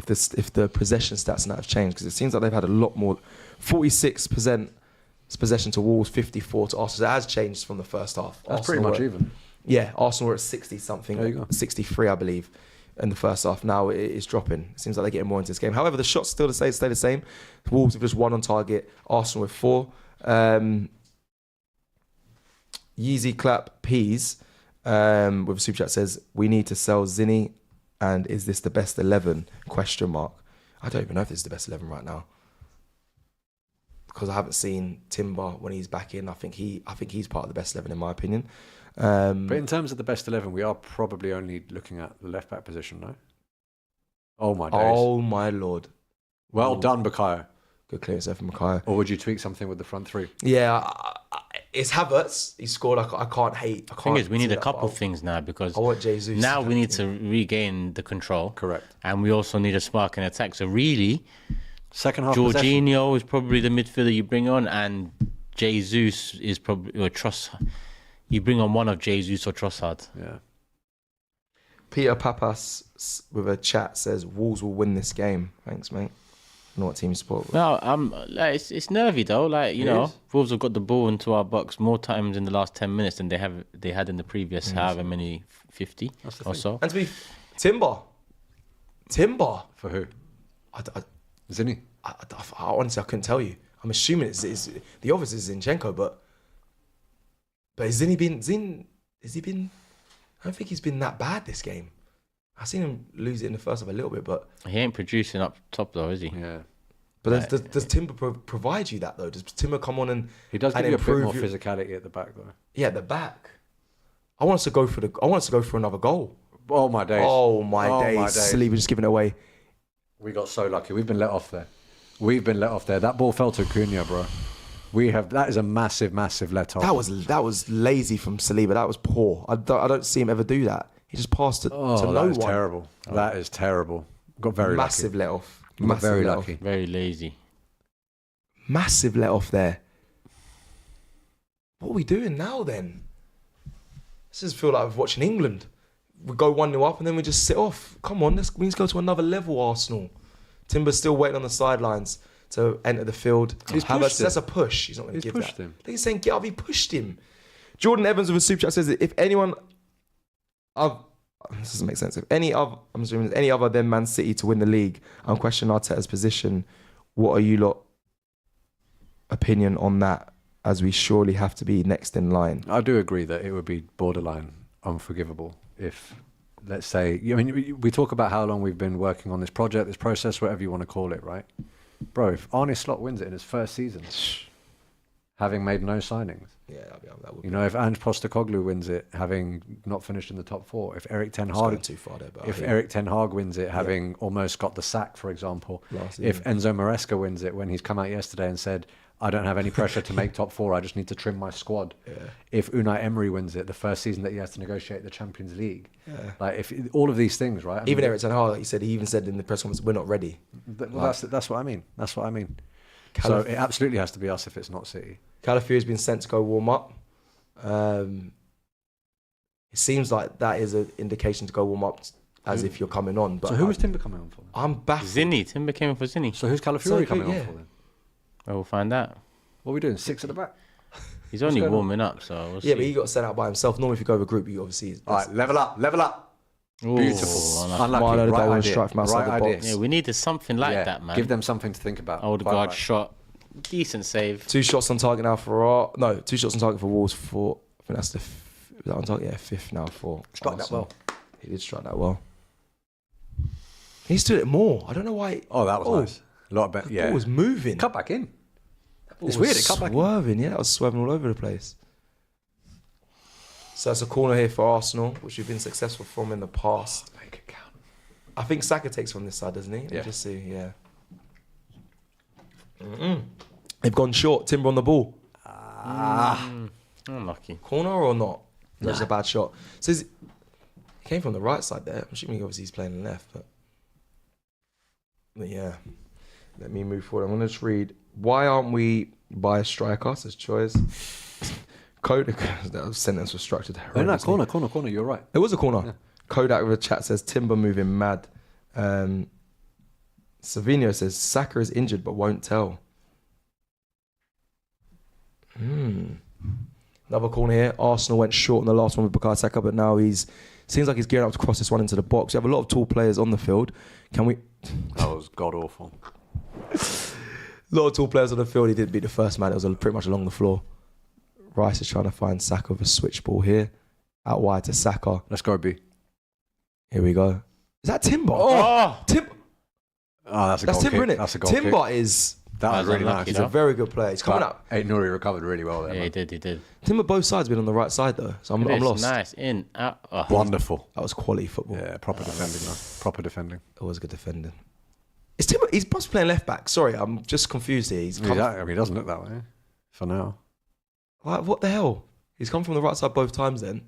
the possession stats now have changed, because it seems like they've had a lot more... 46% possession to Wolves, 54 to Arsenal. So it has changed from the first half. That's pretty much even. Yeah, Arsenal were at 60-something. There you go. 63, I believe, in the first half. Now it is dropping. It seems like they're getting more into this game. However, the shots still stay the same. Wolves have just 1 on target. Arsenal with 4. Yeezy Clap Peas with a super chat says, we need to sell Zinni, and is this the best 11? ? I don't even know if this is the best 11 right now, because I haven't seen Timber when he's back in. I think he's part of the best 11 in my opinion. But in terms of the best 11, we are probably only looking at the left back position, no? Oh my days! Oh my lord! Well done, Bukayo. Good clearance there from Bukayo. Or would you tweak something with the front three? Yeah, It's Havertz. He scored. I can't hate. The thing is, we need a couple of things now because I want Jesus. now we need to regain the control. Correct. And we also need a spark in attack. So really, second half possession. Jorginho is probably the midfielder you bring on, and Jesus is probably you bring on one of Jesus or Trossard. Yeah. Peter Papas with a chat says Wolves will win this game. Thanks, mate. I know what team you support. No, it's nervy though. Like you know, Wolves have got the ball into our box more times in the last 10 minutes than they had in the previous however many 50 or so. And to be Timber For who? Zinni. I honestly I couldn't tell you. I'm assuming it's the obvious is Zinchenko, but has Zinni been? Has he been? I don't think he's been that bad this game. I've seen him lose it in the first half a little bit, but He ain't producing up top though, is he? Yeah. but does Timber provide you that though? Does Timber come on and He does give and you a bit improve more your- physicality at the back, though. yeah, at the back? I want us to go for another goal. Oh, my days. Oh my days. Saliba just giving it away. We got so lucky. We've been let off there. That ball fell to Cunha, bro. That is a massive, massive let off. That was lazy from Saliba. That was poor. I don't see him ever do that. He just passed to no that is one. terrible. That is terrible. Got very Massive lucky. let off. Got Massive very let lucky. off. Very lazy. Massive let off there. What are we doing now then? This just feel like we're watching England. We go 1-0 up and then we just sit off. Come on, we need to go to another level, Arsenal. Timber's still waiting on the sidelines to enter the field. He's Havertz, pushed him. that's a push. He's not going to He's give pushed that. him. He's saying, get up, he pushed him. Jordan Evans with a super chat says that if anyone... this doesn't make sense. If any other than Man City to win the league, I'm questioning Arteta's position. What are you lot opinion on that? As we surely have to be next in line. I do agree that it would be borderline unforgivable if, let's say, I mean, we talk about how long we've been working on this project, this process, whatever you want to call it, right? Bro, if Arne Slot wins it in his first season, having made no signings. Yeah, that would You know, if Ange Postecoglou wins it, having not finished in the top 4, if Eric Ten going Hag, too far there, but Eric Ten Hag wins it, having almost got the sack, for example, Last if season. Enzo Maresca wins it when he's come out yesterday and said, I don't have any pressure to make top 4, I just need to trim my squad. Yeah. If Unai Emery wins it, the first season that he has to negotiate the Champions League, Yeah. like if all of these things, right? Even Eric Ten Hag, he even said in the press conference, we're not ready. That's what I mean. That's what I mean. So Calif- it absolutely has to be us if it's not City. Calafiori's been sent to go warm up. It seems like that is an indication to go warm up as if you're coming on. But So who was Timber coming on for? I'm back. Timber came in for Zinni. So who's Calafiori So, coming yeah. on for then? Well, we'll find out. What are we doing? 6 at the back? He's only going on? warming up, so we'll Yeah, see. but he got sent out by himself. Normally, if you go with a group, you obviously. All right, level up. Ooh, Beautiful. unlucky. Unlucky. Marlon Right Odegaard idea. strike from outside Right the idea. box. Yeah, we needed something like that, man. Give them something to think about. Odegaard Right. shot, decent save. 2 shots on target now for 2 shots on target for Wolves. For I think that's the is that on target. Yeah, 5th now for. Struck that Arsenal. well. He did strike that well. He needs to do it more. I don't know why. Oh, that was nice. A lot better. The Yeah. ball was moving. Cut back in. Ball It's was weird, it cut back in. swerving. Yeah, that was swerving all over the place. So that's a corner here for Arsenal, which we've been successful from in the past. Make it count. I think Saka takes from this side, doesn't he? Let me Yeah. just see. Yeah. They've gone short. Timber on the ball. Unlucky. Corner or not? That was a bad shot. So he came from the right side there. I'm assuming obviously he's playing left, but yeah. Let me move forward. I'm going to just read. Why aren't we by a striker? Says Choice. Kodak. That sentence was structured. Oh, no, horrendously. corner. You're right. It was a corner. Kodak with a chat says Timber moving mad. Savino says Saka is injured but won't tell. Another corner here. Arsenal went short on the last one with Bukayo Saka, but now seems like he's gearing up to cross this one into the box. We have a lot of tall players on the field. Can we? That was god awful. A lot of tall players on the field. He didn't beat the first man. It was pretty much along the floor. Rice is trying to find Saka with a switch ball here. Out wide to Saka. Let's go, B. Here we go. Is that Timber? Oh! Timber. Oh, that's a That's goal Timber, kick. isn't it? That's a goal Timber kick. is. That was That's really unlucky, nice. He's though. a very good player. He's coming up. Nuri recovered really well there. Yeah, man. he did. Timber both sides been on the right side though, so I'm lost. Nice, in, out. Oh. Wonderful. That was quality football. Yeah, proper defending, man. Proper defending. It was good defending. Is Timber? He's possibly playing left back. Sorry, I'm just confused here. He doesn't look that way for now. Like, what the hell? He's come from the right side both times then.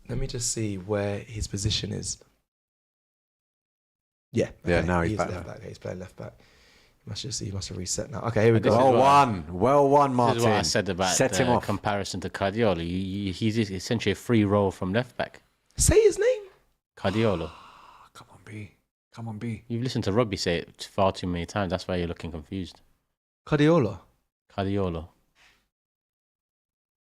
Let me just see where his position is. Yeah. Okay. Yeah, now he's back. left back. He's playing left back. He must have reset now. Okay, here we go. Well won, Martin. This is what I said about Set him off. comparison to Guardiola. He's essentially a free role from left back. Say his name. Guardiola. Come on, B. You've listened to Robbie say it far too many times. That's why you're looking confused. Guardiola.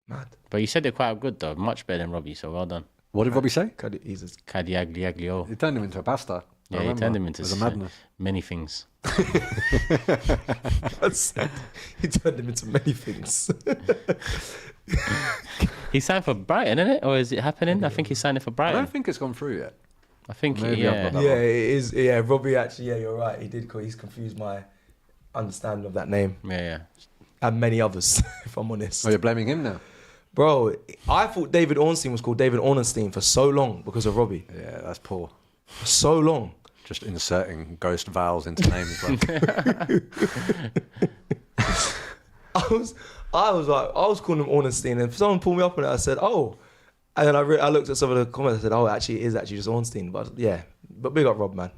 Mad. But you said it quite good though. Much better than Robbie. So well done. What did Robbie say? Cadiaglio. He turned him into a pasta. Yeah, he turned him into it was a madness. Many things. He turned him into many things. He signed for Brighton, isn't it? Or is it happening? I think he's signing for I Brighton. don't think it's gone through yet. I think, Maybe I've yeah. got that Yeah, wrong. it is. Yeah, Robbie actually. Yeah, you're right. He did. He's confused my understanding of that name Yeah. and many others. If I'm honest, Oh, you're blaming him now? bro. I thought David Ornstein was called David Ornstein for so long because of Robbie. Yeah, that's poor. For so long. Just inserting ghost vowels into names. I was calling him Ornstein, and someone pulled me up on it. I said, oh. And then I looked at some of the comments. I said, oh, actually, it is actually just Ornstein. But yeah, but big up Rob, man.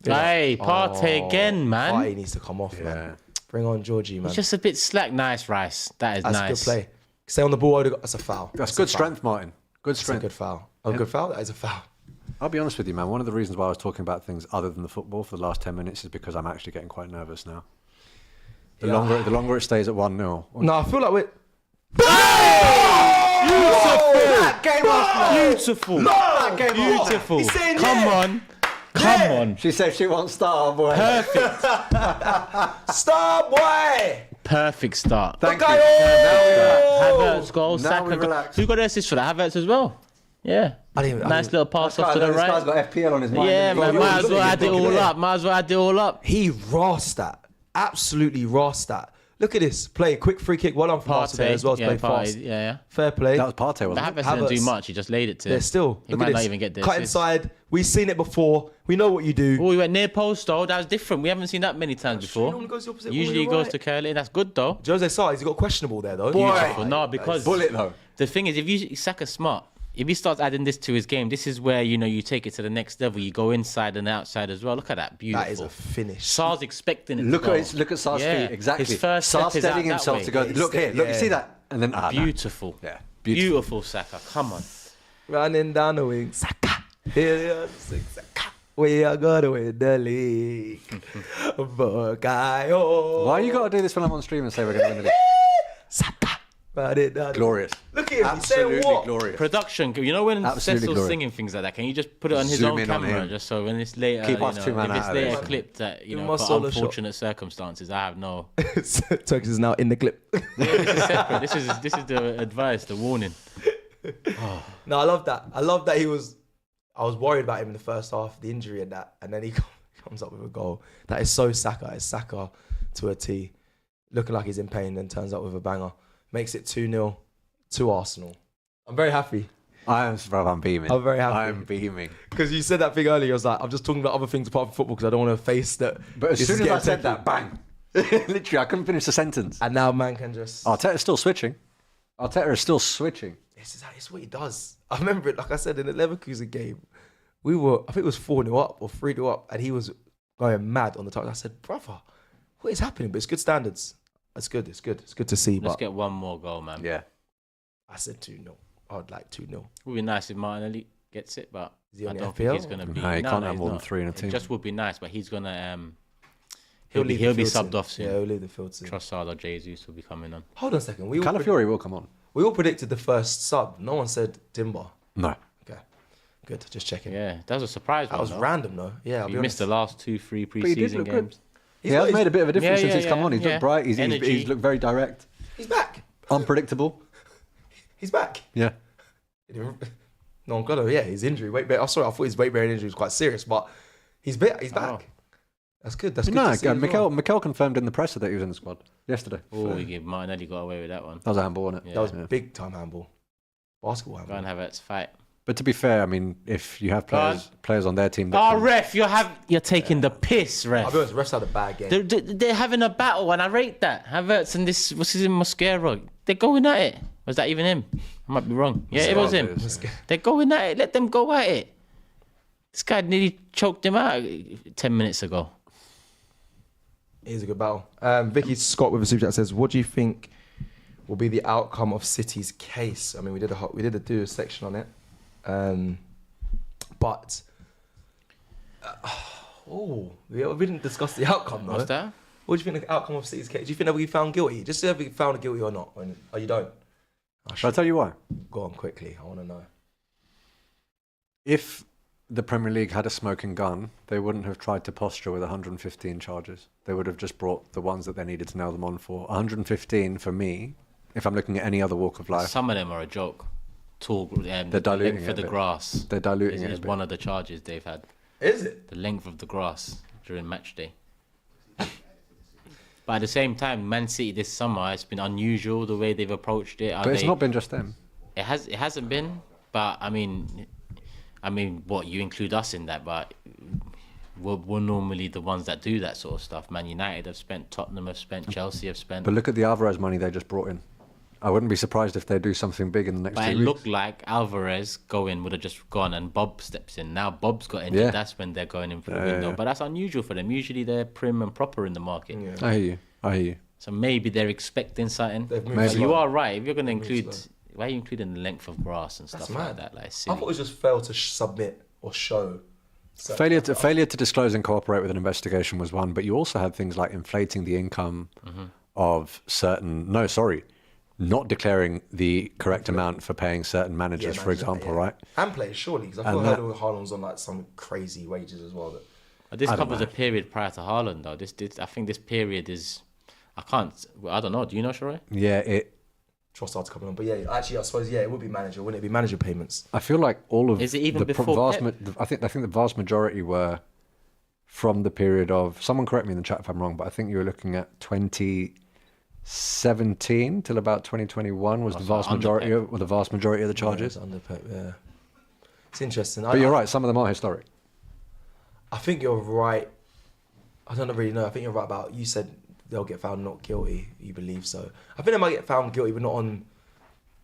Hey, Partey again, man. Partey needs to come off, man. Bring on Georgie, man. It's just a bit slack. Nice, Rice. That's That's nice. a good play. Stay on the ball. That's a foul. That's good a foul. strength, Martin. Good That's a strength. good foul. Oh, good foul? That is a foul. I'll be honest with you, man. One of the reasons why I was talking about things other than the football for the last 10 minutes is because I'm actually getting quite nervous now. The longer it stays at 1-0. No, I feel like we're... Beautiful. Beautiful. He's saying Come yeah. on. Come on. She said she won't start, boy. Perfect. Stop, boy! Perfect start. Thank you. Havertz goal. Now Saka we goal. relax. Who got the assist for that? Havertz as well. Yeah. Nice little pass off to the This guy's right. got FPL on his mind. Yeah, man. Might as well add it all up. He rossed that. Absolutely rossed that. Look at this. Play. Quick free kick. Well done for Partey there as well. To play fast. Yeah. Fair play. That was Partey, wasn't it? Havertz didn't do much. He just laid it to They're him. still. He Look might at not this. even get the Cut assist. inside. We've seen it before. We know what you do. Oh, he went near post though. That was different. We haven't seen that many times before. normally goes the opposite way, Usually he you're goes right. to curl it. That's good though. Jose Sarr, he got questionable there though. Beautiful. No, because Bullet, though. the thing is, if you Saka smart, if he starts adding this to his game, this is where you take it to the next level. You go inside and outside as well. Look at that, beautiful. That is a finish. Sar's expecting it. Look to go. at Sar's Yeah. feet. Exactly. His first step Sar's is steadying out that himself way. to go. Look here. Look, you see that? And then Beautiful. Yeah. Beautiful Saka. Come on. Running down the wing. Saka. Here Saka. We are going to win the league. Bukayo. Why you got to do this when I'm on stream and say we're going to win the league? Saka. Running down. Glorious. Look at him. He's Absolutely saying what? glorious. Production. You know when Absolutely Cecil's glorious. singing things like that, can you just put it on his Zoom own in on camera, him. just so when it's later, Keep us two man if it's out of later this. clipped that Give him for a solo shot. unfortunate circumstances, I have no. Turkish is now in the clip. This is separate. This is the advice, the warning. No, I love that. I love that I was worried about him in the first half, the injury and that, and then he comes up with a goal. That is so Saka. It's Saka to a T. Looking like he's in pain, then turns up with a banger. Makes it 2-0 to Arsenal. I'm very happy. I'm beaming. I'm very happy. I'm beaming. Because you said that thing earlier, I was like, I'm just talking about other things apart from football because I don't want to face that. But as this soon is as I getting said technical. that, bang. Literally, I couldn't finish the sentence. And now man can just... Arteta's still switching. Arteta is still switching. It's what he does. I remember it, like I said, in the Leverkusen game, I think it was 4-0 up or 3-0 up, and he was going mad on the touch. I said, brother, what is happening? But it's good standards. It's good. It's good to see. Let's But get one more goal, man. Yeah. I said 2-0. I would like 2-0. It would be nice if Martinelli gets it, but Is he I on the don't FPL? think he's going to be. No, he can't have he's more than not. 3 in a It team. just would be nice, but he's going to. He'll He'll be the field subbed off soon. Yeah, he'll leave the field soon. Trossard or Jesus will be coming on. Hold on a second. We Calafiori will come on. all predicted the first sub. No one said Timber. No. Okay. Good. Just checking. Yeah, that was a surprise. That was random though. Yeah, I'll He be missed the honest. last 2-3 he did pre-season look good. games. He has made a bit of a difference Yeah, since he's come on. He's yeah. looked bright. He's Energy. looked very direct. He's back. Unpredictable. He's back. Yeah. No, I'm gonna. Yeah, his injury. I thought his weight bearing injury was quite serious, but he's back. He's back. Oh. That's good. That's good. No, to see as well. Mikel confirmed in the presser that he was in the squad yesterday. Oh, Martinelli got away with that one. That was a handball, wasn't it? Yeah. That was big time handball. Basketball Go and handball. have Havertz fight. But to be fair, I mean, if you have players on their team that Oh, can- ref, you're taking the piss, ref. I'll be honest. Refs had a bad game. They're having a battle, and I rate that. Havertz and this, what's his name, Mosquera. They're going at it. Was that even him? I might be wrong. Yeah, it was him. They're going at it. Let them go at it. This guy nearly choked him out 10 minutes ago. It is a good battle. Vicky Scott with a super chat says, "What do you think will be the outcome of City's case?" I mean, we did do a section on it, but we didn't discuss the outcome though. What's that? What do you think the outcome of City's case? Do you think they'll be found guilty? Just see if we found guilty or not. Oh, you don't. Shall I tell you why? Go on quickly. I want to know. If the Premier League had a smoking gun, they wouldn't have tried to posture with 115 charges. They would have just brought the ones that they needed to nail them on for. 115 for me, if I'm looking at any other walk of life. Some of them are a joke. They're diluting for it the grass. They're diluting it. Is one of the charges they've had. Is it? The length of the grass during match day. But at the same time, Man City this summer, it's been unusual the way they've approached it. But it's not been just them. It hasn't been. But I mean, what, you include us in that? But we're normally the ones that do that sort of stuff. Man United have spent, Tottenham have spent, Chelsea have spent. But look at the Alvarez money they just brought in. I wouldn't be surprised if they do something big in the next 2 weeks. But it looked like Alvarez would have just gone and Bob steps in. Now Bob's got injured. Yeah. That's when they're going in for the window. Yeah. But that's unusual for them. Usually they're prim and proper in the market. Yeah. I hear you. So maybe they're expecting something. Maybe. You are right. If you're going to include... Why are you including the length of grass and stuff like that? Like, I thought it was just fail to submit or show. Failure to disclose and cooperate with an investigation was one, but you also had things like inflating the income of certain... not declaring the correct amount for paying certain managers, for example, right? And players, surely, because I thought I heard Haaland was on like some crazy wages as well. But this covers a period prior to Haaland, though. I think this period is... I don't know. Do you know, Sheroy? Yeah, Trossard's coming on, but yeah, actually, I suppose it would be manager, wouldn't it? Be manager payments. I feel like all of is it even before Pep? I think the vast majority were from the period of... Someone correct me in the chat if I'm wrong, but I think you were looking at 2017 till about 2021 was the vast majority of the charges. Under Pep, yeah. It's interesting. But you're right. Some of them are historic. I think you're right. I don't really know. I think you're right about... You said they'll get found not guilty. You believe so? I think they might get found guilty, but not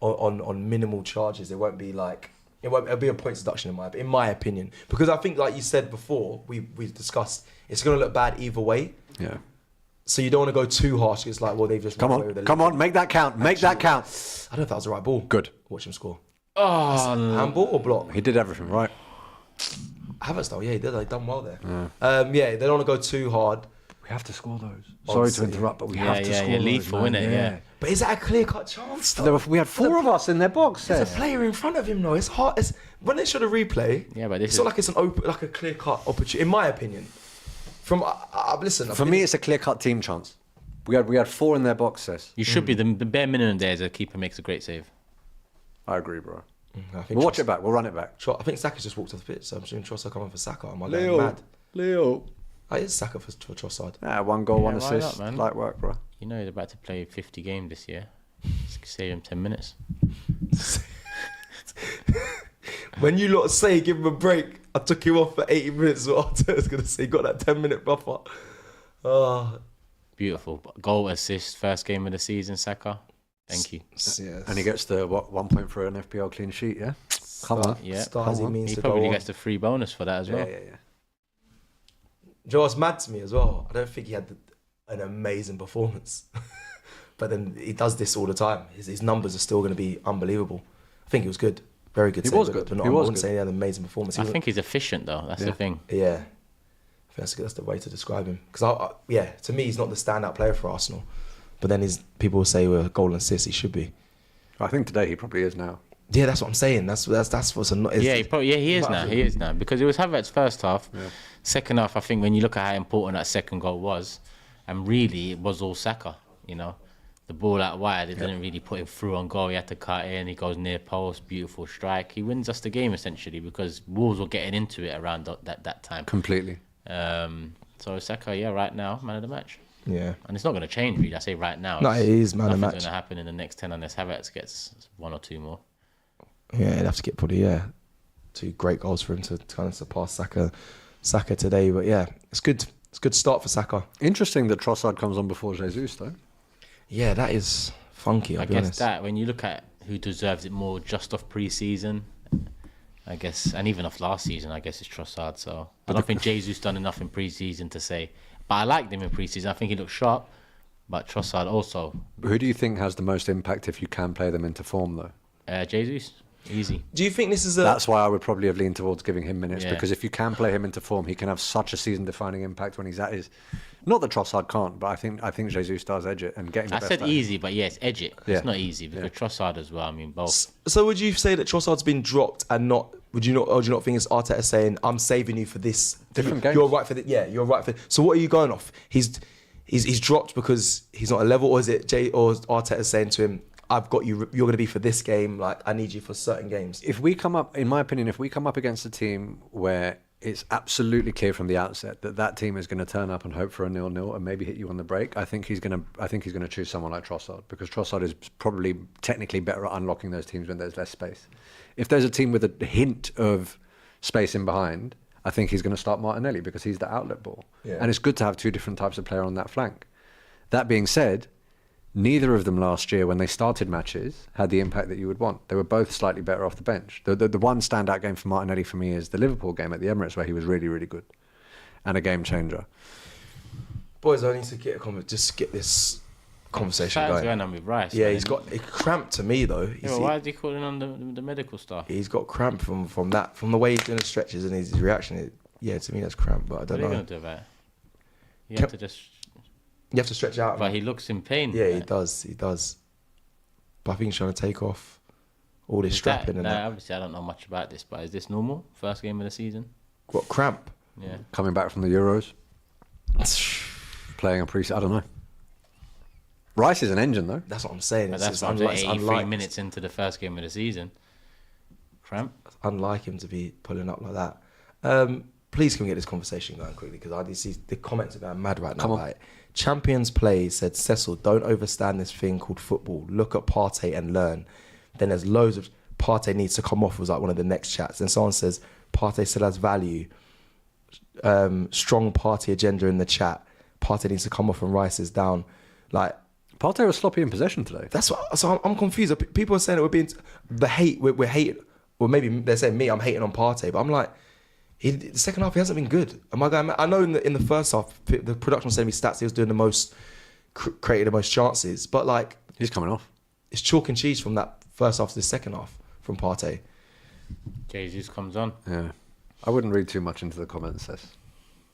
on minimal charges. It won't be like... It'll be a points deduction in my opinion. Because I think, like you said before, we discussed, it's going to look bad either way. Yeah. So you don't want to go too harsh. It's like, well, they've just... Come on, make that count. Make that count. I don't know if that was the right ball. Good. Watch him score. Oh, handball or block? He did everything right. Havertz though, yeah, he did. He done well there. Yeah, they don't want to go too hard. We have to score those. Sorry to interrupt, but we have to score those. Lethal, isn't it? Yeah. But is that a clear-cut chance, though? We had four of us in their box. There's a player in front of him, though. It's hard. When they show the replay, but it's not like it's an open, like a clear-cut opportunity, in my opinion. Listen. For me, it's a clear-cut team chance. We had four in their box, Cecil. You should be. The bare minimum there is a keeper makes a great save. I agree, bro. We'll watch it back. We'll run it back. I think Saka's just walked off the pitch, so I'm assuming Trossard coming for Saka. Am I going mad? Leo. That is Saka for Trossard. 1 goal, 1 assist. Not, man? Light work, bro. You know he's about to play 50 games this year. Save him 10 minutes. When you lot say give him a break, I took him off for 80 minutes. So I was going to say, got that 10-minute buffer. Beautiful. Goal, assist, first game of the season, Saka. Thank you. Yes. And he gets the 1 point for an FPL clean sheet, yeah? Come on. Yeah. He probably gets the free bonus for that as well. Yeah. Do you know what's mad to me as well? I don't think he had an amazing performance. But then he does this all the time. His numbers are still going to be unbelievable. I think he was good. Very good. He was good. But I wouldn't say he had an amazing performance. I think he's efficient, though. That's the thing. Yeah. I think that's the way to describe him. Because, to me, he's not the standout player for Arsenal. But then people will say, well, goal and assist, he should be. I think today he probably is now. Yeah, that's what I'm saying. That's what's annoying. He is now. He is now. Because it was Havertz first half. Yeah. Second half, I think when you look at how important that second goal was, and really it was all Saka, you know. The ball out wide, it didn't really put him through on goal. He had to cut in. He goes near post, beautiful strike. He wins us the game essentially because Wolves were getting into it around that time. Completely. So Saka, right now, man of the match. Yeah. And it's not going to change really. I say right now. No, it is man of the match. Nothing's going to happen in the next 10 unless Havertz gets 1 or 2 more. Yeah, he'd have to get probably 2 great goals for him to kind of surpass Saka today. But yeah, it's good. It's a good start for Saka. Interesting that Trossard comes on before Jesus though. Yeah, that is funky. I'll I be guess honest. that when you look at who deserves it more, just off pre-season, I guess, and even off last season, I guess it's Trossard. So I don't think Jesus done enough in pre-season to say. But I liked him in pre-season. I think he looked sharp. But Trossard also. Who do you think has the most impact if you can play them into form, though? Jesus, easy. Do you think this is a? That's why I would probably have leaned towards giving him minutes, Yeah. because if you can play him into form, he can have such a season-defining impact when he's at his. Not that Trossard can't, but I think Jesus does edge it and getting the I best said out of him. easy, but yes, edge it. Yeah. It's not easy because Trossard as well. I mean, both. So would you say that Trossard's been dropped and not? Would you not? Or do you not think it's Arteta saying, "I'm saving you for this Different games. You're right for the. Yeah, you're right for. So what are you going off? He's dropped because he's not a level, or is it or is Arteta saying to him, "I've got you. You're going to be for this game. Like I need you for certain games." If we come up, in my opinion, if we come up against a team where it's absolutely clear from the outset that team is going to turn up and hope for a 0-0 and maybe hit you on the break, I think he's going to choose someone like Trossard, because Trossard is probably technically better at unlocking those teams when there's less space. If there's a team with a hint of space in behind, I think he's going to start Martinelli because he's the outlet ball. Yeah. And it's good to have two different types of player on that flank. That being said, neither of them last year, when they started matches, had the impact that you would want. They were both slightly better off the bench. The one standout game for Martinelli for me is the Liverpool game at the Emirates, where he was really, really good and a game changer. Boys, I need to get this conversation Something's going. going on with Rice. Yeah, man. he's got it cramped to me though. Yeah, well, why is he calling on the medical staff? He's got cramp from the way he's doing the stretches and his reaction. To me that's cramp, but I What don't are you know. going to do about it? You have to just. You have to stretch it out. But he looks in pain. Yeah, he does. But I think he's trying to take off all this strapping and that. Obviously, I don't know much about this, but is this normal? First game of the season? What, cramp? Yeah. Coming back from the Euros, playing a I don't know. Rice is an engine, though. That's what I'm saying. But It's that's just what I'm it's saying. 83 unlike, minutes into the first game of the season. Cramp. unlike him to be pulling up like that. Please can we get this conversation going quickly, because I see the comments are going mad right now. Come on. Like, Champions Play said, Cecil, don't overstand this thing called football. Look at Partey and learn. Then there's loads of Partey needs to come off, was like one of the next chats. And someone says Partey still has value. Strong Partey agenda in the chat. Partey needs to come off and Rice is down. Like, Partey was sloppy in possession today. that's what. So I'm confused. People are saying that we're being the hate. We're hating. Well, maybe they're saying me. I'm hating on Partey, but I'm like, the second half he hasn't been good. Am I going? I know in the first half the production was sending me stats. He was doing the most, created the most chances, but like He's coming off. it's chalk and cheese from that first half to the second half from Partey. Jesus comes on. Yeah. I wouldn't read too much into the comments, Cess.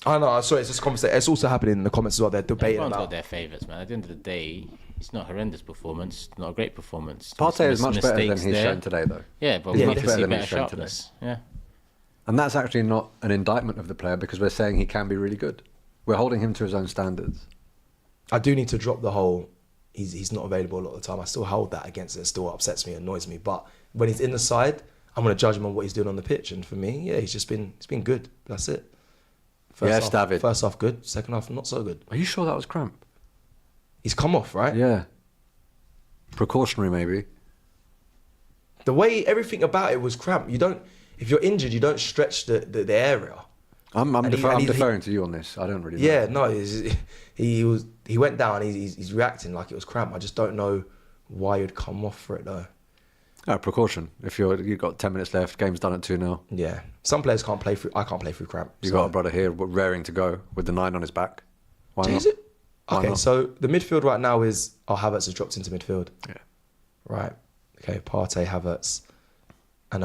I know. Sorry, it's just conversation. It's also happening in the comments as well. They're debating Everyone's got about. their favourites, man. At the end of the day, it's not a horrendous performance, not a great performance. Partey is much better than Mistakes he's there. shown today, though. Yeah, but Yeah, we need he's to better see than better he's shown today. sharpness. Yeah. And that's actually not an indictment of the player, because we're saying he can be really good. We're holding him to his own standards. I do need to drop the whole. He's not available a lot of the time. I still hold that against it. It still upsets me, annoys me. But when he's in the side, I'm going to judge him on what he's doing on the pitch. And for me, yeah, he's been good. That's it. Yes, half, David. First half good. Second half not so good. Are you sure that was cramp? He's come off, right? Yeah. Precautionary, maybe. The way everything about it was cramp. You don't. If you're injured, you don't stretch the area. I'm And deferring to you on this. I don't really know. Yeah, no. He went down. He's reacting like it was cramp. I just don't know why you'd come off for it though. Precaution. If you've got 10 minutes left, game's done at 2-0. Yeah. Some players can't play through. I can't play through cramp. You've got a brother here raring to go with the 9 on his back. Why not? Is it? Why Okay, not? so the midfield right now is Havertz has dropped into midfield. Yeah. Right. Okay, Partey, Havertz, and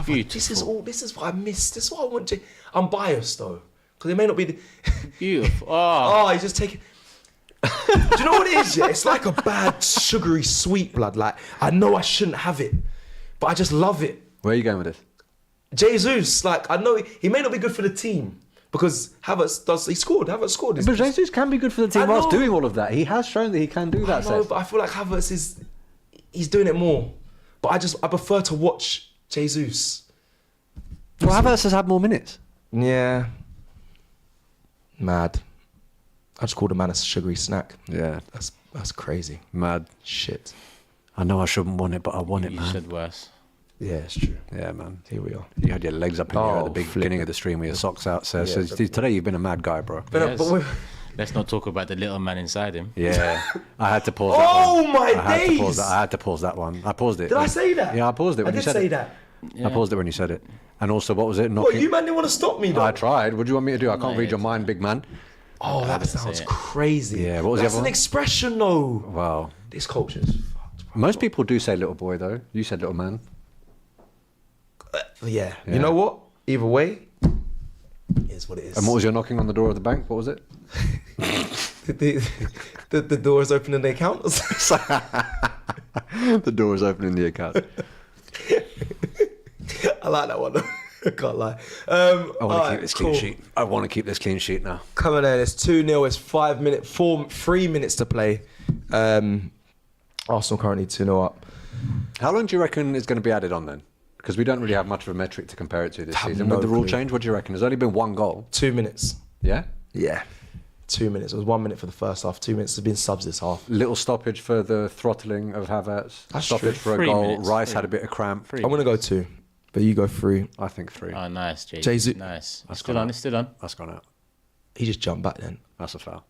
Beautiful. This is what I miss. This is what I want to. I'm biased though, because it may not be. Beautiful. Oh, He's just taking. Do you know what it is? Yeah? It's like a bad sugary sweet blood. Like I know I shouldn't have it, but I just love it. Where are you going with this? Jesus, like I know he may not be good for the team because Havertz scored. Havertz scored. But Jesus can be good for the team I whilst know. doing all of that. He has shown that he can do that. I know, Seth. but I feel like Havertz he's doing it more. But I prefer to watch Jesus. Well, Havertz has had more minutes. Yeah. Mad. I just called a man a sugary snack. Yeah, That's crazy. mad. Shit. I know I shouldn't want it, but I want it, you man. said worse. Yeah, it's true. Yeah, man. Here we are. You had your legs up in the air at the Oh, beginning of the stream with your socks out, so Yeah, today you've been a mad guy, bro. But, Yes. but Let's not talk about the little man inside him. Yeah, I had to pause that Oh one. my I days! had to pause that one. I paused it. Did I say that? Yeah, I paused it when I you did said say it. that. I paused it when you said it. And also, what was it? What, Knocking. you man didn't want to stop me though. I tried. What do you want me to do? I can't read your yeah. mind, big man. Oh, that didn't say sounds it. crazy. Yeah, what was the That's other an one? expression though. Wow. This culture's fucked, bro. Most people do say little boy, though. You said little man. Yeah. Yeah. You know what? Either way, it is what it is. And what was your knocking on the door of the bank? What was it? the doors opening the account? The door is opening the account. I like that one. I can't lie. I want to keep this clean sheet. I want to keep this clean sheet now. Coming in, it's 2-0. It's 3 minutes to play. Arsenal currently 2-0 up. How long do you reckon is going to be added on then? Because we don't really have much of a metric to compare it to this Have season. no With the rule clue. change, what do you reckon? There's only been one goal. 2 minutes. Yeah? Yeah. 2 minutes. It was 1 minute for the first half. 2 minutes. There's been subs this half. Little stoppage for the throttling of Havertz. That's Stoppage true. for a 3 goal. minutes. Rice 3. had a bit of cramp. 3. I'm going to go 2. But you go 3. I think 3. Oh, nice, Jay. Jesus. Nice. That's Still gone on. out. It's still on. That's gone out. He just jumped back then. That's a foul.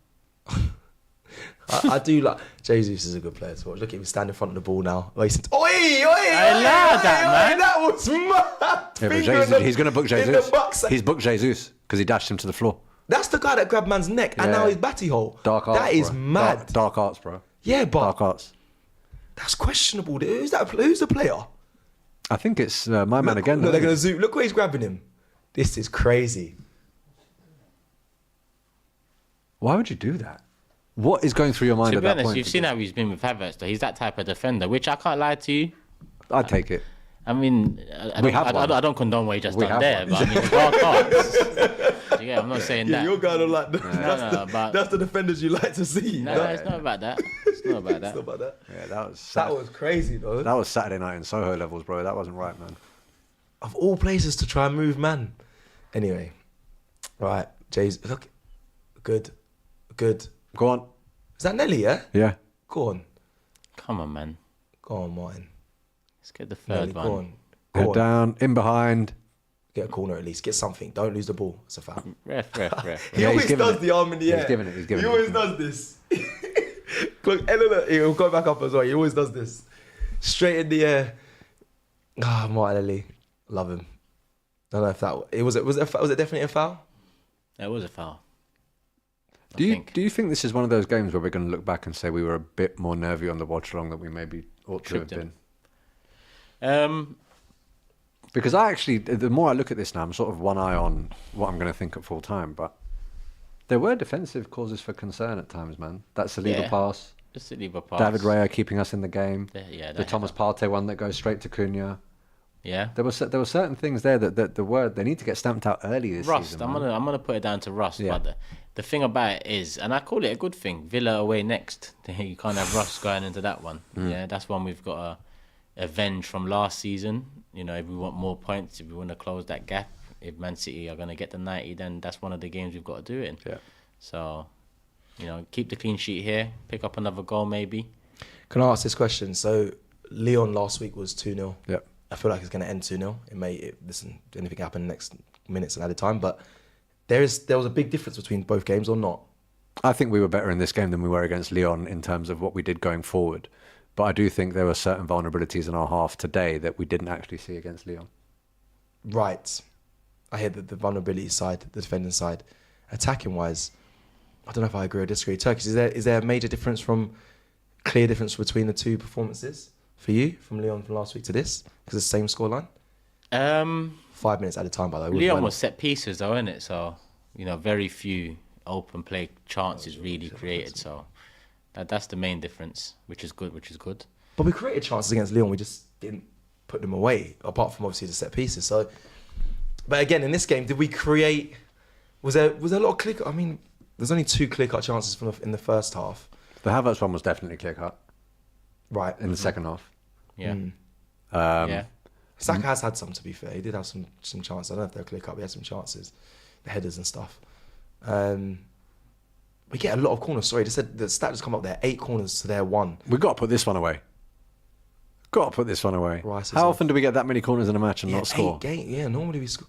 I do like Jesus is a good player to watch. Look at him stand in front of the ball now. Oi, oi, I love that, man. That was mad. Yeah, but Finger Jesus, in the- he's going to book in Jesus. the box. He's booked Jesus because he dashed him to the floor. That's the guy that grabbed man's neck and Yeah. now he's batty hole. Dark arts. That is bro. mad. Dark arts, bro. Yeah, but Dark arts. that's questionable. Who's that? Who's the player? I think it's my man again. No, isn't they're it? going to zoom. Look where he's grabbing him. This is crazy. Why would you do that? What is going through your mind To at be that honest, point? you've seen how he's been with Havertz. Though. He's that type of defender, which I can't lie to you. I'd take it. I mean, I don't condone what he just We done have there, one. but I mean, dark arts. Yeah, I'm not saying that. going on like but- that's the defenders you like to see. No, it's not about that. It's not about It's not that. about that. Yeah, that was That was crazy though. that was Saturday night in Soho levels, bro. That wasn't right, man. Of all places to try and move man. Anyway, right, Jay's look, good. Go on. Is that Nelly? Yeah. Yeah. Go on, Come on, man. Martin. Let's get the Nelly, third go one. on. Go Head on. down, in behind. Get a corner at least. Get something. Don't lose the ball. It's a foul. Ref. He Yeah, he's always giving does it. the arm in the He's air. giving it, he's giving He it, always he's does this. Look, Eleanor, he'll go back up as well. He always does this. Straight in the air. Ah, Martin Ellie. Love him. I don't know if that was it definitely a foul? That was a foul. Do I you think. do you think this is one of those games where we're going to look back and say we were a bit more nervy on the watch along than we maybe ought to have Tripped him. been? Because I actually, the more I look at this now, I'm sort of one eye on what I'm going to think at full time. But there were defensive causes for concern at times, man. That Saliba Yeah. pass, Just a lever pass. David Raya keeping us in the game, Yeah, the Thomas Partey one that goes straight to Cunha. Yeah. There were certain things there that they need to get stamped out early this Rust. season. I'm man. gonna put it down to Rust. Yeah. But the thing about it is, and I call it a good thing. Villa away next. You can't have Rust going into that one. Yeah, that's one we've got to avenge from last season. You know, if we want more points, if we want to close that gap, if Man City are gonna get the 90, then that's one of the games we've got to do it in. Yeah. So, you know, keep the clean sheet here. Pick up another goal maybe. Can I ask this question? So Leon last week was 2-0. Yep. I feel like it's going to end 2-0. Listen, anything happen next minutes and added time, but there was a big difference between both games or not? I think we were better in this game than we were against Lyon in terms of what we did going forward. But I do think there were certain vulnerabilities in our half today that we didn't actually see against Lyon. Right. I hear the vulnerability side, the defending side. Attacking wise, I don't know if I agree or disagree. Turkish, is there a major clear difference between the two performances for you from Lyon from last week to this? Because it's the same scoreline? 5 minutes at a time, by the way. Leon was set pieces though, isn't it? So, you know, very few open play chances really created. So that's the main difference, which is good. But we created chances against Lyon. We just didn't put them away, apart from obviously the set pieces. So, but again, in this game, did we create? Was there a lot of clear? I mean, there's only 2 clear-cut chances in the first half. The Havertz one was definitely clear-cut Right. in the second half. Yeah. Yeah. Saka has had some, to be fair. He did have some chances. I don't know if they're clear-cut, but he had some chances. The headers and stuff. We get a lot of corners. Sorry, they said the stat just come up there. 8 corners to their 1. We've got to put this one away. Got to put this one away. Rice is How off. often do we get that many corners in a match and Yeah, not score? 8 games. Yeah, normally we score.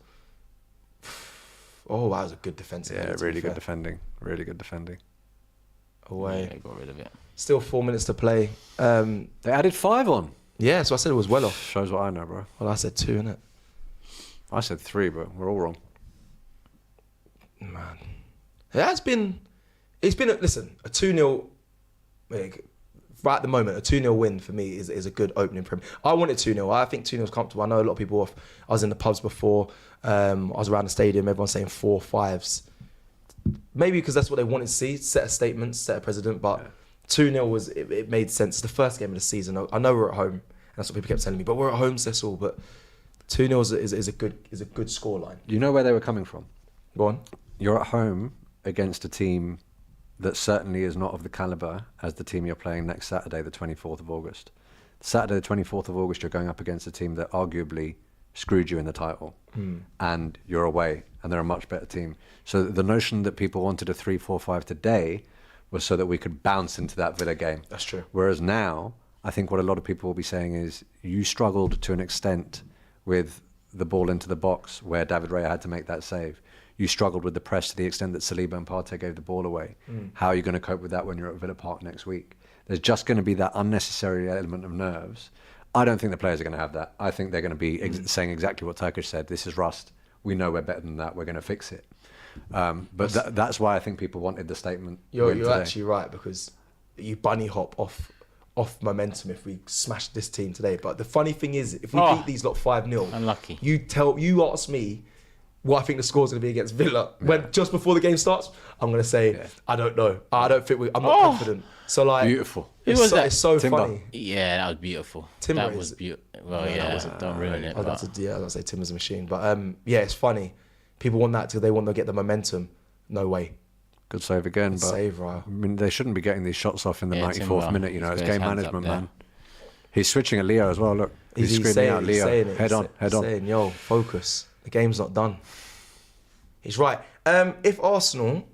Oh, that was a good defensive. Yeah, header, to be really good fair. defending. Really good defending. away. Yeah, got rid of it. Still 4 minutes to play. They added 5 on. Yeah, so I said it was well off. Shows what I know, bro. Well, I said 2, innit? I said 3, bro. We're all wrong. Man. It's been, listen, a 2-0, like, right at the moment, a 2-0 win for me is a good opening for him. I wanted 2-0. I think 2-0 is comfortable. I know a lot of people off. I was in the pubs before. I was around the stadium. Everyone's saying 4-5s. Maybe because that's what they wanted to see. Set a statement, set a precedent. But 2-0 it made sense. It's the first game of the season. I know we're at home. And that's what people kept telling me. But we're at home, Cecil. But 2-0 is a good scoreline. You know where they were coming from? Go on. You're at home against a team that certainly is not of the calibre as the team you're playing next Saturday, the 24th of August. Saturday, the 24th of August, you're going up against a team that arguably screwed you in the title. And you're away, and they're a much better team. So the notion that people wanted a 3-4-5 today was so that we could bounce into that Villa game. That's true. Whereas now, I think what a lot of people will be saying is you struggled to an extent with the ball into the box where David Raya had to make that save. You struggled with the press to the extent that Saliba and Partey gave the ball away. How are you going to cope with that when you're at Villa Park next week? There's just going to be that unnecessary element of nerves. I don't think the players are going to have that. I think they're going to be saying exactly what Turkish said. This is rust. We know we're better than that. We're going to fix it. But that's why I think people wanted the statement. You're actually right, because you bunny hop off momentum if we smash this team today. But the funny thing is, if we beat these lot 5-0, unlucky. You ask me what I think the score's going to be against Villa. When just before the game starts, I'm going to say, I don't know. I'm not confident. So like, beautiful. It's so Timber. funny. Yeah, that was beautiful. Timber that was beautiful. Well, don't ruin it. I was going to say Timber's a machine. But yeah, it's funny. People want that till they want to get the momentum. No way. Good save again. Good but save, Raya. I mean, they shouldn't be getting these shots off in the 94th Timber. minute. You know, He's it's got his game hands management, up there. man. He's switching a Leo as well. Look, he's screaming saying, out, Leo, saying it. head on. Saying, yo, focus. The game's not done. He's right. If Arsenal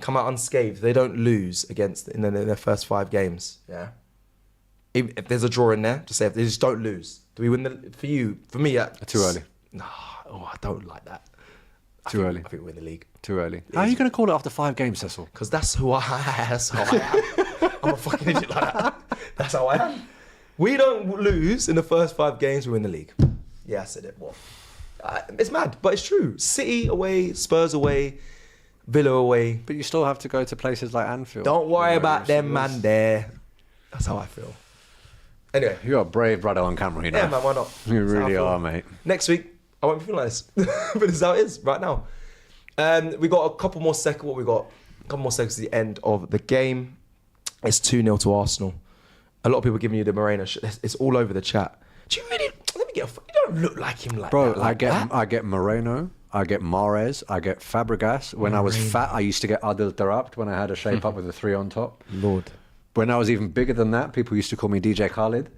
come out unscathed, they don't lose against in their first 5 games. Yeah. If there's a draw in there, just say if they just don't lose. Do we win for me? Too early. Nah, I don't like that. Too early. I think we win the league. Too early. How are you going to call it after 5 games, Cecil? Because that's how I am. I'm a fucking idiot like that. That's how I am. We don't lose in the first 5 games, we win the league. Yeah, I said it. What? It's mad, but it's true. City away, Spurs away, Villa away. But you still have to go to places like Anfield. Don't worry about them, man, there. That's how I feel. Anyway. You're a brave brother on camera, you know. Yeah, man, why not? You That's how I really feel. are, mate. Next week, I won't be feeling like this. But this is how it is right now. We got a couple more seconds. What we got? A couple more seconds to the end of the game. It's 2-0 to Arsenal. A lot of people giving you the Moreno. It's all over the chat. Do you really? Let me get a. You don't look like him like Bro, that. Like I get Moreno, I get Mahrez, I get Fabregas. When I was fat, I used to get Adil Tarabt when I had a shape up with a 3 on top. Lord. When I was even bigger than that, people used to call me DJ Khalid.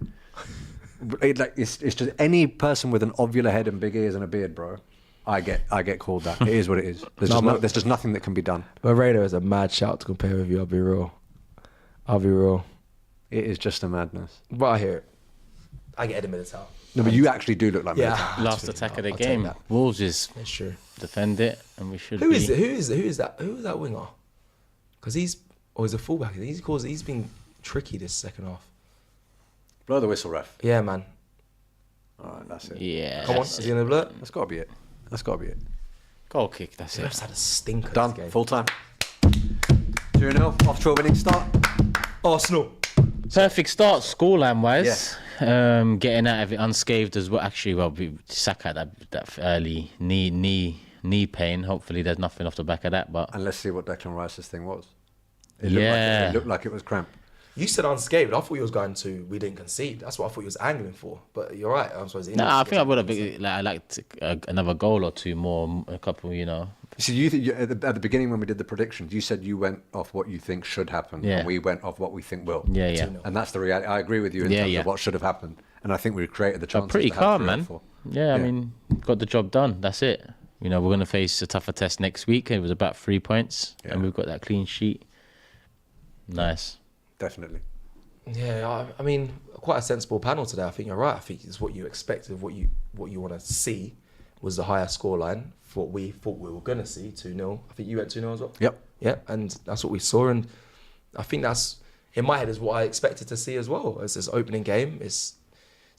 It's just any person with an ovular head and big ears and a beard, bro. I get called that. It is what it is. There's just nothing that can be done. Moreno is a mad shout to compare with you. I'll be real. It is just a madness. But I hear it. I get Eddie Militao. No, but you actually do look like Yeah. Militao. Last attack of the I'll take game. that. Wolves just That's true. defend it, and we should. Who is it? Who is that winger? Because he's a fullback. He's been tricky this second half. Blow the whistle, ref. Yeah, man. All right, that's it. Yeah. Come on, that's is it. he gonna blow it? That's got to be it. That's got to be it. Goal kick. That's The it. refs had a stinker. Done. This game. Full time. 2-0. Off to a winning start. Arsenal. Perfect start, scoreline wise. Getting out of it unscathed as well. Actually, Saka had that early knee pain. Hopefully, there's nothing off the back of that. But And let's see what Declan Rice's thing was. it Looked like it was cramp. You said unscathed. I thought you was going to. We didn't concede. That's what I thought you was angling for. But you're right. I'm supposed to. No, I think I would have. I liked another goal or two more. A couple, So at the beginning when we did the predictions, you said you went off what you think should happen, Yeah. and we went off what we think will. Yeah. 2-0. And that's the reality. I agree with you in terms of what should have happened, and I think we created the chances. Pretty to have calm, 3 or man. 4. Yeah, I mean, got the job done. That's it. We're going to face a tougher test next week. It was about 3 points, and we've got that clean sheet. Nice. Definitely. Yeah, I mean, quite a sensible panel today. I think you're right. I think it's what you expected, what you want to see was the higher scoreline for what we thought we were going to see, 2-0. I think you went 2-0 as well. Yep. Yeah, and that's what we saw. And I think that's, in my head, is what I expected to see as well. As this opening game, it's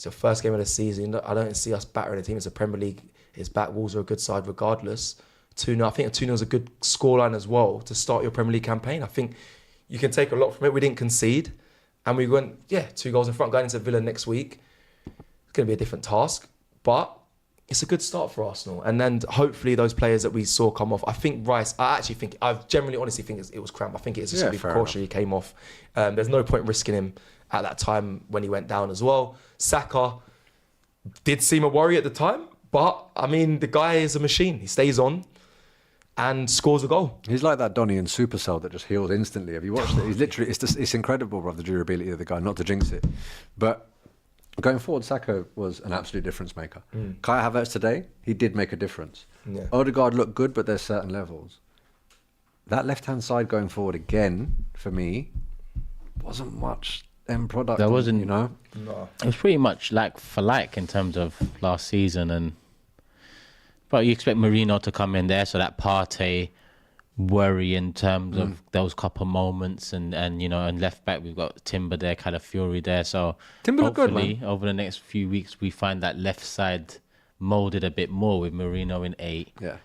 your first game of the season. I don't see us battering a team. It's a Premier League. It's back. Wolves are a good side regardless. 2-0. I think a 2-0 is a good scoreline as well to start your Premier League campaign. I think you can take a lot from it. We didn't concede. And we went, 2 goals in front going into Villa next week. It's going to be a different task. But it's a good start for Arsenal. And then hopefully those players that we saw come off. I think Rice, I genuinely honestly think it was cramp. I think it's just a precaution he came off. There's no point risking him at that time when he went down as well. Saka did seem a worry at the time. But, I mean, the guy is a machine. He stays on and scores a goal. He's like that Donny in Supercell that just heals instantly. Have you watched it? He's literally, it's incredible, bro, the durability of the guy, not to jinx it. But going forward, Saka was an absolute difference maker. Kai Havertz today, he did make a difference. Yeah. Odegaard looked good, but there's certain levels. That left-hand side going forward again, for me, wasn't much end product. There wasn't, you know? No. It was pretty much like for like in terms of last season, but you expect Mourinho to come in there, so that Partey worry in terms of those couple moments, and left back we've got Timber there, Calafiori there. So Timber looked good, man. Over the next few weeks we find that left side molded a bit more with Mourinho in 8. Yeah.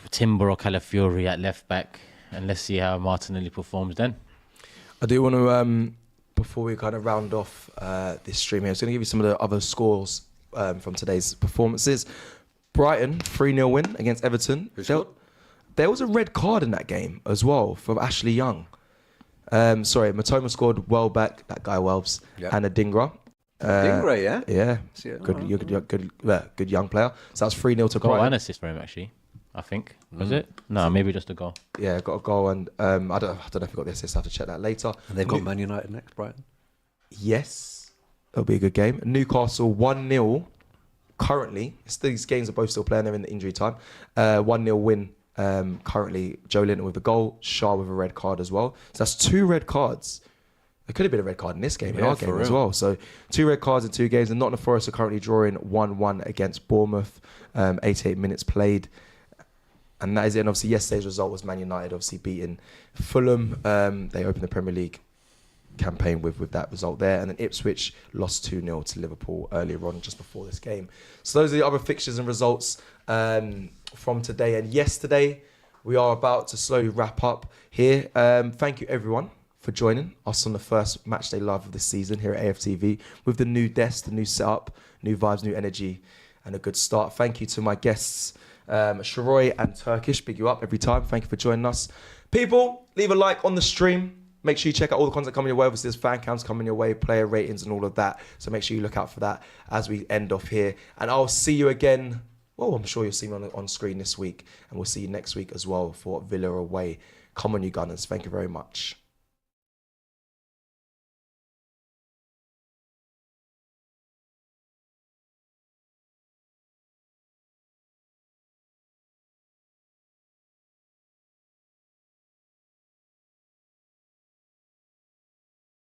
Timber or Calafiori at left back, and let's see how Martinelli performs then. I do want to, before we kind of round off this stream here, I was going to give you some of the other scores from today's performances. Brighton, 3-0 win against Everton. There was a red card in that game as well from Ashley Young. Matoma scored Welbeck, that guy Welbs, and a Dingra. Dingra, yeah? Yeah. Good young player. So that's 3-0 to Goal Brighton. and assist for him, actually, I think. Was it? No, maybe just a goal. Yeah, got a goal, and I don't know if he got the assist. I have to check that later. And they've got Man United next, Brighton. Yes, it'll be a good game. Newcastle 1-0 currently. These games are both still playing. They're in the injury time. 1-0 win currently. Joe Linton with a goal. Shaw with a red card as well. So that's 2 red cards. There could have been a red card in this game, in our game as well. So 2 red cards in 2 games. And Nottingham Forest are currently drawing 1-1 against Bournemouth. 88 minutes played. And that is it. And obviously yesterday's result was Man United obviously beating Fulham. They opened the Premier League campaign with that result there. And then Ipswich lost 2-0 to Liverpool earlier on, just before this game. So those are the other fixtures and results from today and yesterday. We are about to slowly wrap up here. Thank you everyone for joining us on the first Matchday Live of this season here at AFTV with the new desk, the new setup, new vibes, new energy, and a good start. Thank you to my guests, Sheroy and Turkish. Big you up every time. Thank you for joining us. People, leave a like on the stream. Make sure you check out all the content coming your way. Obviously, there's fan counts coming your way, player ratings and all of that. So make sure you look out for that as we end off here. And I'll see you again. Well, I'm sure you'll see me on screen this week. And we'll see you next week as well for Villa away. Come on, you Gunners. Thank you very much.